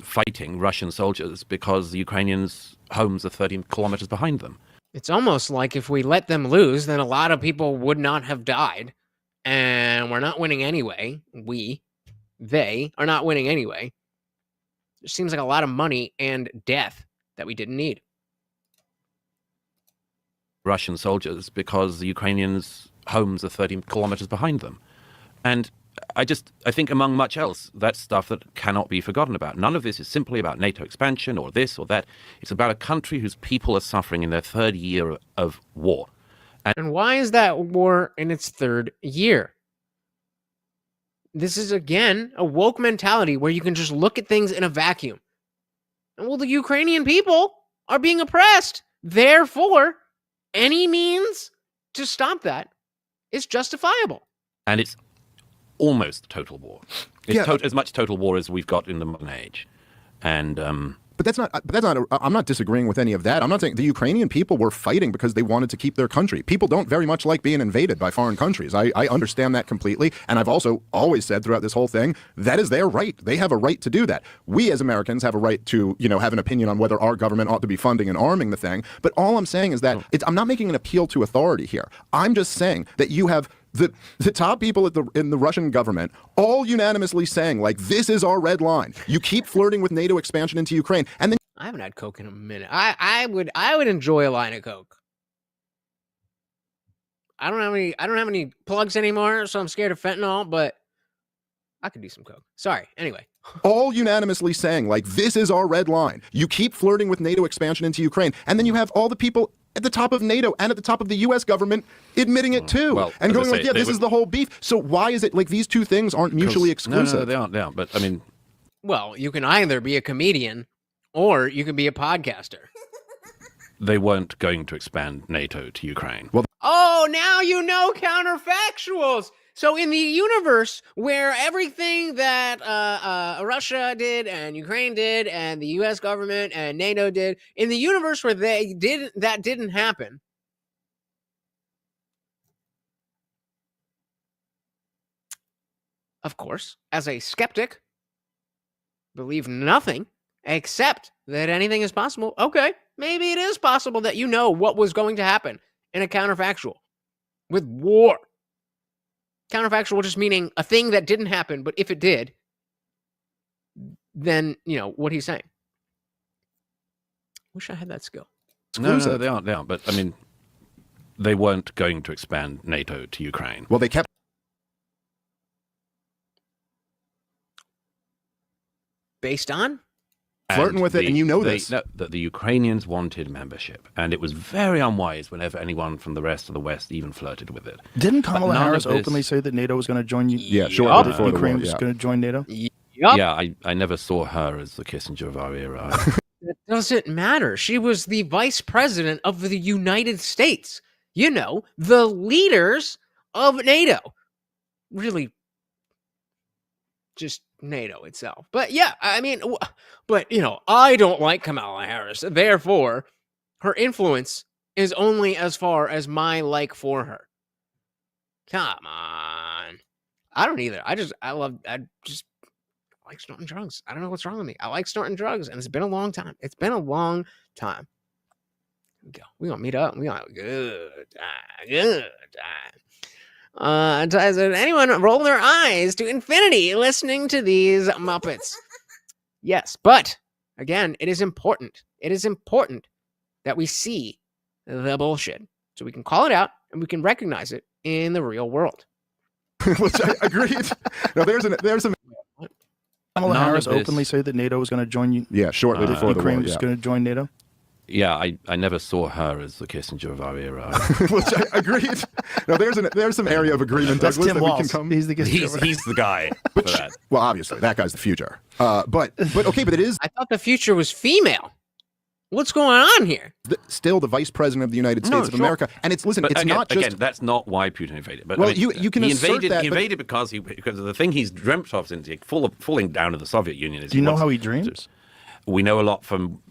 fighting Russian soldiers because the Ukrainians' homes are 30 kilometers behind them. It's almost like if we let them lose, then a lot of people would not have died. And we're not winning anyway. They are not winning anyway. It seems like a lot of money and death that we didn't need. Russian soldiers because the Ukrainians' homes are 30 kilometers behind them. And I think among much else, that's stuff that cannot be forgotten about. None of this is simply about NATO expansion or this or that. It's about a country whose people are suffering in their third year of war. And why is that war in its third year? This is, again, a woke mentality where you can just look at things in a vacuum. And, well, the Ukrainian people are being oppressed. Therefore, any means to stop that is justifiable. And it's almost total war. It's as much total war as we've got in the modern age. And But that's not. I'm not disagreeing with any of that. I'm not saying the Ukrainian people were fighting because they wanted to keep their country. People don't very much like being invaded by foreign countries. I understand that completely, and I've also always said throughout this whole thing that is their right. They have a right to do that. We as Americans have a right to, have an opinion on whether our government ought to be funding and arming the thing. But all I'm saying is that I'm not making an appeal to authority here. I'm just saying that you have the top people in the Russian government all unanimously saying, like, this is our red line. You keep flirting with NATO expansion into Ukraine, and then I haven't had Coke in a minute. I would enjoy a line of Coke. I don't have any plugs anymore, so I'm scared of fentanyl, but I could do some Coke. Sorry. Anyway. All unanimously saying, like, this is our red line. You keep flirting with NATO expansion into Ukraine, and then you have all the people at the top of NATO and at the top of the U.S. government admitting it too, and going like, this is the whole beef. So why is it like these two things aren't mutually exclusive? No, they aren't. But I mean, well, you can either be a comedian or you can be a podcaster. They weren't going to expand NATO to Ukraine. Well, oh, now you know counterfactuals. So in the universe where everything that Russia did and Ukraine did and the U.S. government and NATO did, in the universe where that didn't happen, of course, as a skeptic, believe nothing except that anything is possible. Okay, maybe it is possible that you know what was going to happen in a counterfactual with war. Counterfactual just meaning a thing that didn't happen, but if it did, then, what he's saying. Wish I had that skill. No, they aren't. But, I mean, they weren't going to expand NATO to Ukraine. Well, they kept based on? flirting with it, and this. No, that the Ukrainians wanted membership, and it was very unwise whenever anyone from the rest of the West even flirted with it. Didn't Kamala Harris openly say that NATO was going to join you? Yeah, sure. Before Ukraine was going to join NATO? Yep. Yeah, I never saw her as the Kissinger of our era. It doesn't matter. She was the vice president of the United States. The leaders of NATO. Really, just NATO itself. But yeah, I mean, I don't like Kamala Harris. Therefore, her influence is only as far as my like for her. Come on. I don't either. I just like snorting drugs. I don't know what's wrong with me. I like snorting drugs, and it's been a long time. It's been a long time. We're going to meet up. We're going to have a good time. Does anyone roll their eyes to infinity listening to these Muppets? Yes, but again, it is important. It is important that we see the bullshit so we can call it out and we can recognize it in the real world. Which I agreed. No, there's some. Kamala Harris openly say that NATO was going to join you? Yeah, shortly before the war. Ukraine was going to join NATO? Yeah, I never saw her as the Kissinger of our era. Which I agreed. No, there's some area of agreement. That's Douglas, Tim that Walz. we can come. He's the He's the guy for that. Well, obviously, that guy's the future. But okay, but it is I thought the future was female. What's going on here? still the vice president of the United States of America, and it's But it's again, not just. again, that's not why Putin invaded. But Well, I mean, you can he assert invaded, that, He but- invaded because of the thing he's dreamt of since falling down to the Soviet Union. Is Do you know wants how he dreams? We know a lot from.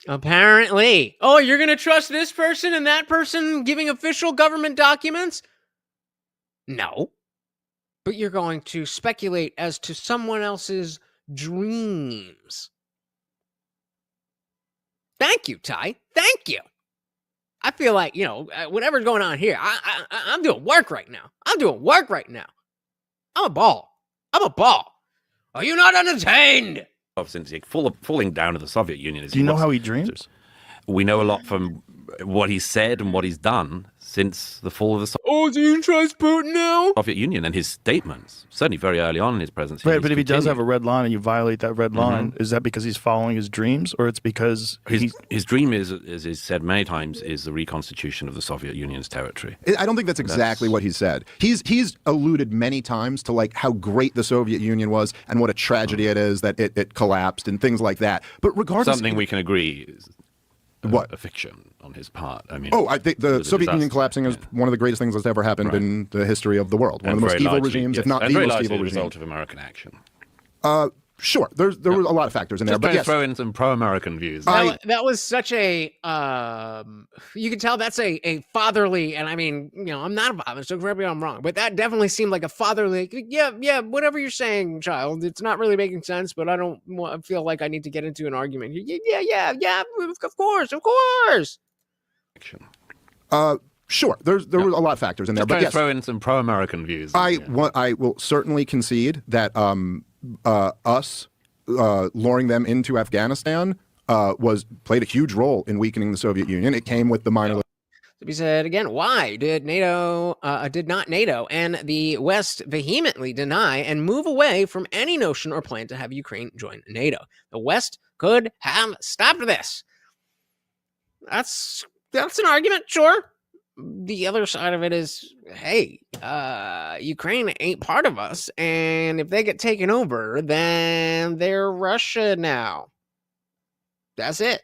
Apparently. Oh, you're going to trust this person and that person giving official government documents? No. But you're going to speculate as to someone else's dreams. Thank you, Ty. Thank you. I feel like, whatever's going on here, I'm doing work right now. I'm a ball. Are you not entertained? Since falling down to the Soviet Union. Do you know how he dreams? We know a lot from what he's said and what he's done since the fall of the Do you trust Putin now? Soviet Union and his statements, certainly very early on in his presidency. Right, but if he does have a red line and you violate that red line, is that because he's following his dreams, or it's because his dream is, as he's said many times, is the reconstitution of the Soviet Union's territory? I don't think that's exactly what he said. He's alluded many times to like how great the Soviet Union was and what a tragedy it is that it collapsed and things like that. But regardless, something we can agree is a fiction on his part. I mean, I think the Soviet Union collapsing is one of the greatest things that's ever happened in the history of the world. One of the most evil regimes, if not the most evil regime. Result of American action. Sure, there were a lot of factors in there, but yes. Throw in some pro-American views. That was such a, you can tell that's a fatherly, and I mean, I'm not a father, so correct me if I'm wrong, but that definitely seemed like a fatherly, yeah, whatever you're saying, child, it's not really making sense, but I don't feel like I need to get into an argument. Yeah, of course. Action. Sure, there were a lot of factors in there, but yes. Throw in some pro-American views. I will certainly concede that us luring them into Afghanistan played a huge role in weakening the Soviet Union. It came with the minor. To be said again, why did not NATO and the West vehemently deny and move away from any notion or plan to have Ukraine join NATO? The West could have stopped this. That's an argument, sure. The other side of it is, hey, Ukraine ain't part of us, and if they get taken over, then they're Russia now. That's it.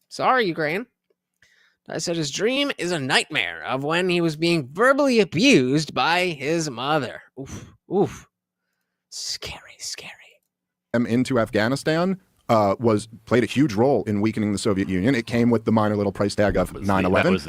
Sorry, Ukraine. I said his dream is a nightmare of when he was being verbally abused by his mother. Oof. Scary. Into Afghanistan played a huge role in weakening the Soviet Union. It came with the minor little price tag of 9/11.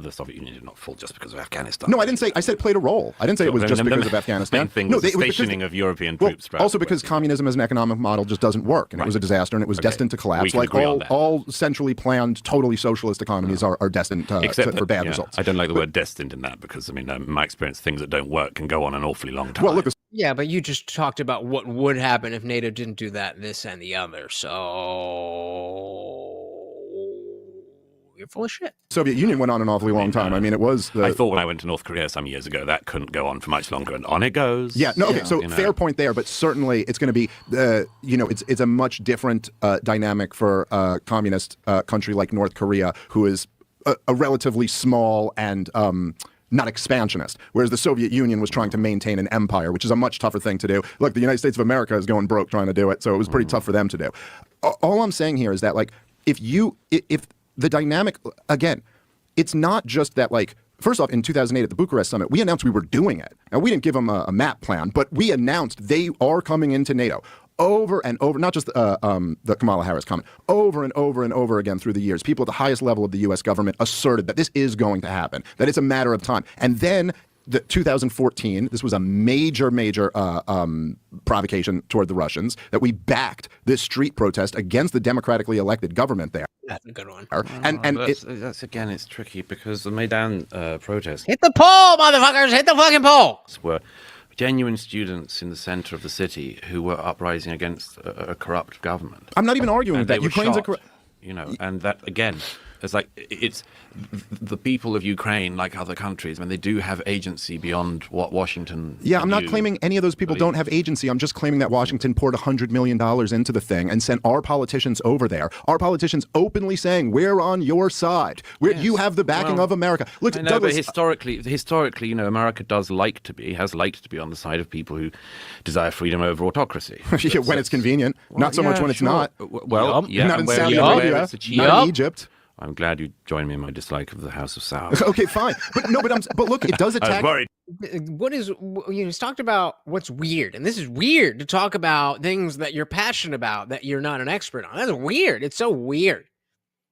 The Soviet Union did not fall just because of Afghanistan. No, I didn't say. I said it played a role. I didn't say it was just because of Afghanistan. No, the stationing of European troops. Also because communism as an economic model just doesn't work, and it was a disaster, and it was destined to collapse. Like all centrally planned, totally socialist economies are destined for bad results. I don't like the word destined in that because, I mean, in my experience, things that don't work can go on an awfully long time. Well, look. Yeah, but you just talked about what would happen if NATO didn't do that, this, and the other. So you're full of shit. Soviet Union went on an awfully long time. I mean, it was. I thought when I went to North Korea some years ago that couldn't go on for much longer, and on it goes. Yeah. No. Okay. So fair point there, but certainly it's going to be, it's a much different dynamic for a communist country like North Korea, who is a relatively small and not expansionist, whereas the Soviet Union was trying to maintain an empire, which is a much tougher thing to do. Look, the United States of America is going broke trying to do it, so it was pretty tough for them to do. All I'm saying here is that, like, if the dynamic, again, it's not just that, like, first off, in 2008 at the Bucharest summit, we announced we were doing it. Now, we didn't give them a map plan, but we announced they are coming into NATO. Over and over, not just the Kamala Harris comment, over and over and over again through the years, people at the highest level of the U.S. government asserted that this is going to happen, that it's a matter of time. And then 2014, this was a major provocation toward the Russians, that we backed this street protest against the democratically elected government there. That's a good one. That's again, it's tricky because the Maidan protest. Hit the pole, motherfuckers! Hit the fucking pole! Were genuine students in the center of the city who were uprising against a corrupt government. I'm not even arguing that. Ukraine's a corrupt, and that again, it's the people of Ukraine, like other countries, when they do have agency beyond what Washington. Yeah, I'm not claiming any of those people don't have agency. I'm just claiming that Washington poured $100 million into the thing and sent our politicians over there. Our politicians openly saying, "We're on your side. You have the backing of America." Look, Douglas, but historically, America has liked to be on the side of people who desire freedom over autocracy. When it's convenient, not so much when it's not. Well, not in Saudi Arabia, not in Egypt. I'm glad you joined me in my dislike of the House of Saud. Okay, fine, but look, it does attack. I was worried. He's talked about what's weird, and this is weird to talk about things that you're passionate about that you're not an expert on. That's weird. It's so weird.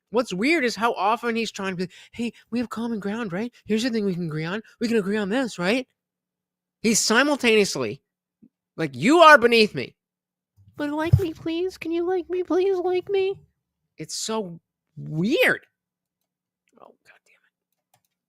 What's weird is how often he's trying to be, hey, we have common ground, right? Here's the thing we can agree on. We can agree on this, right? He's simultaneously Like, you are beneath me. But like me, please? Can you like me? Please like me? It's so weird. Oh, God damn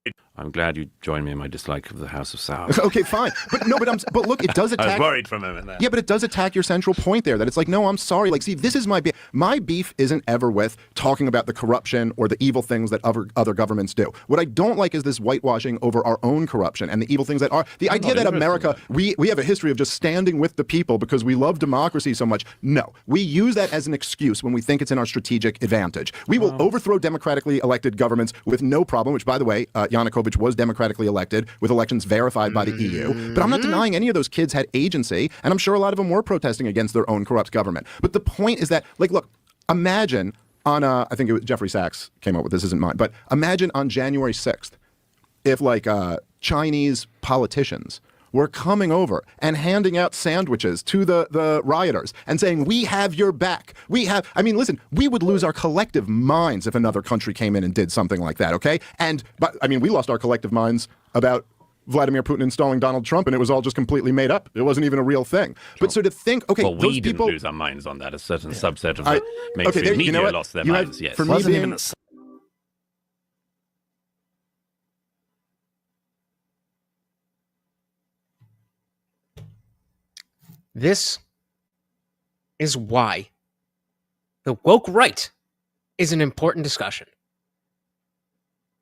it. I'm glad you joined me in my dislike of the House of Sour. Okay, fine. But no, but look, it does I attack. was worried for a moment there. Yeah, but it does attack your central point there, that it's like, no, I'm sorry. Like, see, this is my beef. My beef isn't ever with talking about the corruption or the evil things that other governments do. What I don't like is this whitewashing over our own corruption and the evil things that are. The idea that America, we have a history of just standing with the people because we love democracy so much. No, we use that as an excuse when we think it's in our strategic advantage. We will overthrow democratically elected governments with no problem, which, by the way, Yanukovych was democratically elected with elections verified by the EU. But I'm not denying any of those kids had agency, and I'm sure a lot of them were protesting against their own corrupt government. But the point is that, like, look, imagine on, I think it was Jeffrey Sachs came up with this, isn't mine, but imagine on January 6th, if like Chinese politicians were coming over and handing out sandwiches to the rioters and saying, we have your back. I mean, listen, we would lose our collective minds if another country came in and did something like that, okay? But I mean, we lost our collective minds about Vladimir Putin installing Donald Trump, and it was all just completely made up. It wasn't even a real thing. But so to think, okay, well, those we people didn't lose our minds on that. A certain subset of the mainstream media lost their minds, yes. For me, being, This is why the woke right is an important discussion.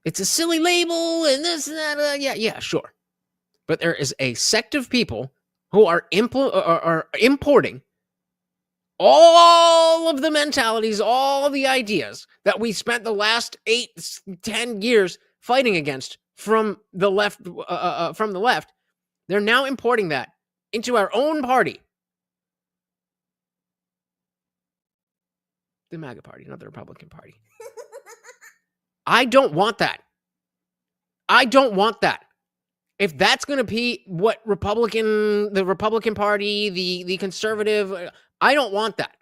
It's a silly label and this and that. Yeah, sure. But there is a sect of people who are importing all of the mentalities, all the ideas that we spent the last 8-10 years fighting against from the left. They're now importing that into our own party. The MAGA party, not the Republican Party. I don't want that. I don't want that. If that's going to be what the Republican Party, the conservative, I don't want that.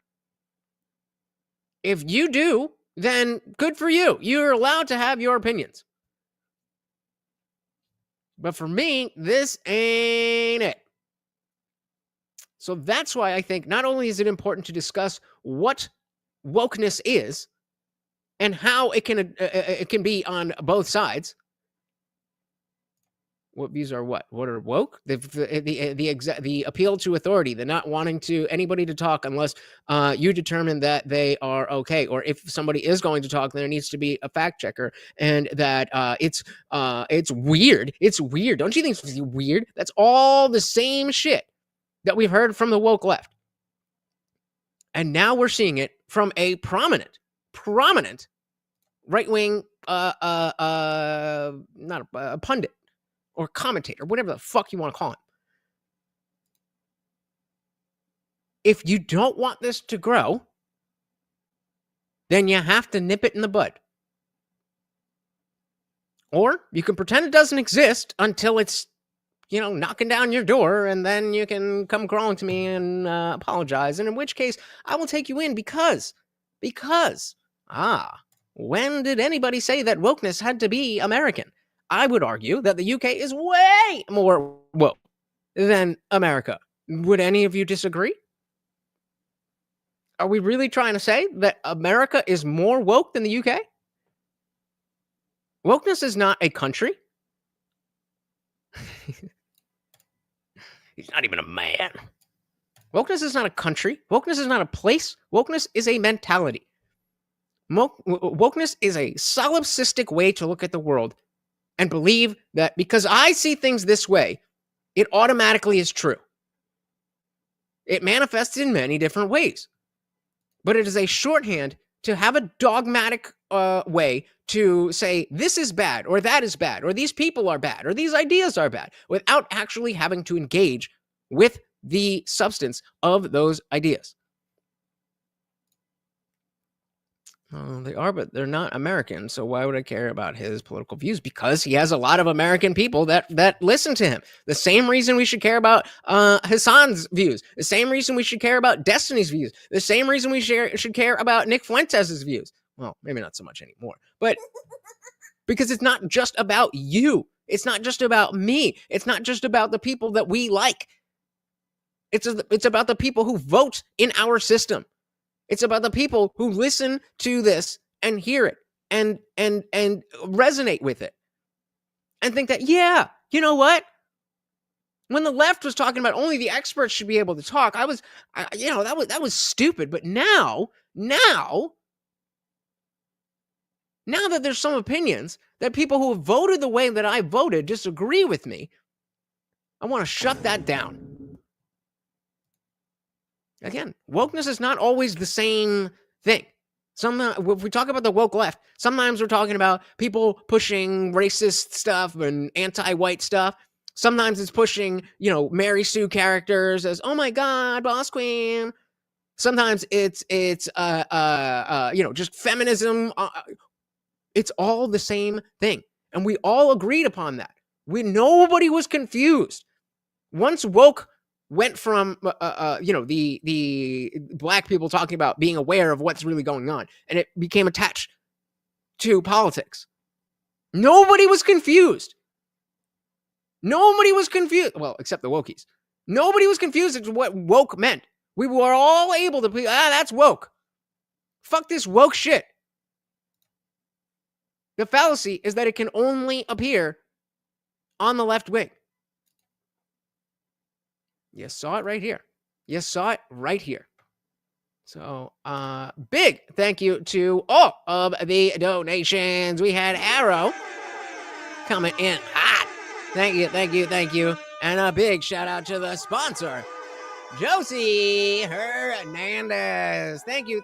If you do, then good for you. You're allowed to have your opinions. But for me, this ain't it. So that's why I think not only is it important to discuss what wokeness is and how it can be on both sides. What views are what? What are woke? The appeal to authority, the not wanting to anybody to talk unless you determine that they are okay, or if somebody is going to talk, there needs to be a fact checker, and that it's weird. It's weird. Don't you think it's weird? That's all the same shit that we've heard from the woke left, and now we're seeing it from a prominent right-wing, not a pundit or commentator, whatever the fuck you want to call him. If you don't want this to grow, then you have to nip it in the bud. Or you can pretend it doesn't exist until it's, knocking down your door, and then you can come crawling to me and apologize. And in which case, I will take you in because, when did anybody say that wokeness had to be American? I would argue that the UK is way more woke than America. Would any of you disagree? Are we really trying to say that America is more woke than the UK? Wokeness is not a country. He's not even a man. Wokeness is not a country. Wokeness is not a place. Wokeness is a mentality. Wokeness is a solipsistic way to look at the world and believe that because I see things this way, it automatically is true. It manifests in many different ways. But it is a shorthand to have a dogmatic way to say this is bad, or that is bad, or these people are bad, or these ideas are bad, without actually having to engage with the substance of those ideas. They are, but they're not American, so why would I care about his political views? Because he has a lot of American people that listen to him. The same reason we should care about Hassan's views. The same reason we should care about Destiny's views. The same reason we should care about Nick Fuentes' views. Well, maybe not so much anymore, but because it's not just about you. It's not just about me. It's not just about the people that we like. It's about the people who vote in our system. It's about the people who listen to this and hear it and resonate with it and think that, yeah, you know what? When the left was talking about only the experts should be able to talk, that was stupid. But now that there's some opinions that people who have voted the way that I voted disagree with me, I want to shut that down. Again, wokeness is not always the same thing. If we talk about the woke left, sometimes we're talking about people pushing racist stuff and anti-white stuff. Sometimes it's pushing, Mary Sue characters as, oh my God, boss queen. Sometimes it's just feminism. It's all the same thing. And we all agreed upon that. Nobody was confused. Once woke went from, the black people talking about being aware of what's really going on, and it became attached to politics. Nobody was confused. Nobody was confused. Well, except the wokies. Nobody was confused as to what woke meant. We were all able to be, that's woke. Fuck this woke shit. The fallacy is that it can only appear on the left wing. You saw it right here. You saw it right here. So, big thank you to all of the donations. We had Arrow coming in hot. Thank you. And a big shout out to the sponsor, Josie Hernandez. Thank you.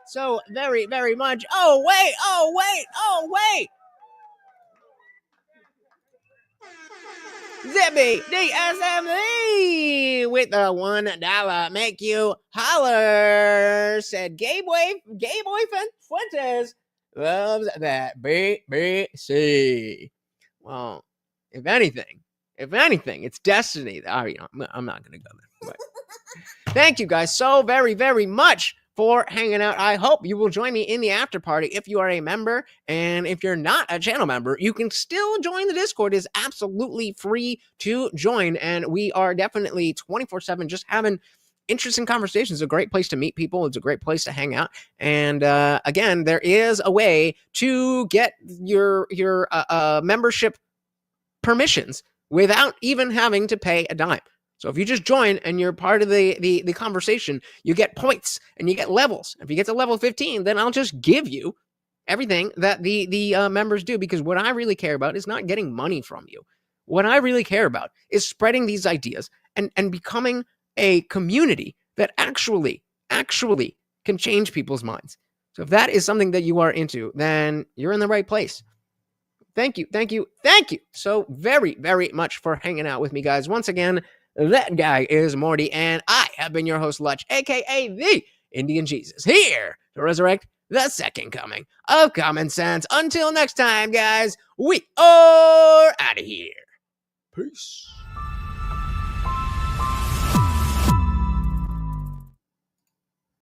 So very, very much. Oh, wait. Zippy DSME with the $1 make you holler, said Gay Boy Fuentes loves that BBC. Well, if anything, it's destiny. I'm not going to go there. But thank you guys so very, very much for hanging out. I hope you will join me in the after party if you are a member. And if you're not a channel member, you can still join the Discord. It is absolutely free to join. And we are definitely 24/7 just having interesting conversations. It's a great place to meet people. It's a great place to hang out. And again, there is a way to get your membership permissions without even having to pay a dime. So if you just join and you're part of the conversation, you get points and you get levels. If you get to level 15, then I'll just give you everything that the members do, because what I really care about is not getting money from you. What I really care about is spreading these ideas and becoming a community that actually can change people's minds. So if that is something that you are into, then you're in the right place. Thank you so very, very much for hanging out with me, guys. Once again, that guy is Morty, and I have been your host, Lutch, aka the Indian Jesus, here to resurrect the second coming of common sense. Until next time, guys, we are out of here. Peace.